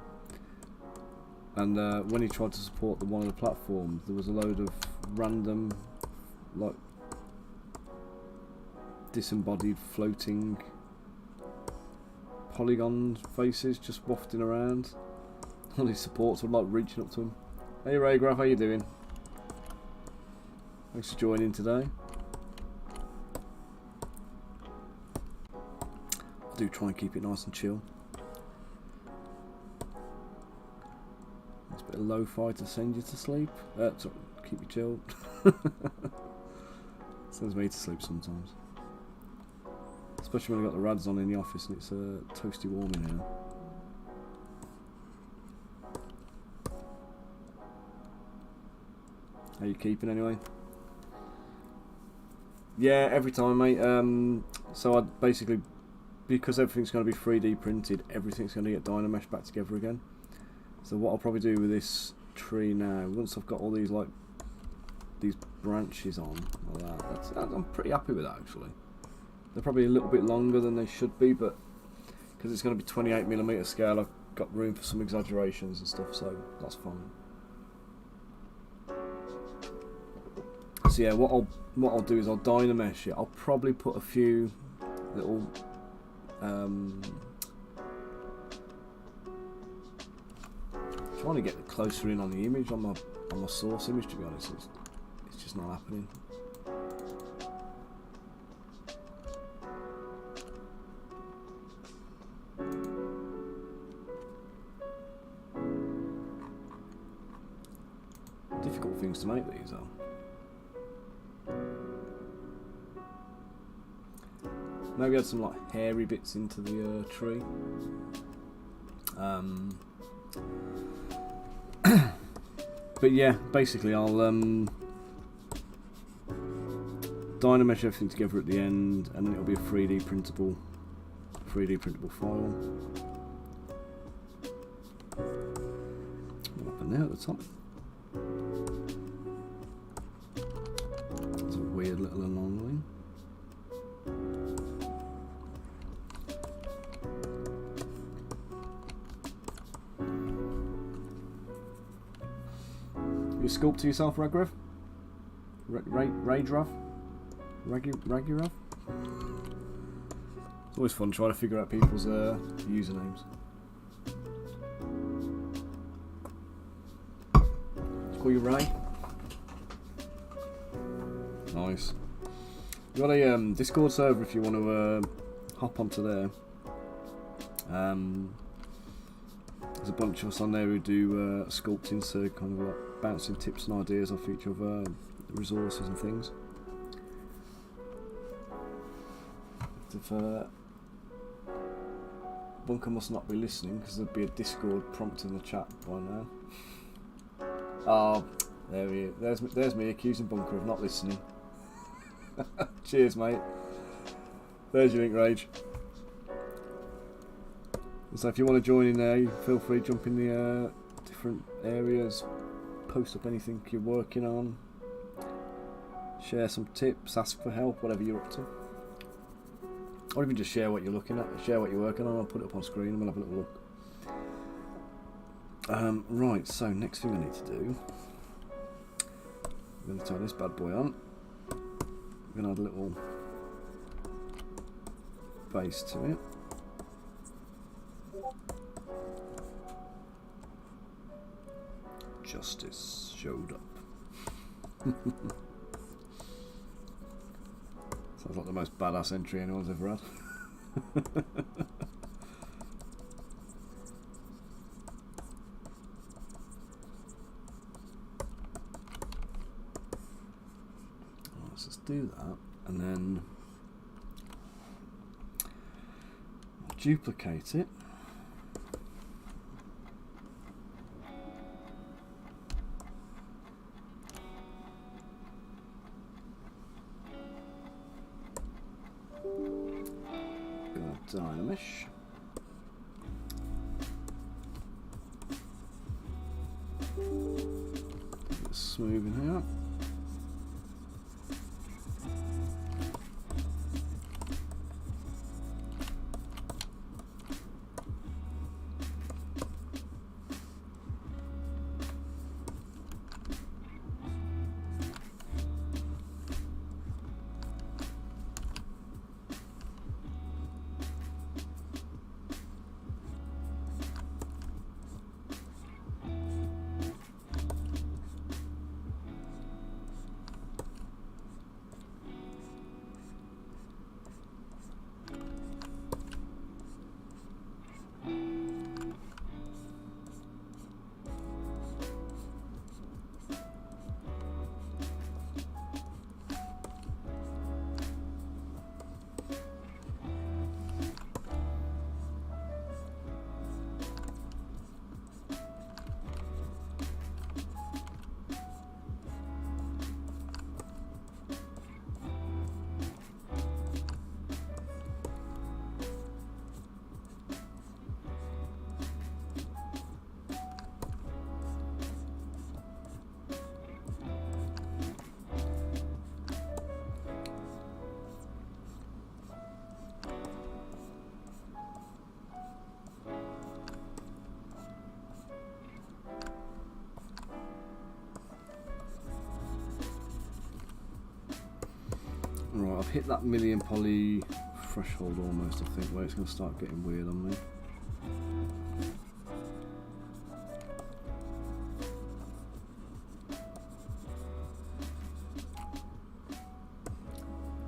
And when he tried to support one of the platforms, there was a load of random, like, disembodied floating polygon faces just wafting around. All his supports were like reaching up to him. Hey Raygraph, how you doing? Thanks for joining today. I do try and keep it nice and chill. It's a bit of lo-fi to send you to sleep. Sorry, keep you chilled. Sends me to sleep sometimes. Especially when I've got the rads on in the office and it's toasty warm in here. How you keeping anyway? Yeah, every time, mate. So I basically, because everything's going to be 3D printed, everything's going to get Dynamesh back together again. So what I'll probably do with this tree now, once I've got all these these branches on, like that, I'm pretty happy with that actually. They're probably a little bit longer than they should be, but because it's going to be 28mm scale, I've got room for some exaggerations and stuff, so that's fine. So yeah, what I'll do is I'll Dynamesh it. I'll probably put a few little trying to get closer in on the image on my source image. To be honest, it's just not happening. Difficult things to make these though. Maybe add some like hairy bits into the tree. But yeah, basically I'll Dynamesh everything together at the end, and then it'll be a 3D printable file. What happened there at the top? It's a weird little anomaly. You sculpt to yourself, Ragrav? Raydrav? Ragurav? It's always fun trying to figure out people's usernames. Let's call you Ray. Nice. We've got a Discord server if you want to hop onto there. There's a bunch of us on there who do sculpting, so kind of like bouncing tips and ideas off each other, resources and things. If Bunker must not be listening, because there'd be a Discord prompt in the chat by now. Oh, there he is. There's me accusing Bunker of not listening. Cheers, mate. There's your ink rage. So if you want to join in there, you feel free to jump in the different areas, post up anything you're working on, share some tips, ask for help, whatever you're up to. Or even just share what you're looking at, share what you're working on. I'll put it up on screen and we'll have a little look. Right, so next thing I need to do, I'm going to turn this bad boy on. I'm going to add a little base to it. Justice showed up. Sounds like the most badass entry anyone's ever had. Let's just do that, and then I'll duplicate it. Dynamish. Get smooth in here. Right, I've hit that million poly threshold almost, I think, where it's going to start getting weird on me.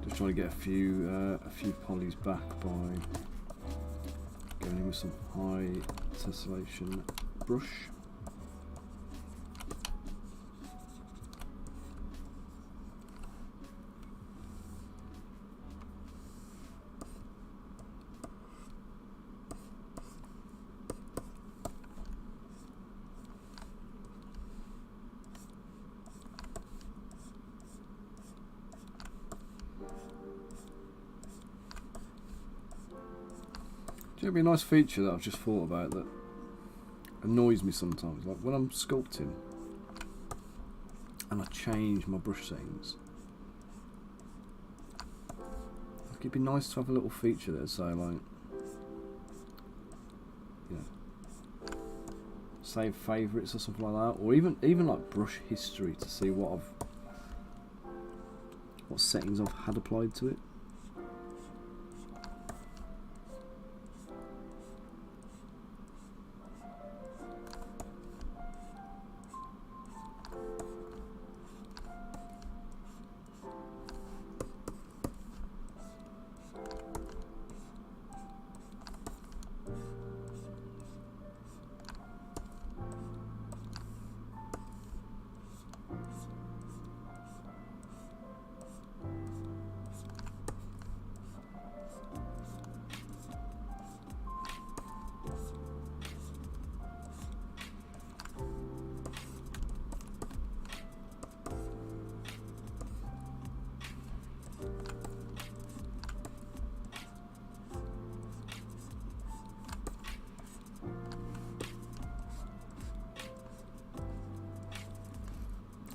Just trying to get a few polys back by going in with some high tessellation brush. It'd be a nice feature that I've just thought about that annoys me sometimes, like when I'm sculpting and I change my brush settings. It'd be nice to have a little feature there, say like, you know, save favourites or something like that, or even like brush history to see what settings I've had applied to it.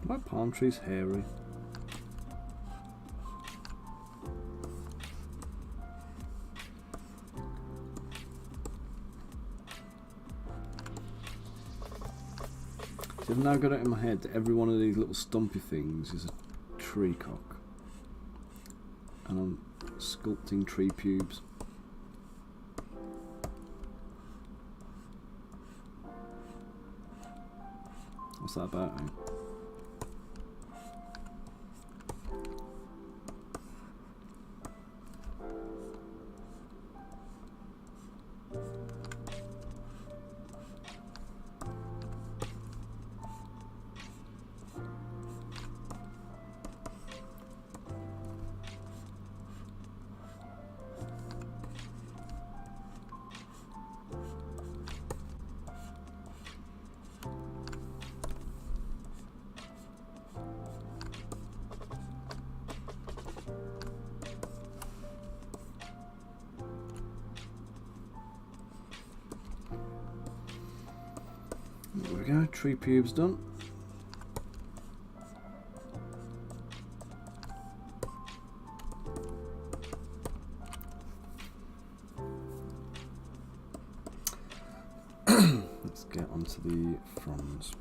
My palm tree's hairy. So I've now got it in my head that every one of these little stumpy things is a tree cock, and I'm sculpting tree pubes. What's that about, eh? we go, tree pubes done. Let's get onto the fronds.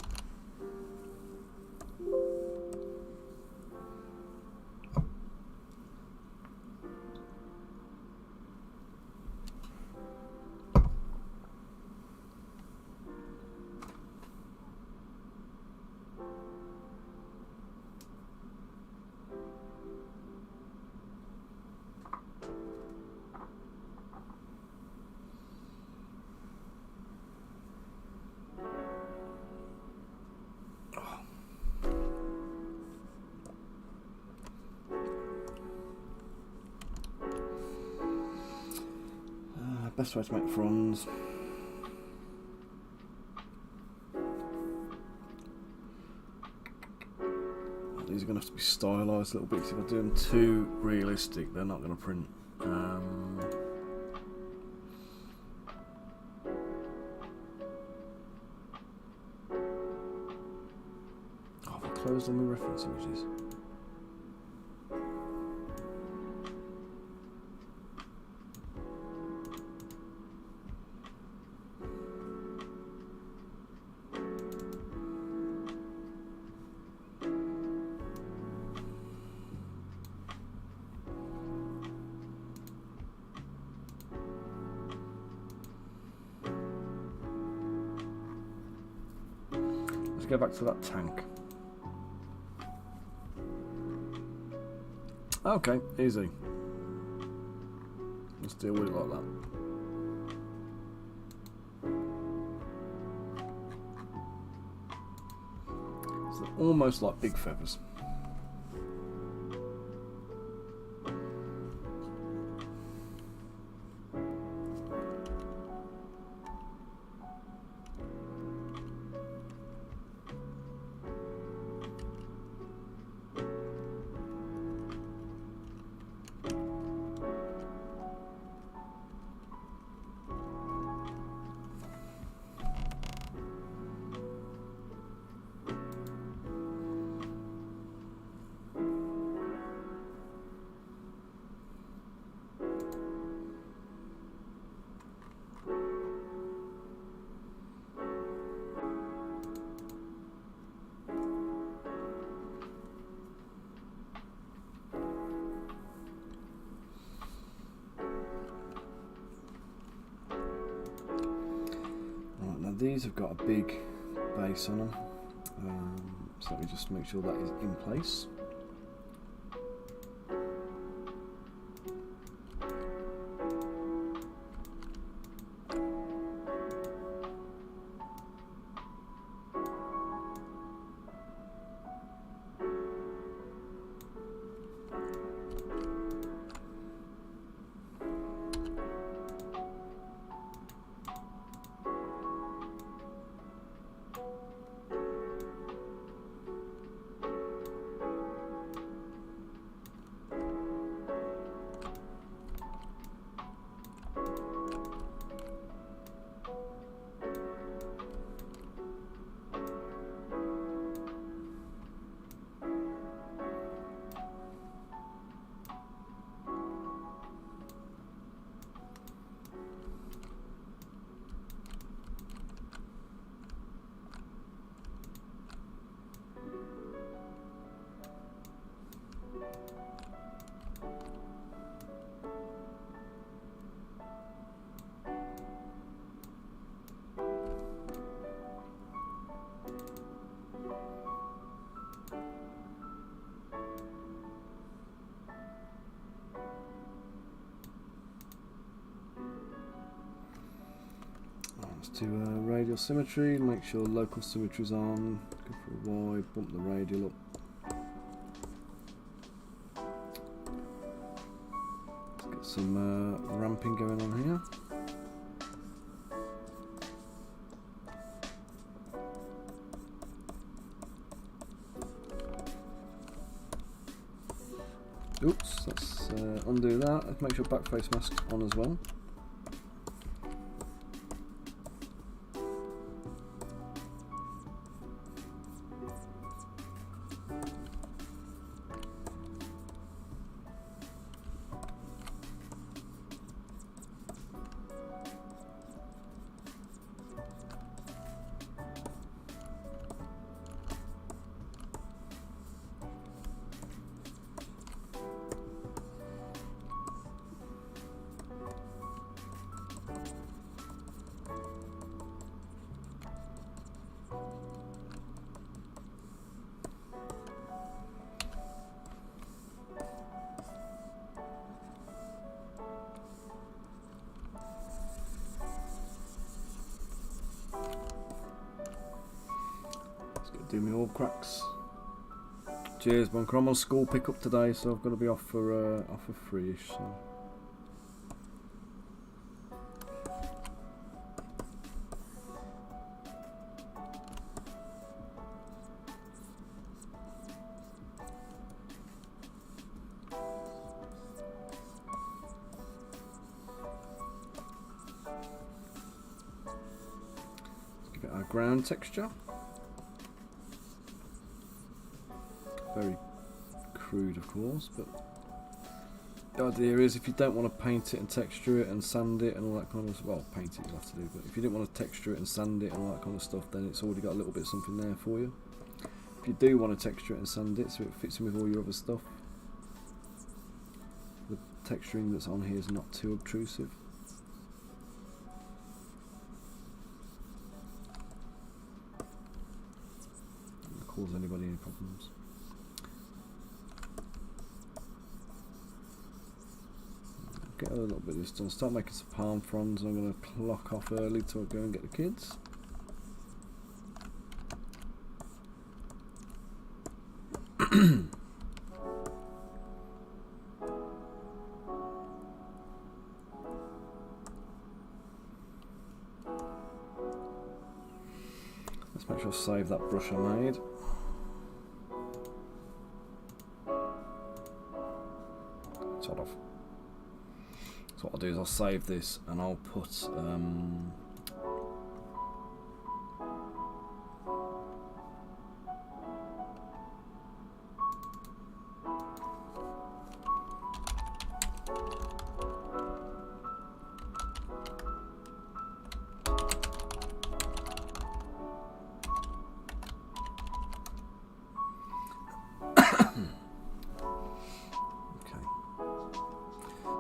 Best way to make fronds. These are going to have to be stylised a little bit, because if I do them too realistic, they're not going to print. Oh, have I closed on my reference images? Let's go back to that tank. Okay, easy. Let's deal with it like that. So they're almost like big feathers. These have got a big base on them, so let me just make sure that is in place. To radial symmetry, make sure local symmetry is on, go for a Y, bump the radial up. Let's get some ramping going on here. Oops, let's undo that. Let's make sure back face mask's on as well. Do me all cracks. Cheers, bunker. I'm on school pickup today, so I've got to be off for 3ish. So. Let's give it our ground texture. Very crude, of course, but the idea is if you don't want to paint it and texture it and sand it and all that kind of, well, paint it you'll have to do, but if you didn't want to texture it and sand it and all that kind of stuff, then it's already got a little bit of something there for you. If you do want to texture it and sand it so it fits in with all your other stuff, the texturing that's on here is not too obtrusive. Doesn't cause anybody any problems. Get a little bit of this done. Start making some palm fronds, and I'm going to clock off early to go and get the kids. Let's make sure I save that brush I made. Sort of. So what I'll do is I'll save this and I'll put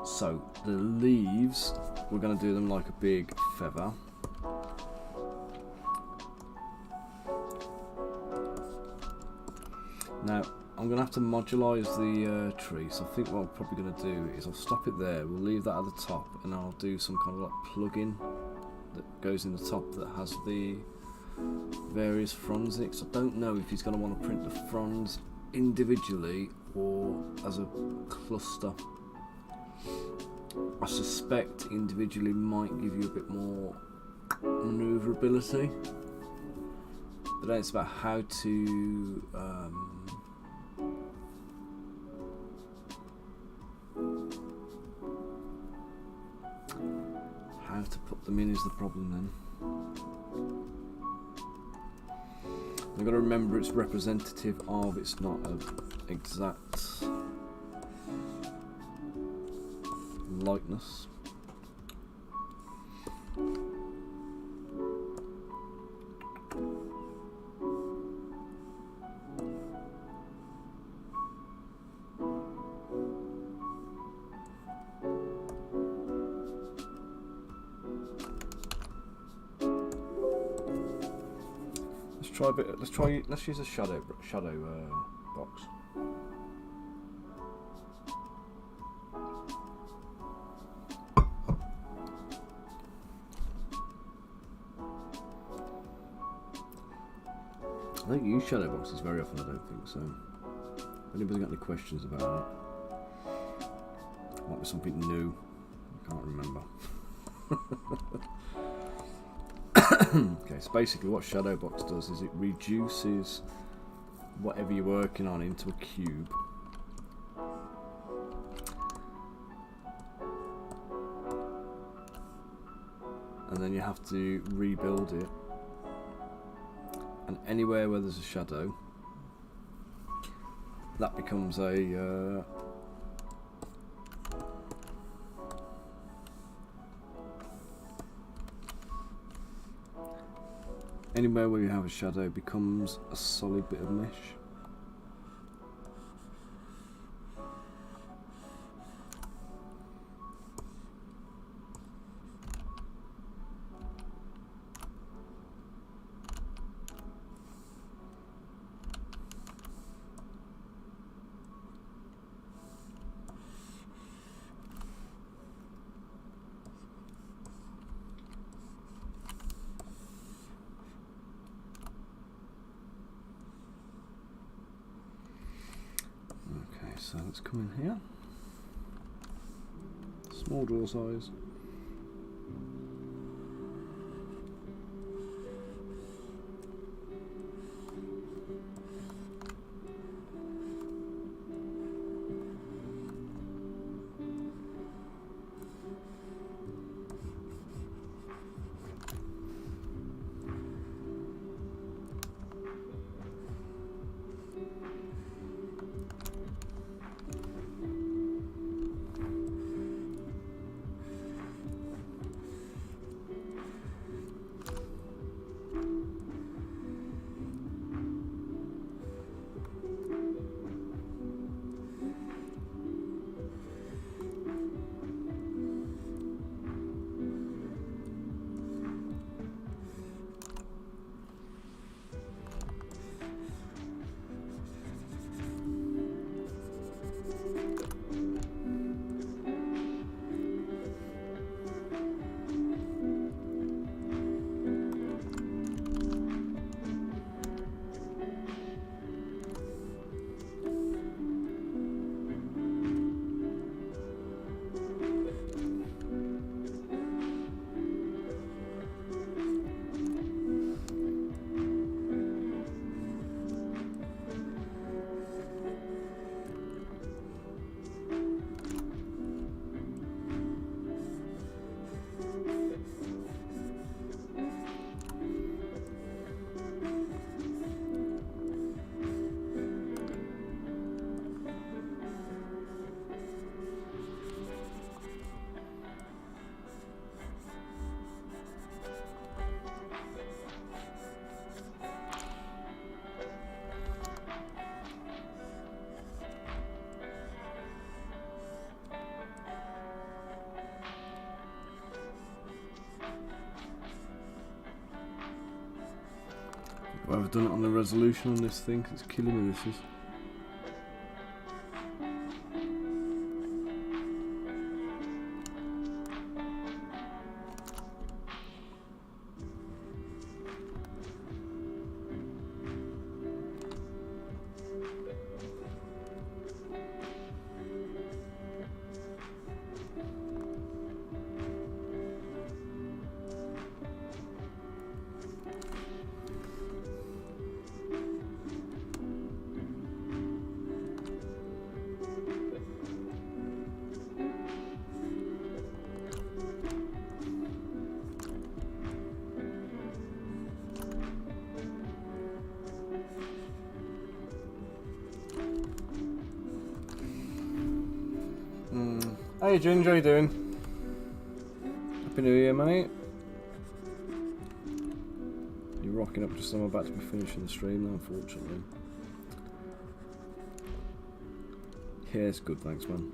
so the leaves, we're going to do them like a big feather. Now I'm going to have to modulise the tree, so I think what I'm probably going to do is I'll stop it there, we'll leave that at the top, and I'll do some kind of like plug-in that goes in the top that has the various fronds in it, because I don't know if he's going to want to print the fronds individually or as a cluster. I suspect individually might give you a bit more manoeuvrability, but then it's about how to put them in is the problem then. You've got to remember it's representative of, it's not an exact likeness. Let's try a bit. Let's use a shadow box. I don't use shadow boxes very often, I don't think so. If anybody's got any questions about it, might be something new, I can't remember. Okay, so basically what shadow box does is it reduces whatever you're working on into a cube. And then you have to rebuild it. And anywhere where there's a shadow, that becomes a anywhere where you have a shadow becomes a solid bit of mesh. so let's come in here. Small draw size. I've done it on the resolution on this thing, 'cause it's killing me, this is. Hey Ginger, how you doing? Happy New Year, mate. You're rocking up just as I'm about to be finishing the stream now, unfortunately. Yeah, it's good, thanks, man.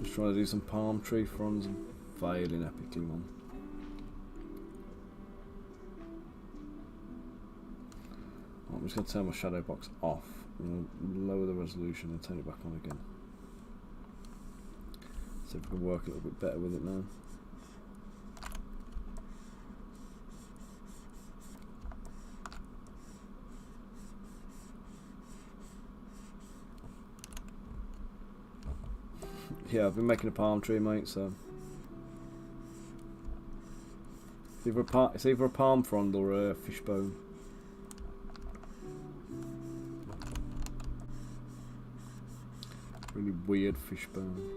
Just trying to do some palm tree fronds and failing epically, man. I'm just going to turn my shadow box off and lower the resolution and turn it back on again. See if we can work a little bit better with it now. Yeah, I've been making a palm tree, mate, so it's either a palm frond or a fishbone. Really weird fishbone.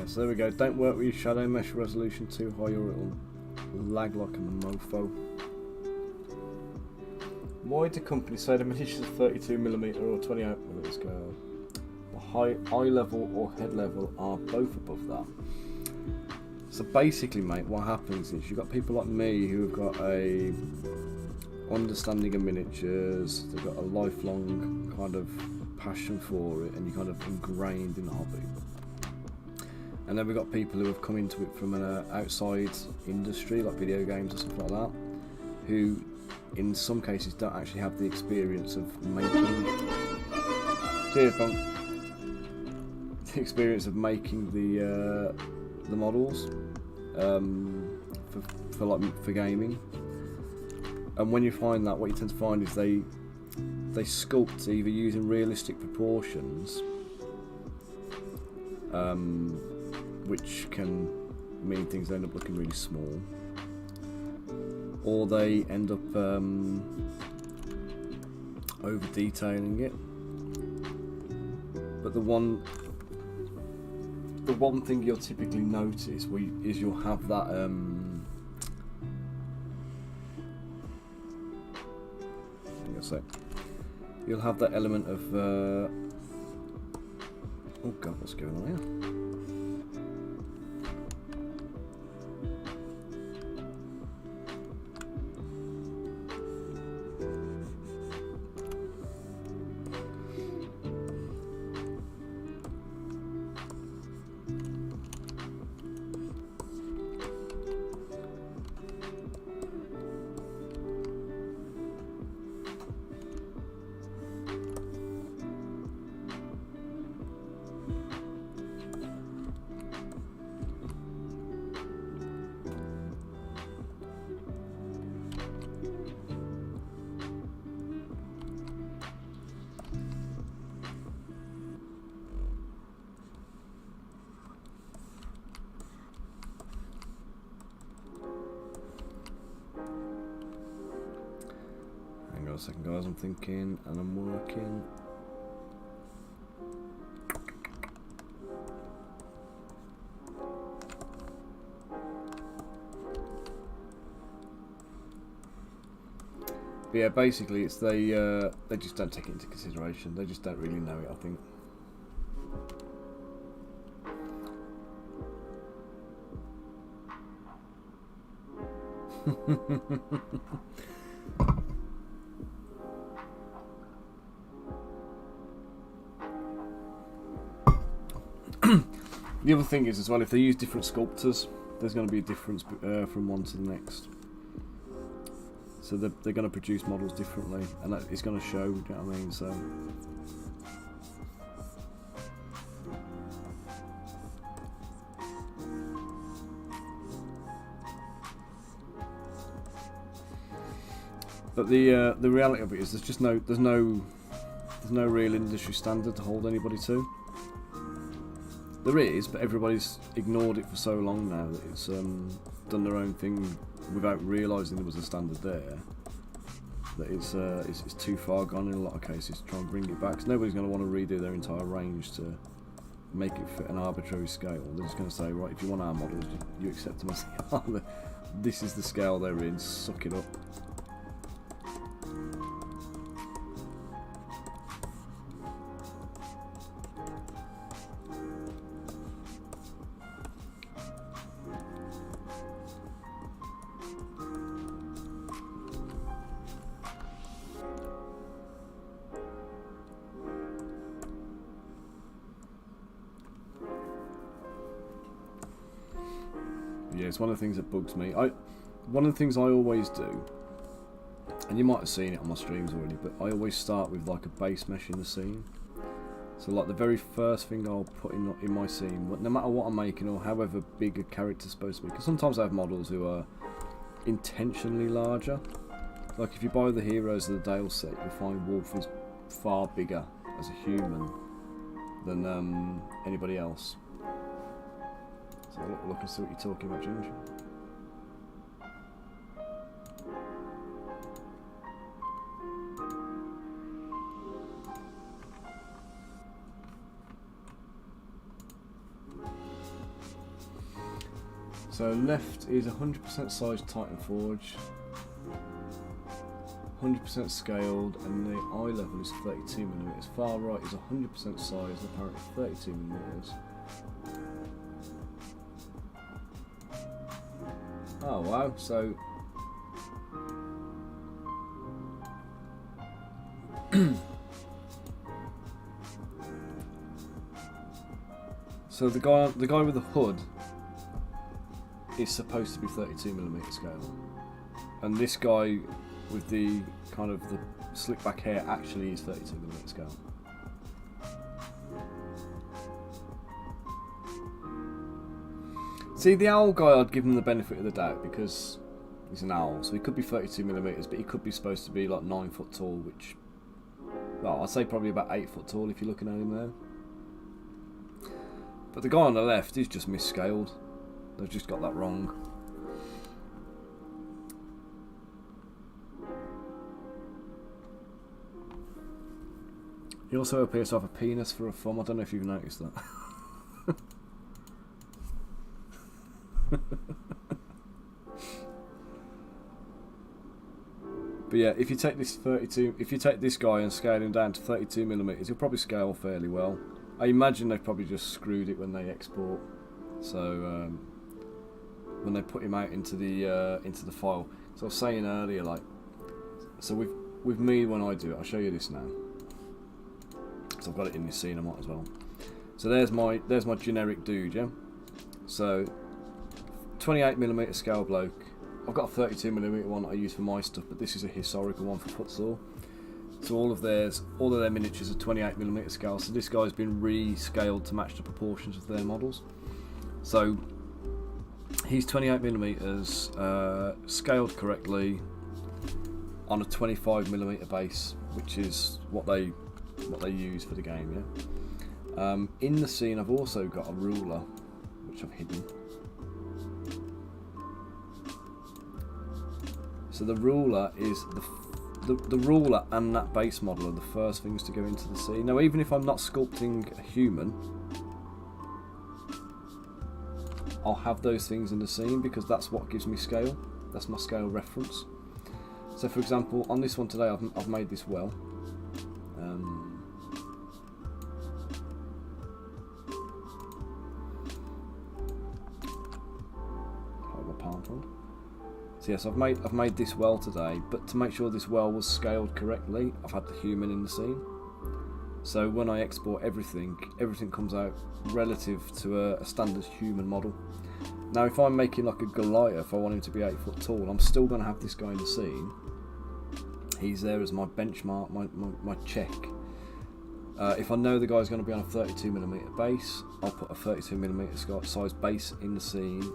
So there we go, don't work with your shadow mesh resolution too high or it'll lag like a mofo. Why do companies say the miniatures are 32mm or 28mm scale? The eye level or head level are both above that. So basically, mate, what happens is you've got people like me who have got a understanding of miniatures, they've got a lifelong kind of passion for it, and you're kind of ingrained in the hobby. And then we've got people who have come into it from an outside industry, like video games or something like that, who in some cases don't actually have the experience of making... Cheers, Bunk. The experience of making the models for gaming. And when you find that, what you tend to find is they sculpt either using realistic proportions, which can mean things end up looking really small, or they end up over detailing it. But the one thing you'll typically notice is you'll have that you'll have that element of oh god, what's going on here? Hang on a second, guys, I'm thinking and I'm working. But yeah, basically it's they just don't take it into consideration. They just don't really know it, I think. The other thing is as well, if they use different sculptors, there's going to be a difference from one to the next. So they're going to produce models differently, and that is going to show. Do you know what I mean? So. But the reality of it is there's no real industry standard to hold anybody to. There is, but everybody's ignored it for so long now that it's done their own thing without realising there was a standard there. That it's too far gone in a lot of cases to try and bring it back. So nobody's going to want to redo their entire range to make it fit an arbitrary scale. They're just going to say, right, if you want our models, you accept them as they are. This is the scale they're in. Suck it up. Yeah, it's one of the things that bugs me. One of the things I always do, and you might have seen it on my streams already, but I always start with like a base mesh in the scene. So like the very first thing I'll put in my scene, no matter what I'm making or however big a character's supposed to be, because sometimes I have models who are intentionally larger. Like if you buy the Heroes of the Dale set, you'll find Wolf is far bigger as a human than anybody else. So look and see what you're talking about, Ginger. So left is 100% size Titan Forge. 100% scaled, and the eye level is 32mm. Far right is 100% size, apparently 32mm. Oh wow, so so the guy with the hood is supposed to be 32mm scale, and this guy with the kind of the slick back hair actually is 32mm scale. See, the owl guy, I'd give him the benefit of the doubt because he's an owl, so he could be 32mm, but he could be supposed to be like 9 foot tall, which, well, I'd say probably about 8 foot tall if you're looking at him there. But the guy on the left is just misscaled. They've just got that wrong. He also appears to have a penis for a thumb. I don't know if you've noticed that. But yeah, if you take this guy and scale him down to 32mm, he'll probably scale fairly well. I imagine they've probably just screwed it when they export. So when they put him out into the file. So I was saying earlier, like, so with me when I do it, I'll show you this now. So I've got it in this scene, I might as well. So there's my generic dude, yeah. So 28mm scale bloke. I've got a 32mm one that I use for my stuff, but this is a historical one for Futsal. So all of their miniatures are 28mm scale. So this guy's been rescaled to match the proportions of their models. So he's 28mm, scaled correctly on a 25mm base, which is what they use for the game. Yeah. In the scene, I've also got a ruler, which I've hidden. So the ruler is the ruler and that base model are the first things to go into the scene. Now, even if I'm not sculpting a human, I'll have those things in the scene because that's what gives me scale. That's my scale reference. So, for example, on this one today, I've made this well. So yes, I've made this well today, but to make sure this well was scaled correctly, I've had the human in the scene. So when I export everything comes out relative to a standard human model. Now, if I'm making like a Goliath, I want him to be 8 foot tall, I'm still going to have this guy in the scene. He's there as my benchmark, my check. If I know the guy's going to be on a 32mm base, I'll put a 32mm size base in the scene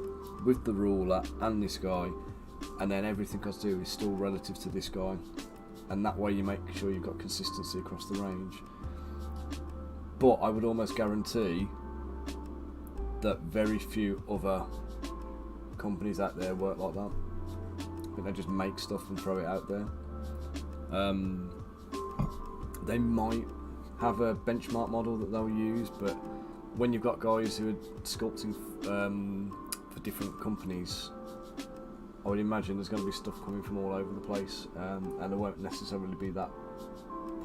with the ruler and this guy, and then everything I do is still relative to this guy, and that way you make sure you've got consistency across the range. But I would almost guarantee that very few other companies out there work like that. I think they just make stuff and throw it out there. They might have a benchmark model that they'll use, but when you've got guys who are sculpting for different companies, I would imagine there's going to be stuff coming from all over the place, and there won't necessarily be that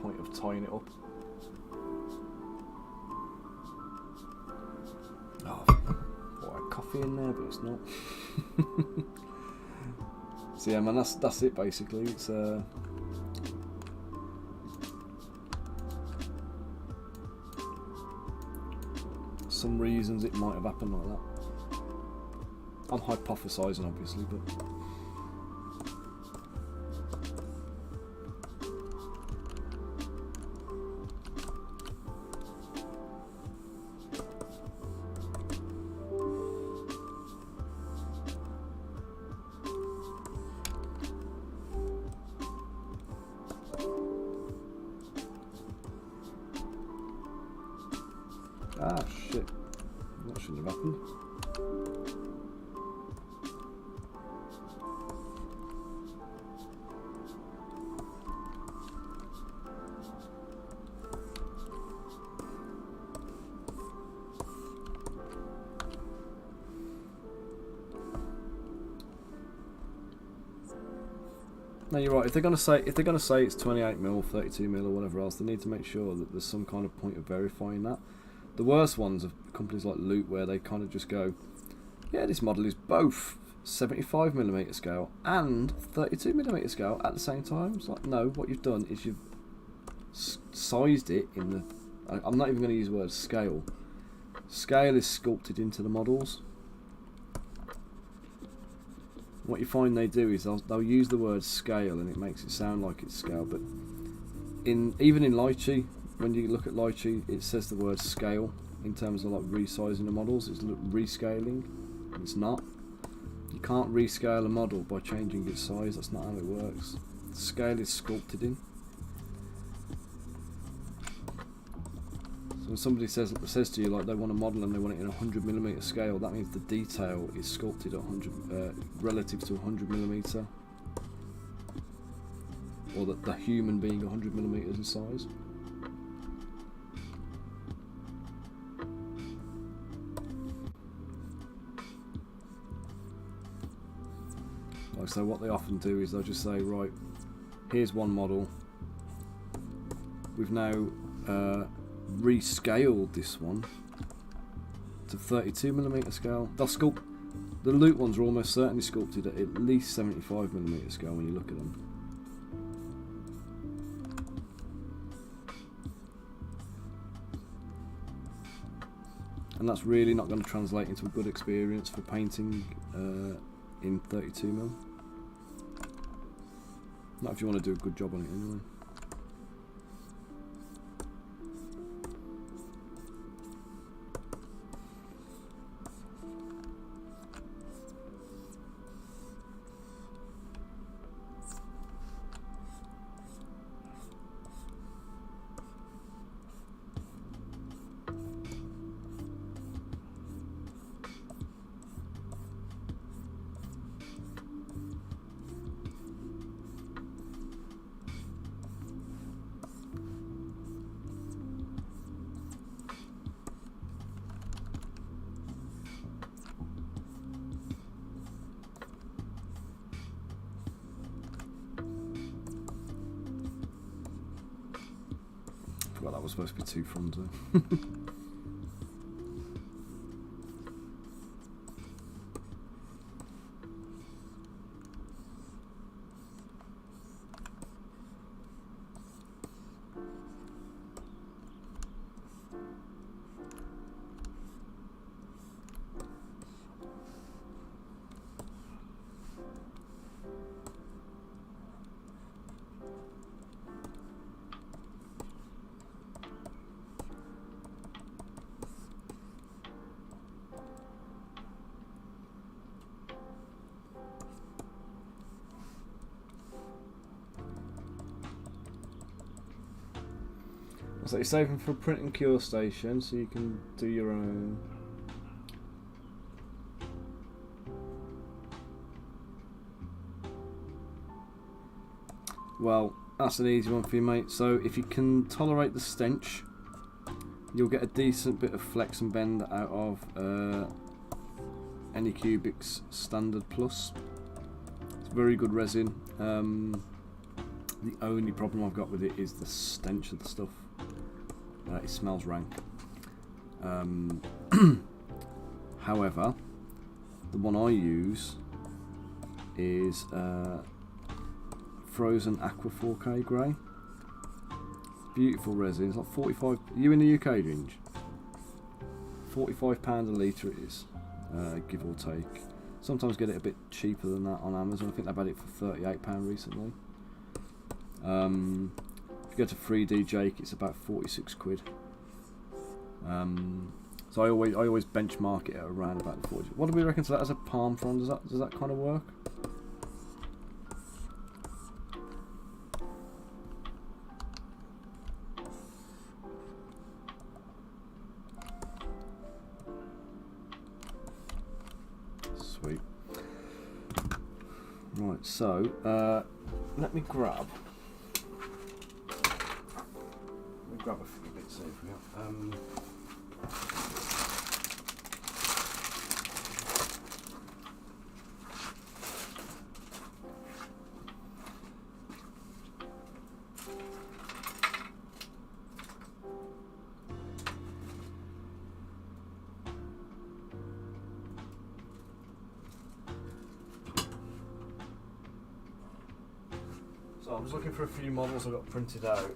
point of tying it up. Oh, what a coffee in there, but it's not. So yeah, man, that's it basically. It's some reasons it might have happened like that. I'm hypothesising, obviously, but ah shit, that shouldn't have happened. No, you're right. If they're gonna say it's 28mm, 32mm, or whatever else, they need to make sure that there's some kind of point of verifying that. The worst ones are companies like Loot, where they kind of just go, yeah, this model is both 75mm scale and 32mm scale at the same time. It's like, no, what you've done is you've sized it in the. I'm not even going to use the word scale. Scale is sculpted into the models. What you find they do is they'll use the word scale and it makes it sound like it's scale, but even in Lychee, when you look at Lychee, it says the word scale in terms of like resizing the models. It's rescaling. It's not. You can't rescale a model by changing its size. That's not how it works. The scale is sculpted in. So when somebody says to you like they want a model and they want it in 100mm scale, that means the detail is sculpted at 100 relative to 100mm, or that the human being 100mm in size. Like, so what they often do is they'll just say, right, here's one model. We've now rescaled this one to 32mm scale. They'll sculpt. The Loot ones are almost certainly sculpted at least 75mm scale when you look at them. And that's really not going to translate into a good experience for painting in 32mm. Not if you want to do a good job on it anyway. Well, that was supposed to be two fronts. So you're saving for a print and cure station, so you can do your own. Well, that's an easy one for you, mate. So if you can tolerate the stench, you'll get a decent bit of flex and bend out of Anycubics Standard Plus. It's very good resin. The only problem I've got with it is the stench of the stuff. It smells rank. However, the one I use is Frozen Aqua 4K Grey. Beautiful resin. It's like 45. Are you in the UK, Ginge? £45 a litre it is, give or take. Sometimes get it a bit cheaper than that on Amazon. I think they've had it for £38 recently. If you go to 3D Jake, it's about 46 quid. So I always benchmark it at around about the 40. What do we reckon to that as a palm frond? Does that kind of work? Sweet. Right, so let me grab a few bits here for you. I was looking for a few models I got printed out.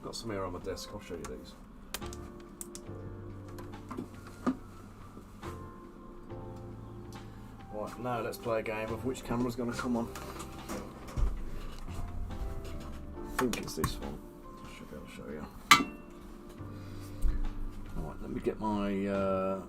Got some here on my desk, I'll show you these. Right, now let's play a game of which camera's going to come on. I think it's this one. I should be able to show you. Alright, let me get my...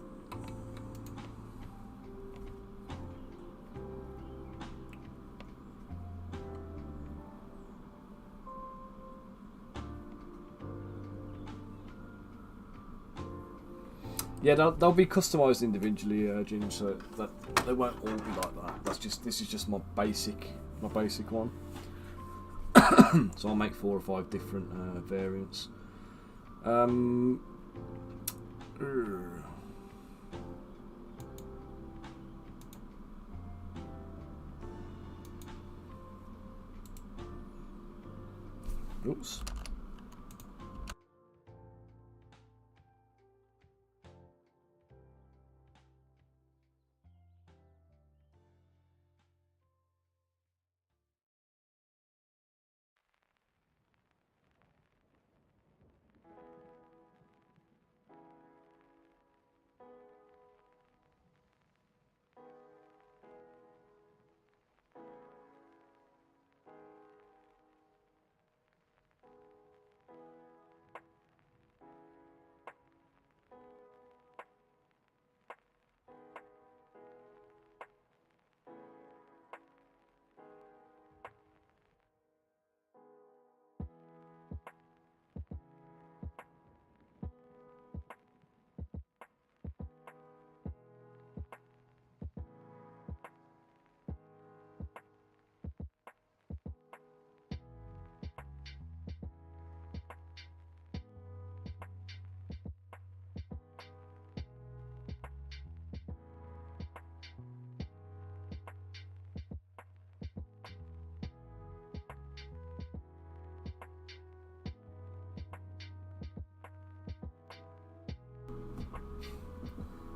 Yeah, they'll be customised individually, Jim, so that they won't all be like that. This is just my basic one. So I'll make 4 or 5 different variants. Oops.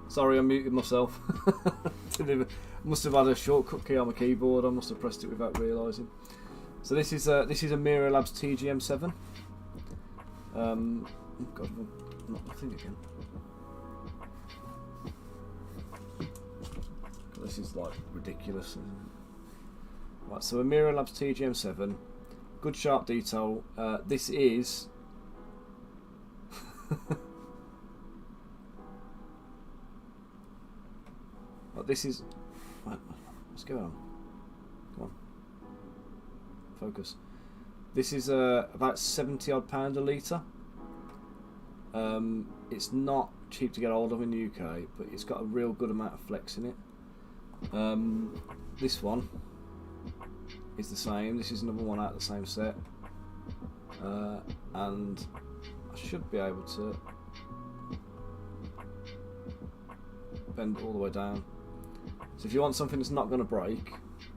Sorry, I muted myself. Must have had a shortcut key on my keyboard. I must have pressed it without realising. So this is a Mira Labs TGM7. Oh God, not my thing again. This is like ridiculous. Right, so a Mira Labs TGM7, good sharp detail. This is. This is. What's going on? Come on. Focus. This is about £70 a litre. It's not cheap to get hold of in the UK, but it's got a real good amount of flex in it. This one is the same. This is another one out of the same set, and I should be able to bend it all the way down. So if you want something that's not going to break,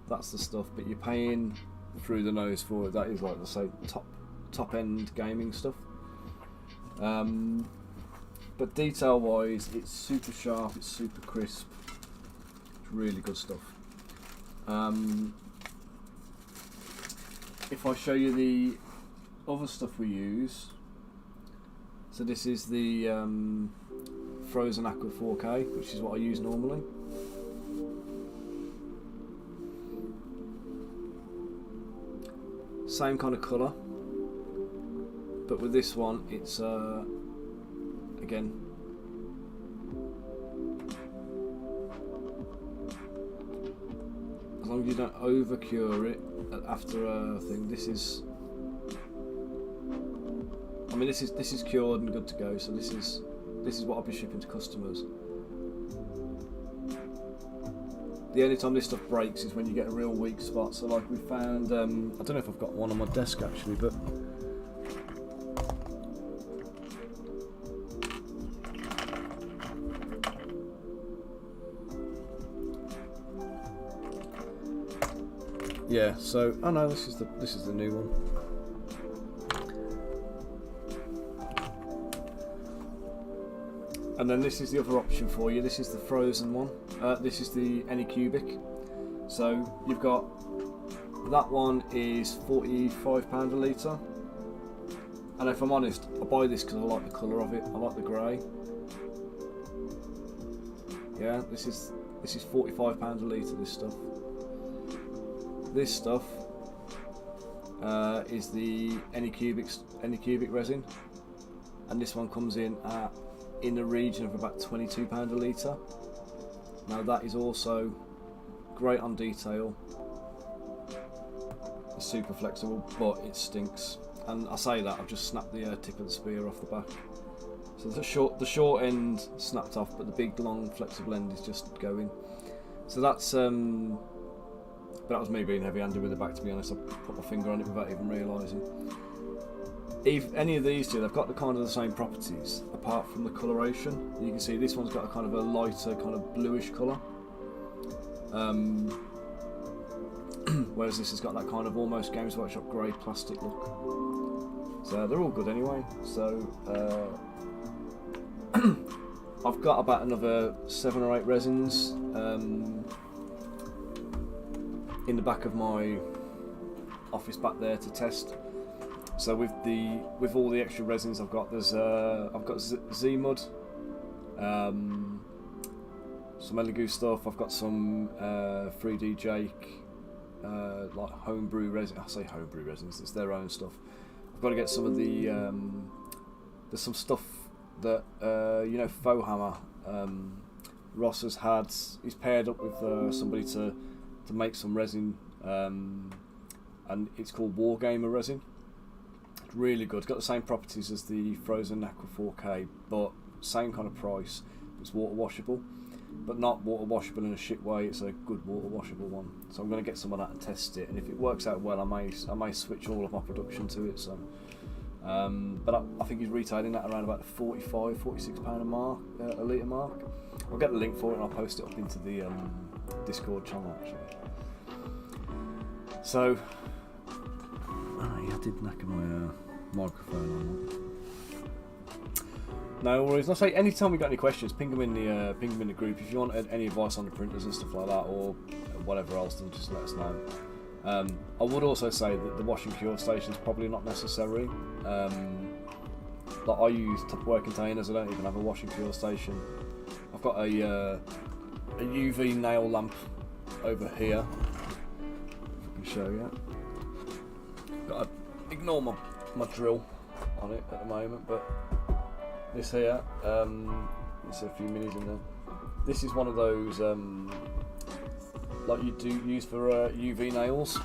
that's the stuff, but you're paying through the nose for it. That is, like I say, top end gaming stuff. But detail wise, it's super sharp, it's super crisp, it's really good stuff. If I show you the other stuff we use, so this is the Frozen Aqua 4K, which is what I use normally. Same kind of colour, but with this one it's again as long as you don't over cure it after a thing. This is, I mean, this is cured and good to go. So this is what I'll be shipping to customers. The only time this stuff breaks is when you get a real weak spot. So like we found, I don't know if I've got one on my desk actually, but yeah. So oh no, this is the new one. And then this is the other option for you. This is the frozen one. This is the Anycubic. So you've got that one is £45 a litre. And if I'm honest, I buy this because I like the colour of it. I like the grey. Yeah, this is £45 a litre. This stuff. This stuff is the Anycubic resin, and this one comes in the region of about £22 a litre. Now that is also great on detail. It's super flexible, but it stinks. And I say that, I've just snapped the tip of the spear off the back. So the short end snapped off, but the big long flexible end is just going. So that's but that was me being heavy-handed with the back, to be honest. I put my finger on it without even realising. If any of these two, they've got the kind of the same properties, apart from the coloration. You can see this one's got a kind of a lighter, kind of bluish colour. Whereas this has got that kind of almost Games Workshop grey plastic look. So they're all good anyway. So I've got about another 7 or 8 resins in the back of my office back there to test. So with all the extra resins I've got, I've got Z-Mud, some Elegoo stuff. I've got some 3D Jake. Like homebrew resin. I say homebrew resins, it's their own stuff. I've got to get some of the there's some stuff that you know, Faux Hammer, Ross has had. He's paired up with somebody to make some resin, and it's called Wargamer resin. It's really good. It's got the same properties as the Frozen Aqua 4K, but same kind of price. It's water washable, but not water washable in a shit way. It's a good water washable one. So I'm going to get some of that and test it, and if it works out well, I may switch all of my production to it. So but I think he's retailing that around about the £45-46 a litre mark. I'll get the link for it and I'll post it up into the Discord channel actually. So yeah, I did knacker my microphone on that. No worries. I'll say anytime you got any questions, ping them in the group. If you want any advice on the printers and stuff like that, or whatever else, then just let us know. I would also say that the wash and cure station is probably not necessary. Like I use Tupperware containers. I don't even have a wash and cure station. I've got a UV nail lamp over here. If I can show you. Got to ignore my drill on it at the moment, but. This here, there's a few minis in there. This is one of those like you do use for UV nails,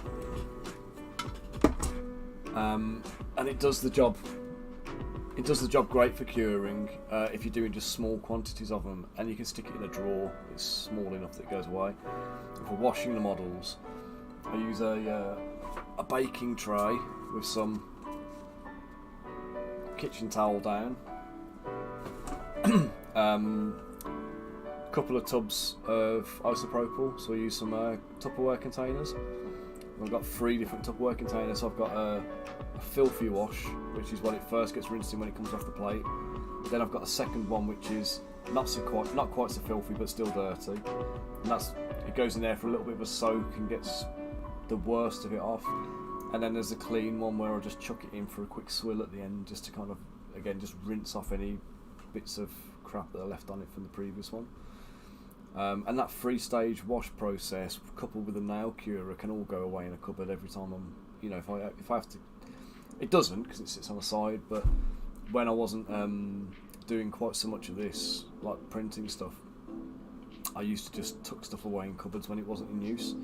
and it does the job. It does the job great for curing if you're doing just small quantities of them, and you can stick it in a drawer. It's small enough that it goes away. And for washing the models, I use a baking tray with some kitchen towel down. Couple of tubs of isopropyl, so I use some Tupperware containers. I've got 3 different Tupperware containers. So I've got a filthy wash, which is when it first gets rinsed in when it comes off the plate. Then I've got a second one, which is not quite so filthy, but still dirty. And it goes in there for a little bit of a soak and gets the worst of it off. And then there's a clean one where I just chuck it in for a quick swill at the end, just to kind of just rinse off any bits of crap that are left on it from the previous one. And that 3-stage wash process coupled with a nail curer can all go away in a cupboard every time I'm, if I have to. It doesn't, because it sits on the side, but when I wasn't doing quite so much of this, like printing stuff, I used to just tuck stuff away in cupboards when it wasn't in use.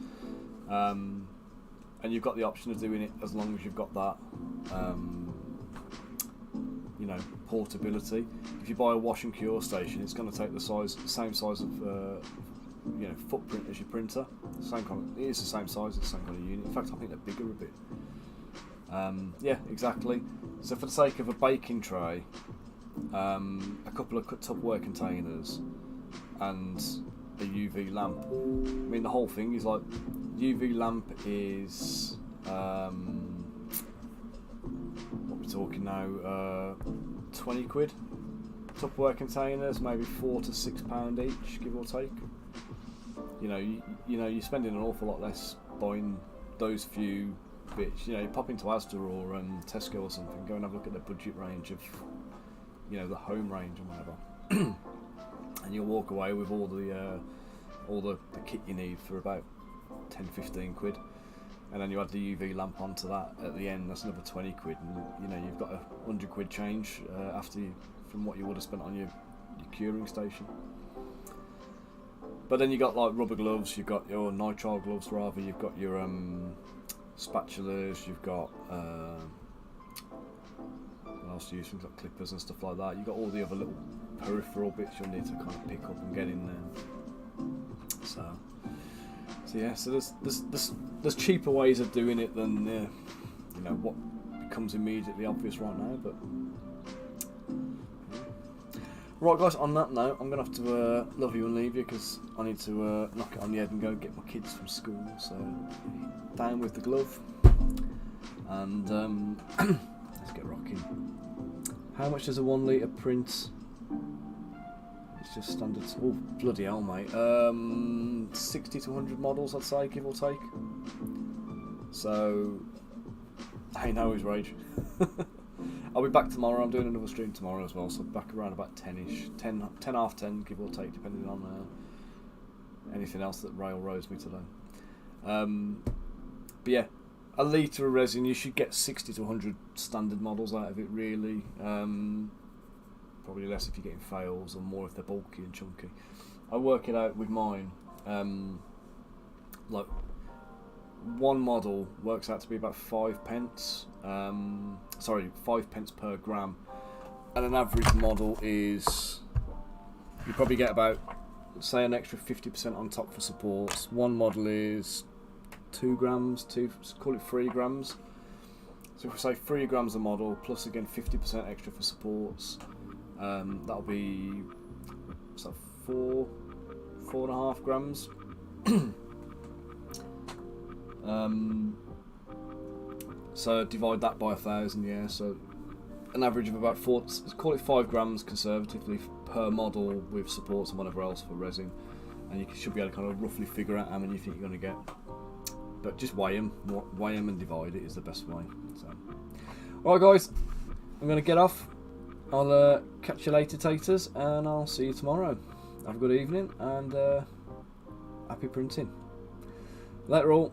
And you've got the option of doing it as long as you've got that portability. If you buy a wash and cure station, it's going to take the same size of footprint as your printer. It is the same size, it's the same kind of unit. In fact, I think they're bigger a bit. Yeah, exactly. So for the sake of a baking tray, a couple of Tupperware containers, and a UV lamp. I mean, the whole thing is like UV lamp is what we're talking now, 20 quid. Tupperware containers maybe £4 to £6 each, give or take. You're spending an awful lot less buying those few bits, you know, you pop into Asda or Tesco or something, go and have a look at the budget range of, you know, the home range and whatever, and you'll walk away with all the kit you need for about 10-15 quid. And then you add the UV lamp onto that at the end, that's another 20 quid, and you know, you've got 100 quid change from what you would have spent on your curing station. But then you got like rubber gloves, you've got your nitrile gloves rather, you've got your spatulas, you've got what else do you use, things like clippers and stuff like that. You've got all the other little peripheral bits you'll need to kind of pick up and get in there. So yeah, so there's cheaper ways of doing it than you know, what becomes immediately obvious right now. But right, guys, on that note, I'm gonna have to love you and leave you, because I need to knock it on the head and go get my kids from school. So down with the glove, and let's get rocking. How much does a 1 litre print? It's just standard. Oh, bloody hell, mate. 60 to 100 models, I'd say, give or take. So, hey, now is rage. I'll be back tomorrow. I'm doing another stream tomorrow as well, so back around about 10ish, 10 half 10, give or take, depending on anything else that railroads me today. But yeah, a litre of resin, you should get 60 to 100 standard models out of it, really. Probably less if you're getting fails, or more if they're bulky and chunky. I work it out with mine. Like, one model works out to be about 5 pence. 5 pence per gram, and an average model is, you probably get about, say, an extra 50% on top for supports. One model is 2 grams, call it 3 grams. So if we say 3 grams a model, plus again 50% extra for supports, that'll be, what's that, 4.5 grams. So divide that by 1,000, yeah. So an average of about call it 5 grams conservatively per model with supports and whatever else for resin, and you should be able to kind of roughly figure out how many you think you're going to get. But just weigh them and divide it is the best way. So, alright, guys, I'm going to get off. I'll catch you later, taters, and I'll see you tomorrow. Have a good evening, and happy printing. Later all.